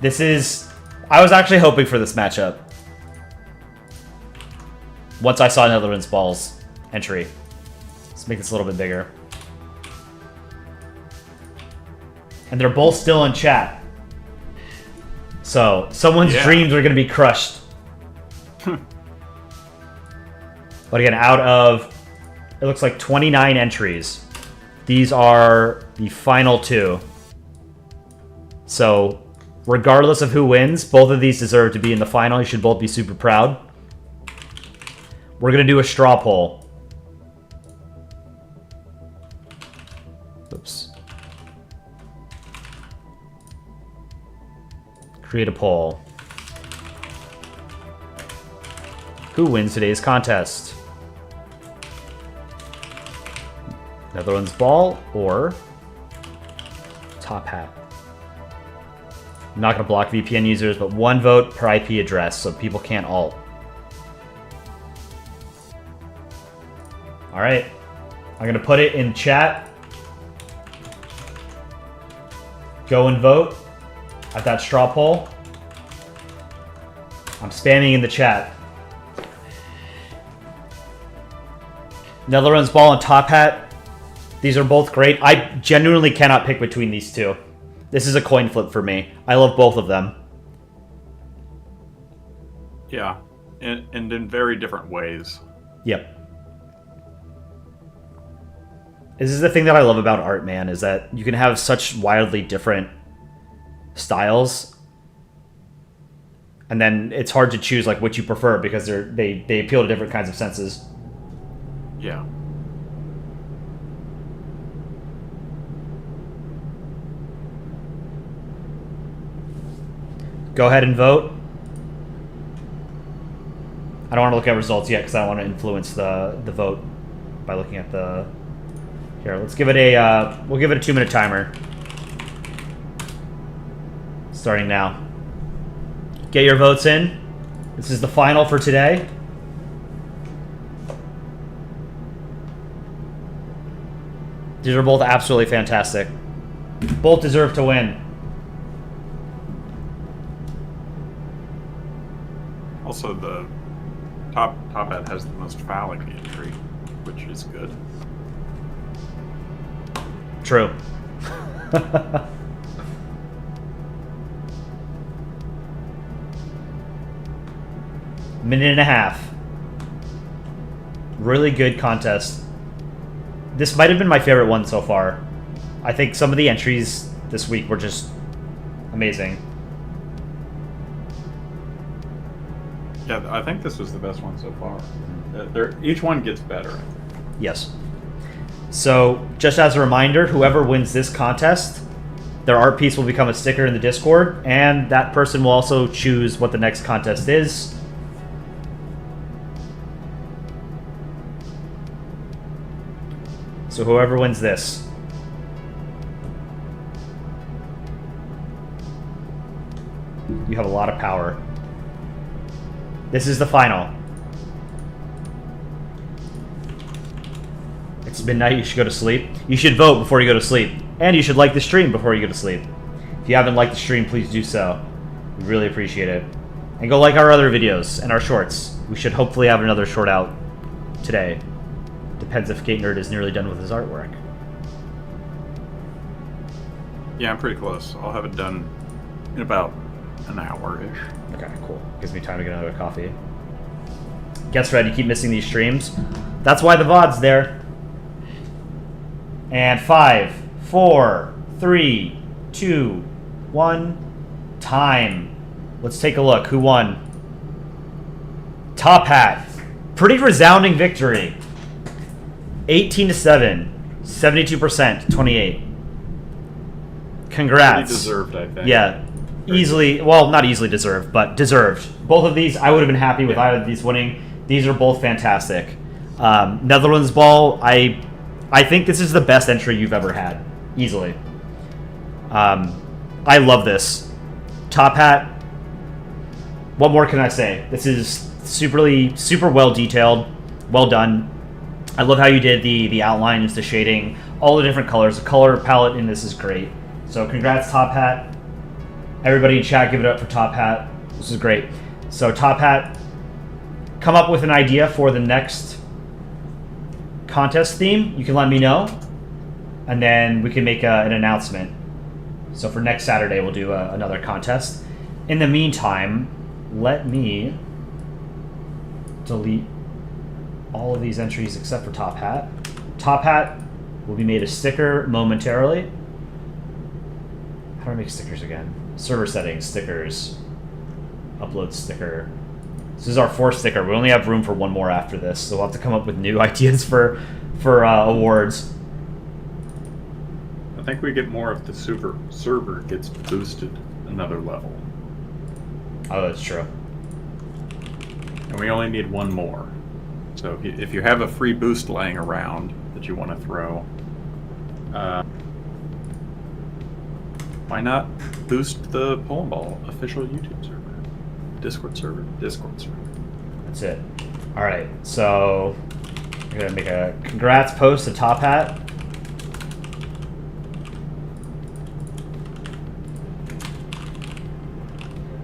I was actually hoping for this matchup. Once I saw Netherlands Ball's entry. Let's make this a little bit bigger. And they're both still in chat. So, someone's dreams are going to be crushed. But again, out of, it looks like 29 entries. These are the final two. So, regardless of who wins, both of these deserve to be in the final. You should both be super proud. We're going to do a straw poll. Oops. Create a poll. Who wins today's contest? Netherlands Ball or Top Hat? I'm not going to block VPN users, but one vote per IP address so people can't alt. Alright. I'm going to put it in chat. Go and vote at that straw poll. I'm spamming in the chat. Netherlands Ball and Top Hat. These are both great. I genuinely cannot pick between these two. This is a coin flip for me. I love both of them. Yeah, and in very different ways. Yep. This is the thing that I love about art, man, is that you can have such wildly different styles, and then it's hard to choose like which you prefer because they appeal to different kinds of senses. Yeah. Go ahead and vote. I don't want to look at results yet because I don't want to influence the vote by looking at the... Here, let's give it a... we'll give it a 2-minute timer. Starting now. Get your votes in. This is the final for today. These are both absolutely fantastic. Both deserve to win. Also, the top hat has the most phallic entry, which is good. True. Minute and a half. Really good contest. This might have been my favorite one so far. I think some of the entries this week were just amazing. Yeah, I think this was the best one so far. Each one gets better. Yes. So, just as a reminder, whoever wins this contest, their art piece will become a sticker in the Discord, and that person will also choose what the next contest is. So whoever wins this. You have a lot of power. This is the final. It's midnight, you should go to sleep. You should vote before you go to sleep. And you should like the stream before you go to sleep. If you haven't liked the stream, please do so. We really appreciate it. And go like our other videos and our shorts. We should hopefully have another short out today. Depends if Gate Nerd is nearly done with his artwork. Yeah, I'm pretty close. I'll have it done in about an hour-ish. Okay, cool. Gives me time to get another coffee. Guess Fred, you keep missing these streams. That's why the VOD's there. And 5, 4, 3, 2, 1. Time. Let's take a look. Who won? Top Hat. Pretty resounding victory. 18-7. 72%. 28. Congrats. Pretty deserved, I think. Yeah. Easily, well, not easily deserved, but deserved. Both of these, I would have been happy with either of these winning. These are both fantastic. Netherlands Ball, I think this is the best entry you've ever had. Easily. I love this. Top Hat. What more can I say? This is super well detailed. Well done. I love how you did the outlines, the shading, all the different colors. The color palette in this is great. So congrats, Top Hat. Everybody in chat, give it up for Top Hat. This is great. So Top Hat, come up with an idea for the next contest theme. You can let me know, and then we can make an announcement. So for next Saturday, we'll do another contest. In the meantime, let me delete all of these entries except for Top Hat. Top Hat will be made a sticker momentarily. How do I make stickers again? Server settings, stickers, upload sticker. This is our 4th sticker. We only have room for one more after this, so we'll have to come up with new ideas for awards. I think we get more if the server gets boosted another level. Oh, that's true. And we only need one more. So if you have a free boost laying around that you want to throw, why not boost the Polandball official YouTube server? Discord server. That's it. All right, so I'm gonna make a congrats post to Top Hat.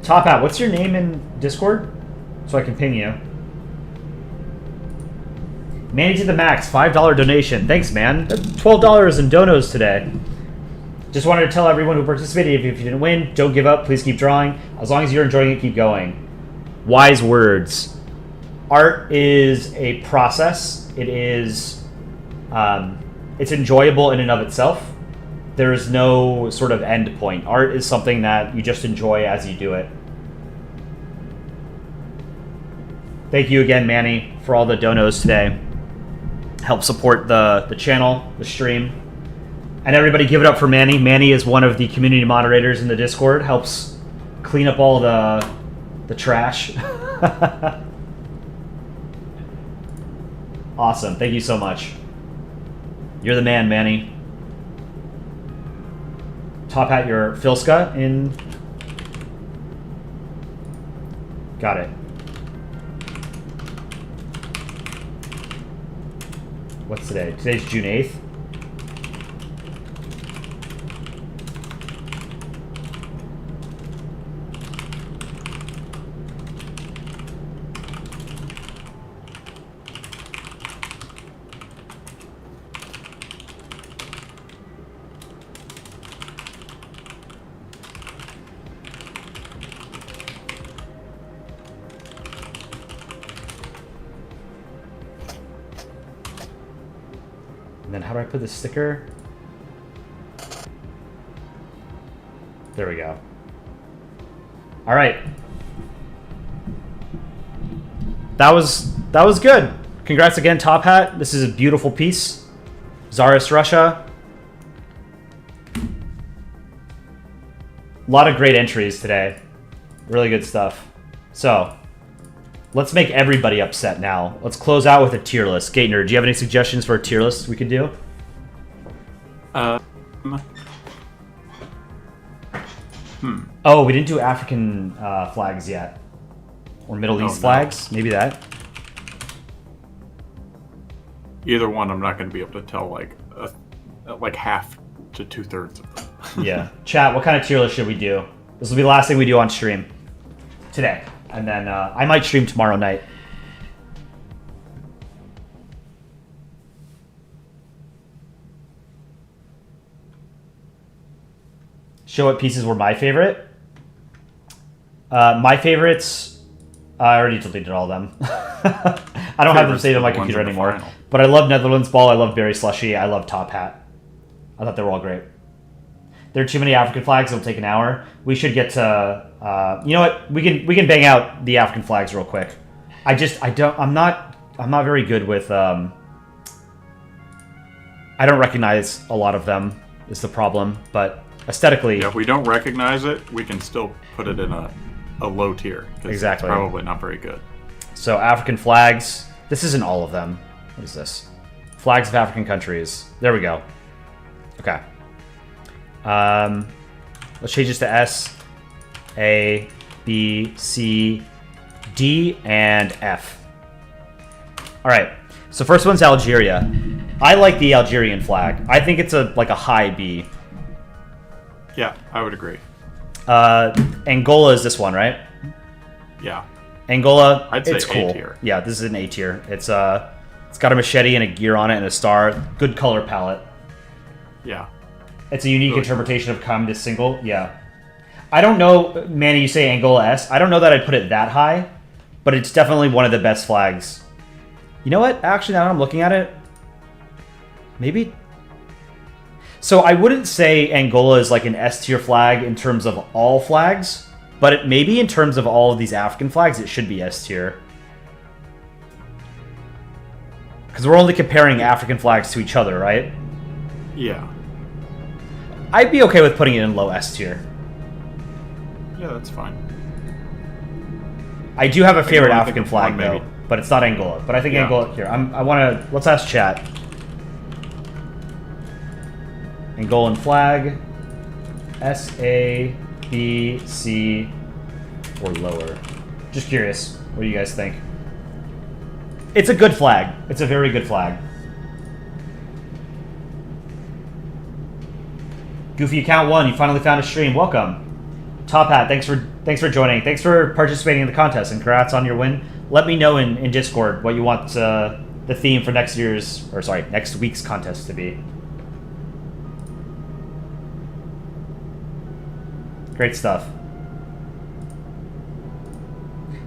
Top Hat, what's your name in Discord? So I can ping you. Manny to the max, $5 donation. Thanks, man. That's $12 in donos today. Just wanted to tell everyone who participated, if you didn't win, don't give up. Please keep drawing. As long as you're enjoying it, keep going. Wise words. Art is a process. It is, it's enjoyable in and of itself. There is no sort of end point. Art is something that you just enjoy as you do it. Thank you again, Manny, for all the donos today. Help support the channel, the stream. And everybody give it up for Manny. Manny is one of the community moderators in the Discord. Helps clean up all the trash. Awesome. Thank you so much. You're the man, Manny. Top Hat, your Filska in... Got it. What's today? Today's June 8th. And then how do I put the sticker? There we go. All right. That was good. Congrats again, Top Hat. This is a beautiful piece. Tsarist Russia. A lot of great entries today. Really good stuff. So, let's make everybody upset now. Let's close out with a tier list. Gate Nerd, do you have any suggestions for a tier list we could do? Oh, we didn't do African flags yet. Or Middle East flags. Maybe that. Either one, I'm not going to be able to tell like half to 2/3 of them. Yeah. Chat, what kind of tier list should we do? This will be the last thing we do on stream today. And then I might stream tomorrow night. Show what pieces were my favorite. My favorites, I already deleted all of them. I don't have them saved on my computer anymore. But I love Netherlands Ball. I love Berry Slushy. I love Top Hat. I thought they were all great. There are too many African flags. It'll take an hour. We should get to. You know what? We can bang out the African flags real quick. I'm not very good with. I don't recognize a lot of them. Is the problem, but aesthetically. Yeah, if we don't recognize it, we can still put it in a low tier. Exactly. It's probably not very good. So African flags. This isn't all of them. What is this? Flags of African countries. There we go. Okay. Let's change this to S, A, B, C, D, and F. All right. So first one's Algeria. I like the Algerian flag. I think it's like a high B. Yeah, I would agree. Angola is this one, right? Yeah. Angola, I'd say it's cool. A tier. Yeah, this is an A tier. It's got a machete and a gear on it and a star. Good color palette. Yeah. It's a unique Really interpretation of come to single. Yeah. I don't know, Manny, you say Angola S. I don't know that I'd put it that high, but it's definitely one of the best flags. You know what? Actually, now that I'm looking at it, maybe. So I wouldn't say Angola is like an S tier flag in terms of all flags, but maybe in terms of all of these African flags, it should be S tier. Because we're only comparing African flags to each other, right? Yeah. I'd be okay with putting it in low S tier. Yeah, that's fine. I do have a favorite wanna African think of flag, one, though, maybe. but it's not Angola. But I think Yeah. Angola here. I want to. Let's ask chat. Angolan flag, S, A, B, C, or lower. Just curious. What do you guys think? It's a good flag. It's a very good flag. Goofy Account 1, you finally found a stream. Welcome. Top Hat, thanks for joining. Thanks for participating in the contest, and congrats on your win. Let me know in Discord what you want the theme for next week's contest to be. Great stuff.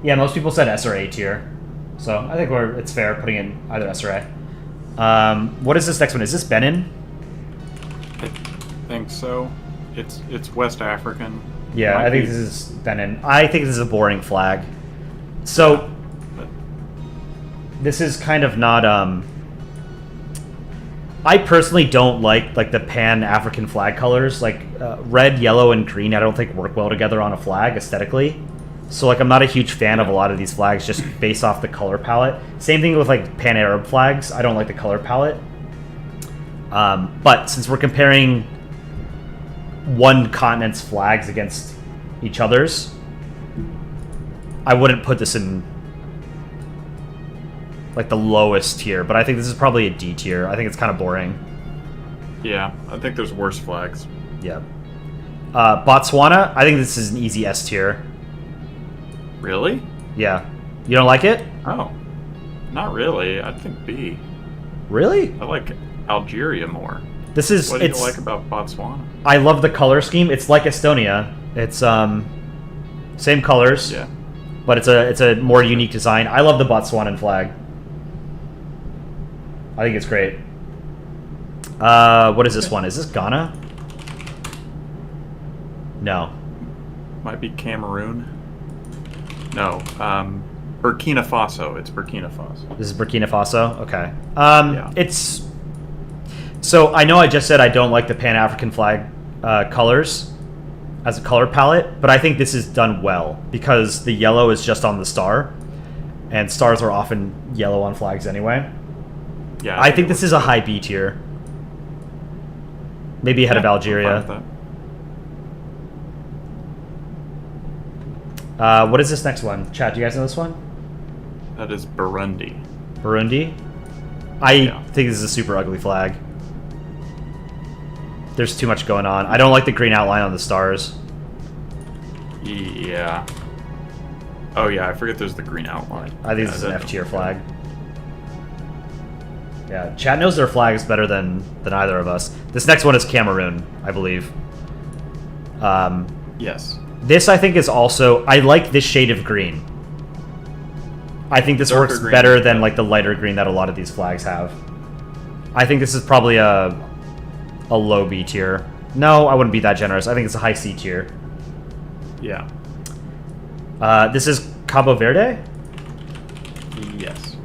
Yeah, most people said S or A tier, so I think it's fair putting in either S or A. What is this next one? Is this Benin? I think so. It's West African. Yeah, I think this is Benin. I think this is a boring flag. So this is kind of not. I personally don't like the Pan-African flag colors. Like red, yellow, and green. I don't think work well together on a flag aesthetically. So like I'm not a huge fan of a lot of these flags just based off the color palette. Same thing with like Pan-Arab flags. I don't like the color palette. But since we're comparing one continent's flags against each other's, I wouldn't put this in like the lowest tier, but I think this is probably a D tier. I think it's kind of boring. Yeah, I think there's worse flags. Yeah. Botswana, I think this is an easy S tier. Really? Yeah. You don't like it? Oh, not really. I think B. Really? I like Algeria more. This is. What do you like about Botswana? I love the color scheme. It's like Estonia. It's same colors. Yeah. But it's a more unique design. I love the Botswanan flag. I think it's great. What is this one? Is this Ghana? No. Might be Cameroon. No. Burkina Faso. It's Burkina Faso. This is Burkina Faso? Okay. Yeah. It's... So, I know I just said I don't like the Pan-African flag colors as a color palette, but I think this is done well because the yellow is just on the star, and stars are often yellow on flags anyway. Yeah. I think this is a high B tier. Maybe ahead of Algeria. What is this next one? Chat, do you guys know this one? That is Burundi. Burundi? I think this is a super ugly flag. There's too much going on. I don't like the green outline on the stars. Yeah. Oh yeah, I forget there's the green outline. I think this is an F tier flag. Yeah, chat knows their flags better than either of us. This next one is Cameroon, I believe. Yes. This, I think, is also... I like this shade of green. I think this Darker works green. better than like the lighter green that a lot of these flags have. I think this is probably a low B tier. No, I wouldn't be that generous. I think it's a high C tier. Yeah. This is Cabo Verde? Yes.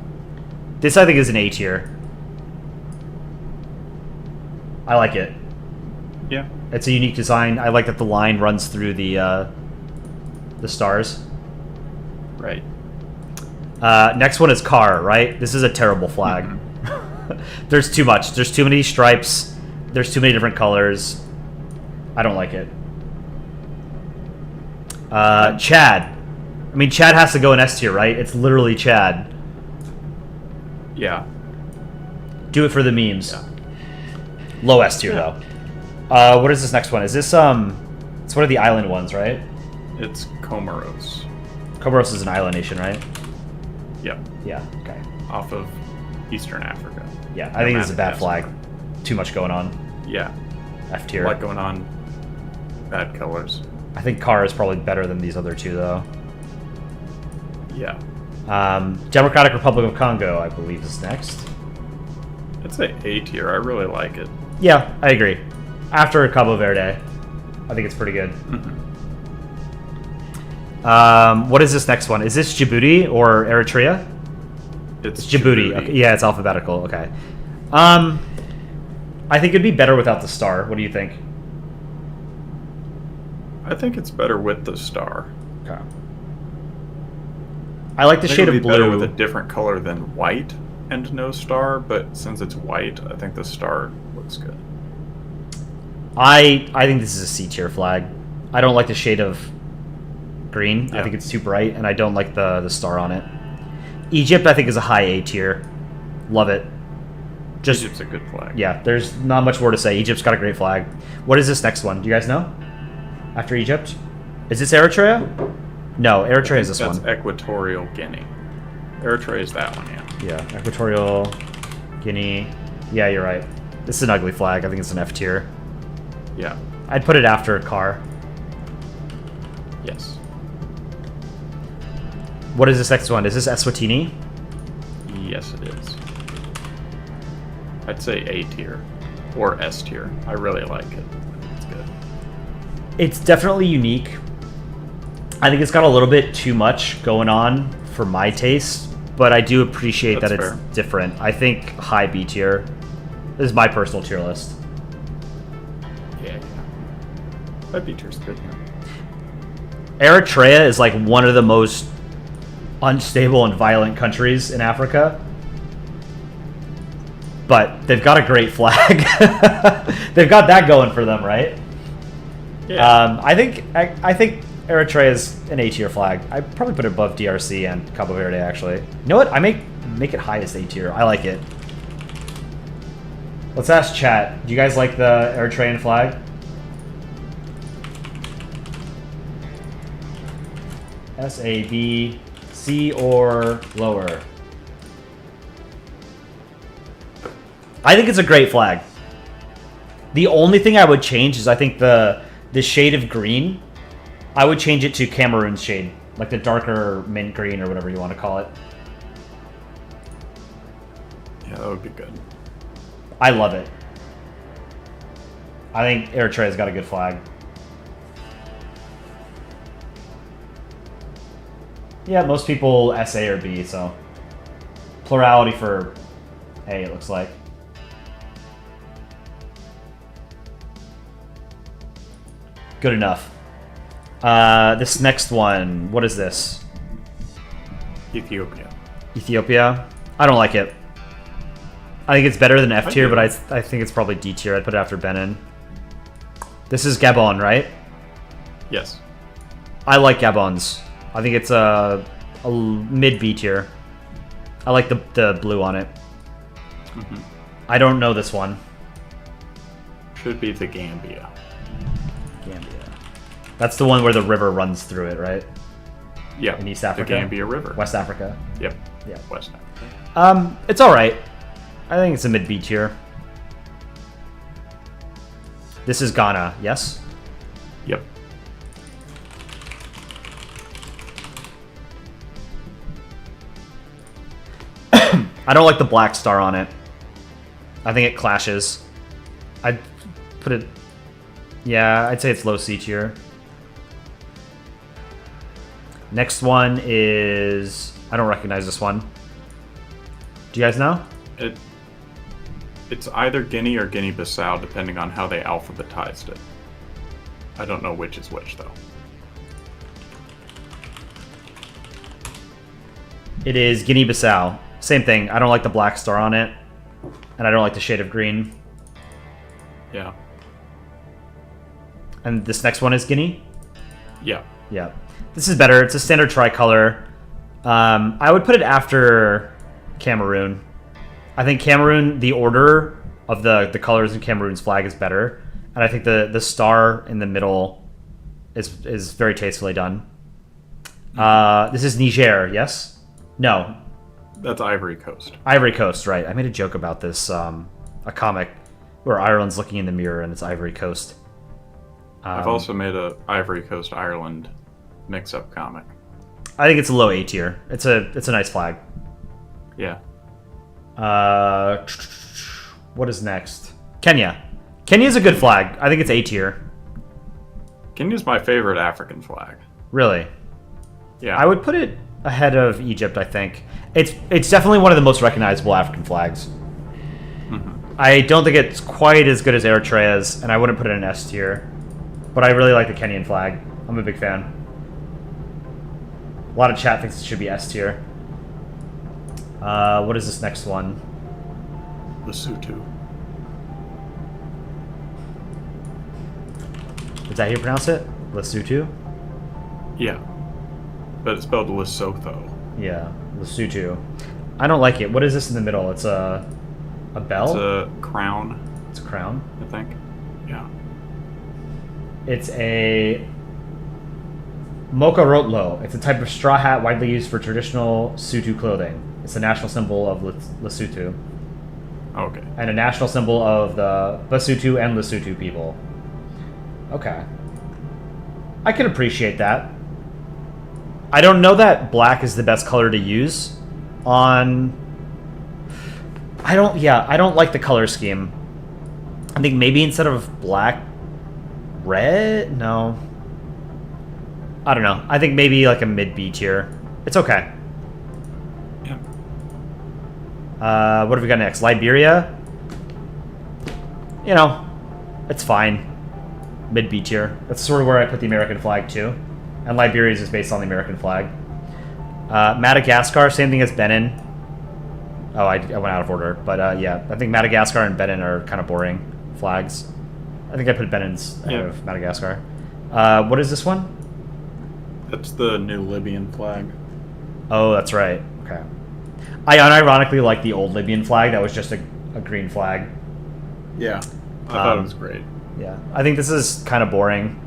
This, I think, is an A tier. I like it. Yeah. It's a unique design. I like that the line runs through the stars. Right. Next one is Car, right? This is a terrible flag. There's too much. There's too many stripes. There's too many different colors. I don't like it. Chad. I mean, Chad has to go in S tier, right? It's literally Chad. Yeah. Do it for the memes. Yeah. Low S tier, Yeah. though. What is this next one? Is this, it's one of the island ones, right? It's Comoros. Comoros is an island nation, right? Yep. Yeah, okay. Off of Eastern Africa. Yeah, I think this is a bad Madagascar. flag. Too much going on. Yeah. F A tier. lot going on. Bad colors. I think Car is probably better than these other two, though. Yeah. Democratic Republic of Congo, I believe, is next. I'd say A tier. I really like it. Yeah, I agree. After Cabo Verde, I think it's pretty good. What is this next one? Is this Djibouti or Eritrea? It's Djibouti. Okay, yeah, it's alphabetical. Okay. I think it'd be better without the star. What do you think? I think it's better with the star. Okay. I like the I think shade it'd of be better blue. with a different color than white and no star, but since it's white, I think the star looks good. I think this is a C tier flag. I don't like the shade of green. I Yeah. think it's too bright, and I don't like the star on it. Egypt, I think, is a high A tier. Love it. Just Egypt's a good flag. yeah, there's not much more to say. Egypt's got a great flag. What is this next one? Do you guys know? After Egypt, is this Eritrea? No, Eritrea is this That's one. Equatorial Guinea. Eritrea is that one, yeah. Yeah, Equatorial Guinea. Yeah, you're right. This is an ugly flag. I think it's an F tier. Yeah. I'd put it after Car. Yes. What is this next one? Is this Eswatini? Yes, it is. I'd say A tier or S tier. I really like it. It's good. It's definitely unique. I think it's got a little bit too much going on for my taste, but I do appreciate That's that it's fair. different. I think high B tier. This is my personal tier list. Yeah. That B tier's good. Eritrea is like one of the most unstable and violent countries in Africa. But they've got a great flag. They've got that going for them, right? Yeah. I think Eritrea is an A tier flag. I'd probably put it above DRC and Cabo Verde, actually. You know what? I make it highest A tier. I like it. Let's ask chat. Do you guys like the Eritrean flag? S, A, B, C, or lower? I think it's a great flag. The only thing I would change is I think the shade of green, I would change it to Cameroon's shade, like the darker mint green or whatever you want to call it. Yeah, that would be good. I love it. I think Eritrea's got a good flag. Yeah, most people S, A, or B, so plurality for A, it looks like. Good enough. This next one, what is this? Ethiopia. Ethiopia? I don't like it. I think it's better than F tier, do. but I think it's probably D tier. I'd put it after Benin. This is Gabon, right? Yes. I like Gabon's. I think it's a mid B tier. I like the blue on it. I don't know this one. Should be the Gambia. Gambia. That's the one where the river runs through it, right? Yeah. In East Africa? The Gambia River. West Africa. Yep. Yeah. West Africa. It's alright. I think it's a mid B tier. This is Ghana, yes? Yep. I don't like the black star on it. I think it clashes. I'd put it... Yeah, I'd say it's low C tier. Next one is... I don't recognize this one. Do you guys know? It's either Guinea or Guinea-Bissau, depending on how they alphabetized it. I don't know which is which, though. It is Guinea-Bissau. Same thing. I don't like the black star on it. And I don't like the shade of green. Yeah. And this next one is Guinea? Yeah. Yeah. This is better. It's a standard tricolor. I would put it after Cameroon. I think Cameroon, the order of the colors in Cameroon's flag is better. And I think the star in the middle is very tastefully done. This is Niger, yes? No. That's Ivory Coast. Ivory Coast, right. I made a joke about this, a comic where Ireland's looking in the mirror and it's Ivory Coast. I've also made a Ivory Coast Ireland mix-up comic. I think it's a low A tier. It's a nice flag. Yeah. What is next? Kenya. Kenya's a good flag. I think it's A tier. Kenya's my favorite African flag. Really? Yeah. I would put it ahead of Egypt, I think. It's definitely one of the most recognizable African flags. I don't think it's quite as good as Eritrea's, and I wouldn't put it in S tier. But I really like the Kenyan flag. I'm a big fan. A lot of chat thinks it should be S tier. What is this next one? Lesotho. Is that how you pronounce it? Lesotho? Yeah. But it's spelled Lesotho. Yeah, Lesotho. I don't like it. What is this in the middle? It's a bell? It's a crown, It's a crown. I think. Yeah. It's a mokarotlo. It's a type of straw hat widely used for traditional Sotho clothing. It's the national symbol of Lesotho, Okay. and a national symbol of the Basotho and Lesotho people. Okay. I can appreciate that. I don't know that black is the best color to use on... I don't like the color scheme. I think maybe instead of black, red? No. I don't know. I think maybe like a mid-B tier. It's okay. Yeah. What have we got next? Liberia? You know, it's fine. Mid-B tier. That's sort of where I put the American flag too. And Liberia's is based on the American flag. Madagascar, same thing as Benin. Oh, I went out of order. But yeah, I think Madagascar and Benin are kind of boring flags. I think I put Benin's ahead of Madagascar. What is this one? That's the new Libyan flag. Oh, that's right. Okay. I unironically like the old Libyan flag. That was just a green flag. Yeah. I thought it was great. Yeah. I think this is kind of boring.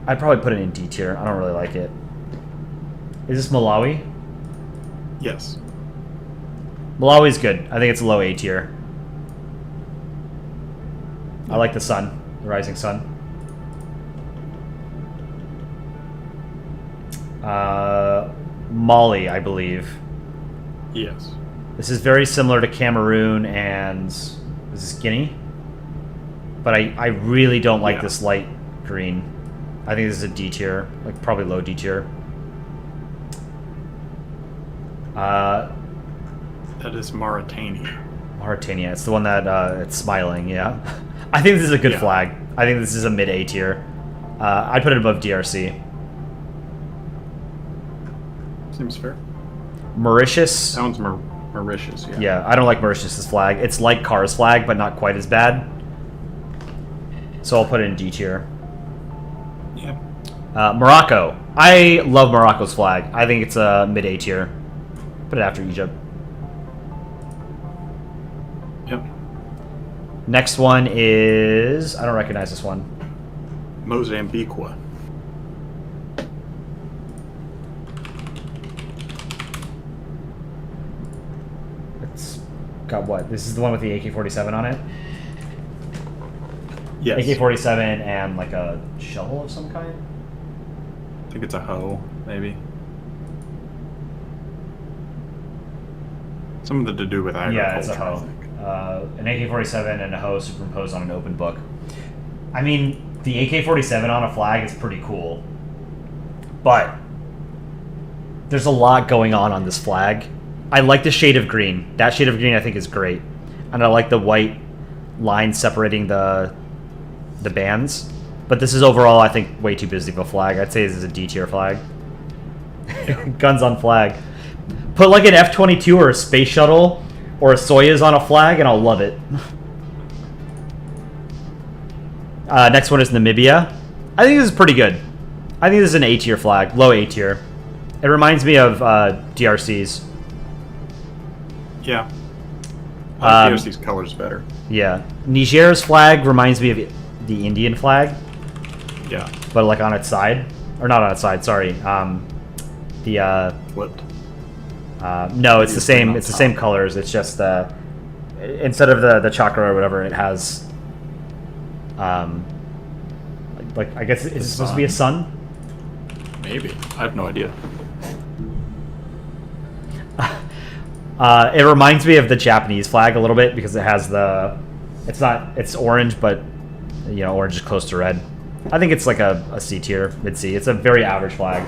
I'd probably put it in D tier. I don't really like it. Is this Malawi? Yes. Malawi's good. I think it's a low A tier. I like the sun, the rising sun. Mali, I believe. Yes. This is very similar to Cameroon and is this Guinea? But I really don't like this light green. I think this is a D tier, like probably low D tier. That is Mauritania. Mauritania, it's the one that it's smiling, yeah. I think this is a good Yeah. flag. I think this is a mid A tier. I'd put it above DRC. Seems fair. Mauritius. That one's Mauritius, yeah. Yeah, I don't like Mauritius' flag. It's like Karl's flag, but not quite as bad. So I'll put it in D tier. Yeah. Morocco. I love Morocco's flag. I think it's a mid A tier. Put it after Egypt. Yep. Next one is... I don't recognize this one. Mozambique. It's got what? This is the one with the AK-47 on it? Yes. AK-47 and like a shovel of some kind. I think it's a hoe, maybe. Something to do with agriculture. Yeah, it's a hoe. An AK-47 and a hoe superimposed on an open book. I mean, the AK-47 on a flag is pretty cool, but there's a lot going on this flag. I like the shade of green. That shade of green I think is great, and I like the white line separating the bands. But this is overall, I think, way too busy of a flag. I'd say this is a D tier flag. Guns on flag. Put like an F-22 or a space shuttle or a Soyuz on a flag, and I'll love it. Next one is Namibia. I think this is pretty good. I think this is an A tier flag, low A tier. It reminds me of DRC's. Yeah. I like DRC's colors better. Yeah. Niger's flag reminds me of the Indian flag. Yeah. But like on its side. Or not on its side, sorry. Flipped. No, it's the same. It's the same colors. It's just instead of the chakra or whatever, it has like I guess it's supposed to be a sun. Maybe. I have no idea. It reminds me of the Japanese flag a little bit because it has it's orange, but orange is close to red. I think it's like a C tier, mid C. It's a very average flag.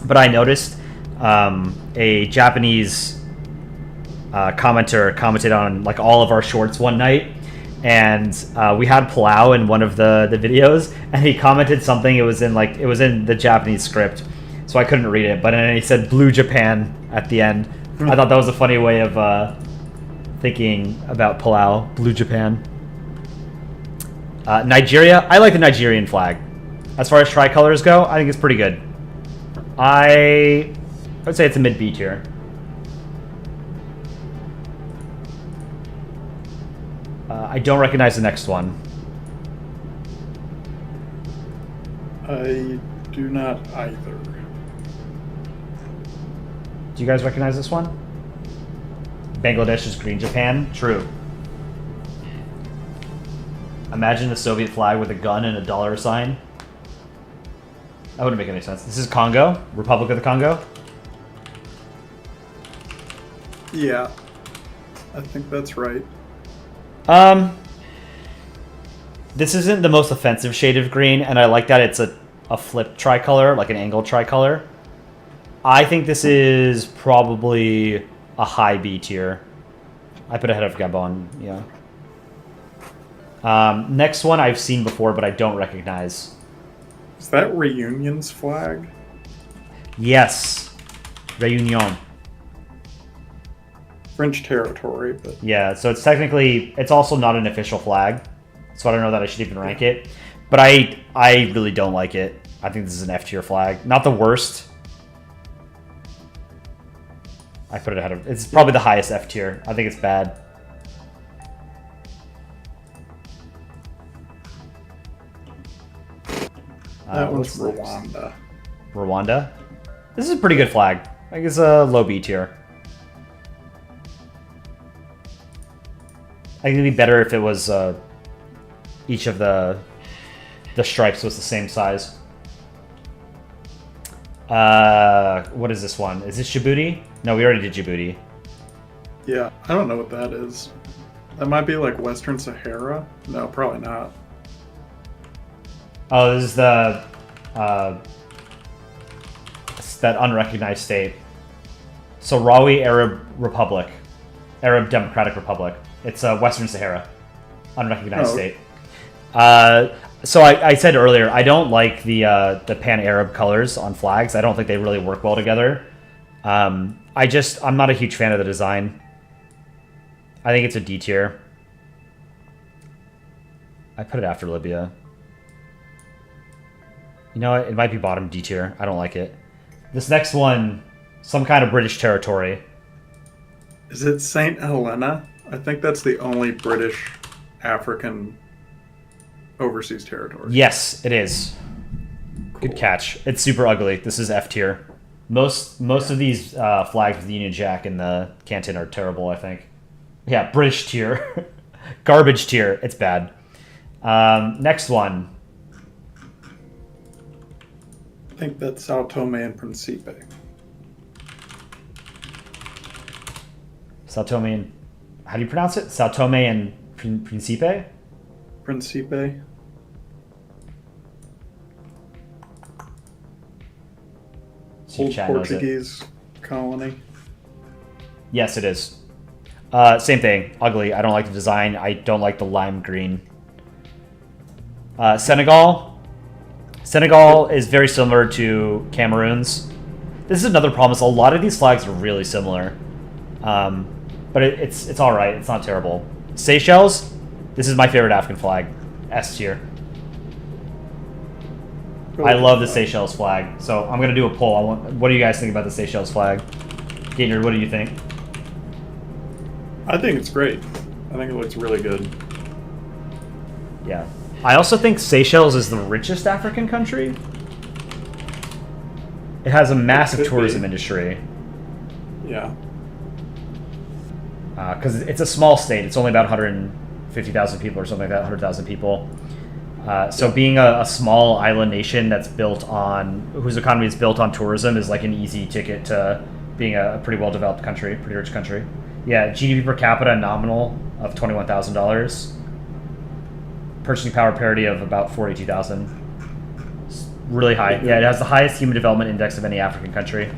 But I noticed a Japanese commenter commented on like all of our shorts one night, and we had Palau in one of the videos, and he commented something. It was in the Japanese script, so I couldn't read it. But then he said "Blue Japan" at the end. I thought that was a funny way of thinking about Palau. Blue Japan. Nigeria. I like the Nigerian flag. As far as tricolors go, I think it's pretty good. I would say it's a mid B tier. I don't recognize the next one. I do not either. Do you guys recognize this one? Bangladesh is green Japan. True. Imagine the Soviet flag with a gun and a dollar sign. That wouldn't make any sense. This is Congo, Republic of the Congo. Yeah, I think that's right. This isn't the most offensive shade of green, and I like that it's a flip tricolor, like an angled tricolor. I think this is probably a high B tier. I put it ahead of Gabon, yeah. Next one I've seen before, but I don't recognize. Is that Reunion's flag? Yes. Réunion. French territory, but... Yeah, so it's also not an official flag, so I don't know that I should even rank it. But I really don't like it. I think this is an F tier flag. Not the worst. I put it ahead of... It's probably the highest F tier. I think it's bad. That one's Rwanda. Rwanda? This is a pretty good flag. I think it's a low B tier. I think it'd be better if it was each of the stripes was the same size. What is this one? Is this Djibouti? No, we already did Djibouti. Yeah, I don't know what that is. That might be like Western Sahara? No, probably not. Oh, this is the that unrecognized state. So Rawi Arab Republic, Arab Democratic Republic. It's Western Sahara, unrecognized state. So I said earlier, I don't like the pan-Arab colors on flags. I don't think they really work well together. I'm not a huge fan of the design. I think it's a D tier. I put it after Libya. You know what? It might be bottom D tier. I don't like it. This next one, some kind of British territory. Is it St. Helena? I think that's the only British African overseas territory. Yes, it is. Cool. Good catch. It's super ugly. This is F tier. Most of these flags with the Union Jack in the canton are terrible, I think. Yeah, British tier. Garbage tier. It's bad. Next one. I think that's Sao Tome and Principe. Sao Tome and... How do you pronounce it? Sao Tome and Principe? Principe. See if Old chat knows it. Portuguese colony. Yes, it is. Same thing. Ugly. I don't like the design. I don't like the lime green. Senegal. Senegal is very similar to Cameroon's. This is another problem. Is a lot of these flags are really similar. But it's all right. It's not terrible. Seychelles. This is my favorite African flag. S tier. I love the Seychelles flag. So I'm going to do a poll. What do you guys think about the Seychelles flag? Gaynor, what do you think? I think it's great. I think it looks really good. Yeah. I also think Seychelles is the richest African country. It has a massive tourism industry. Yeah. Because it's a small state. It's only about 150,000 people or something like that, 100,000 people. So being a small island nation that's built on, whose economy is built on tourism is like an easy ticket to being a pretty well-developed country, pretty rich country. Yeah, GDP per capita nominal of $21,000. Purchasing power parity of about 42,000. Really high. Yeah, it has the highest human development index of any African country.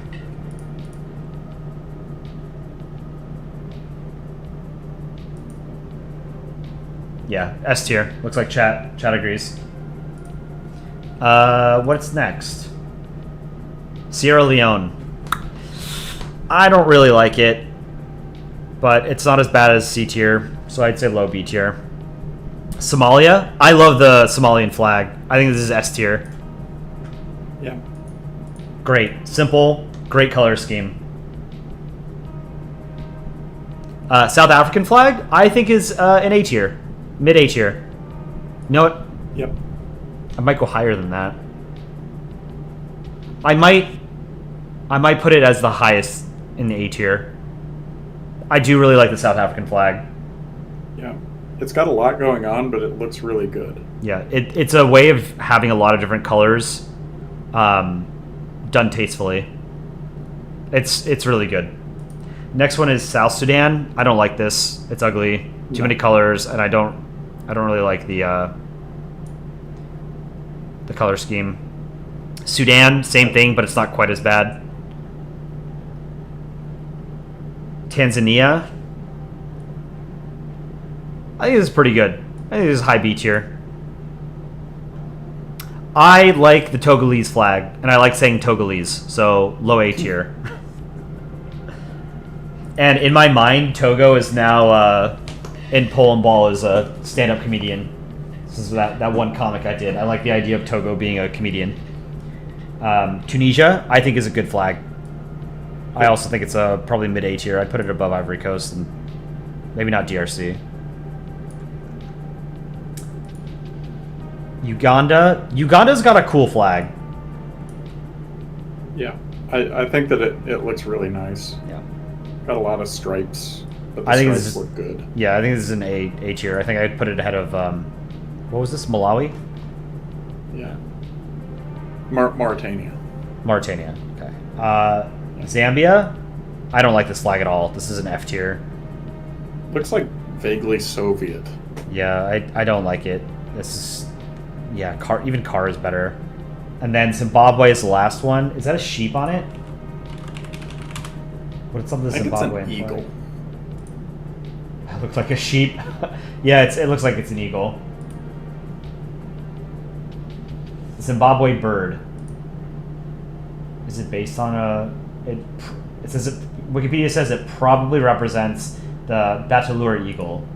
Yeah, S tier. Looks like chat agrees. What's next? Sierra Leone. I don't really like it, but it's not as bad as C tier, so I'd say low B tier. Somalia. I love the Somalian flag. I think this is S tier. Yeah. Great. Simple. Great color scheme. South African flag, I think is an A tier. Mid A tier. You know what? Yep. I might go higher than that. I might put it as the highest in the A tier. I do really like the South African flag. Yeah. It's got a lot going on, but it looks really good. Yeah, it's a way of having a lot of different colors done tastefully. It's really good. Next one is South Sudan. I don't like this. It's ugly. Too many colors, and I don't really like the color scheme. Sudan, same thing, but it's not quite as bad. Tanzania. I think this is pretty good. I think this is high B tier. I like the Togolese flag, and I like saying Togolese, so low A tier. And in my mind, Togo is now in Polandball as a stand-up comedian. This is that one comic I did. I like the idea of Togo being a comedian. Tunisia, I think, is a good flag. I also think it's probably mid A tier. I'd put it above Ivory Coast and maybe not DRC. Uganda's got a cool flag. Yeah. I think that it looks really nice. Yeah. Got a lot of stripes, but the I think stripes look good. Yeah, I think this is an A tier. I think I'd put it ahead of what was this? Malawi? Yeah. Mauritania. Mauritania. Okay. Zambia. I don't like this flag at all. This is an F tier. Looks like vaguely Soviet. Yeah, I don't like it. This is even Car is better. And then Zimbabwe is the last one. Is that a sheep on it? What's on the I think Zimbabwe? it's an eagle. It looks like a sheep. Yeah, it looks like it's an eagle. Zimbabwe bird. Is it based on it says Wikipedia says it probably represents the Batalur eagle.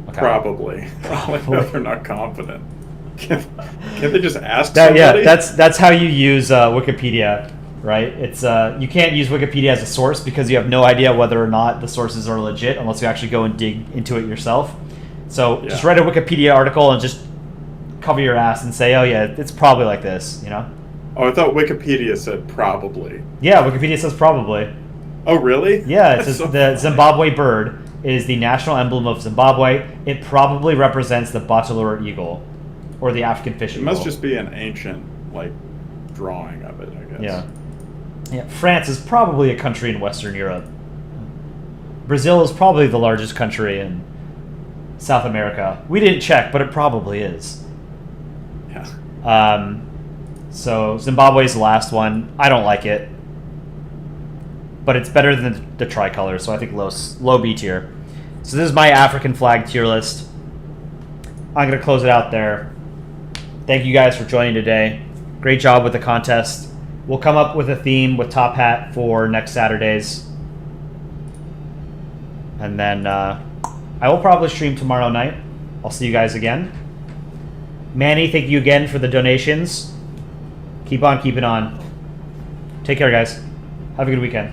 Okay. Probably. They're not confident. Can't they just ask that, somebody? Yeah, that's how you use Wikipedia, right? It's you can't use Wikipedia as a source because you have no idea whether or not the sources are legit unless you actually go and dig into it yourself. So just write a Wikipedia article and just cover your ass and say, oh yeah, it's probably like this, you know? Oh, I thought Wikipedia said probably. Yeah, Wikipedia says probably. Oh, really? Yeah, it says the Zimbabwe bird is the national emblem of Zimbabwe. It probably represents the Bateleur eagle, or the African fish It eagle. must just be an ancient, like, drawing of it, I guess. Yeah. Yeah. France is probably a country in Western Europe. Brazil is probably the largest country in South America. We didn't check, but it probably is. Yeah. So Zimbabwe's the last one. I don't like it, but it's better than the tricolor, so I think low B tier. So this is my African flag tier list. I'm gonna close it out there. Thank you guys for joining today. Great job with the contest. We'll come up with a theme with Top Hat for next Saturdays, and then I will probably stream tomorrow night. I'll see you guys again. Manny, thank you again for the donations. Keep on keeping on. Take care, guys. Have a good weekend.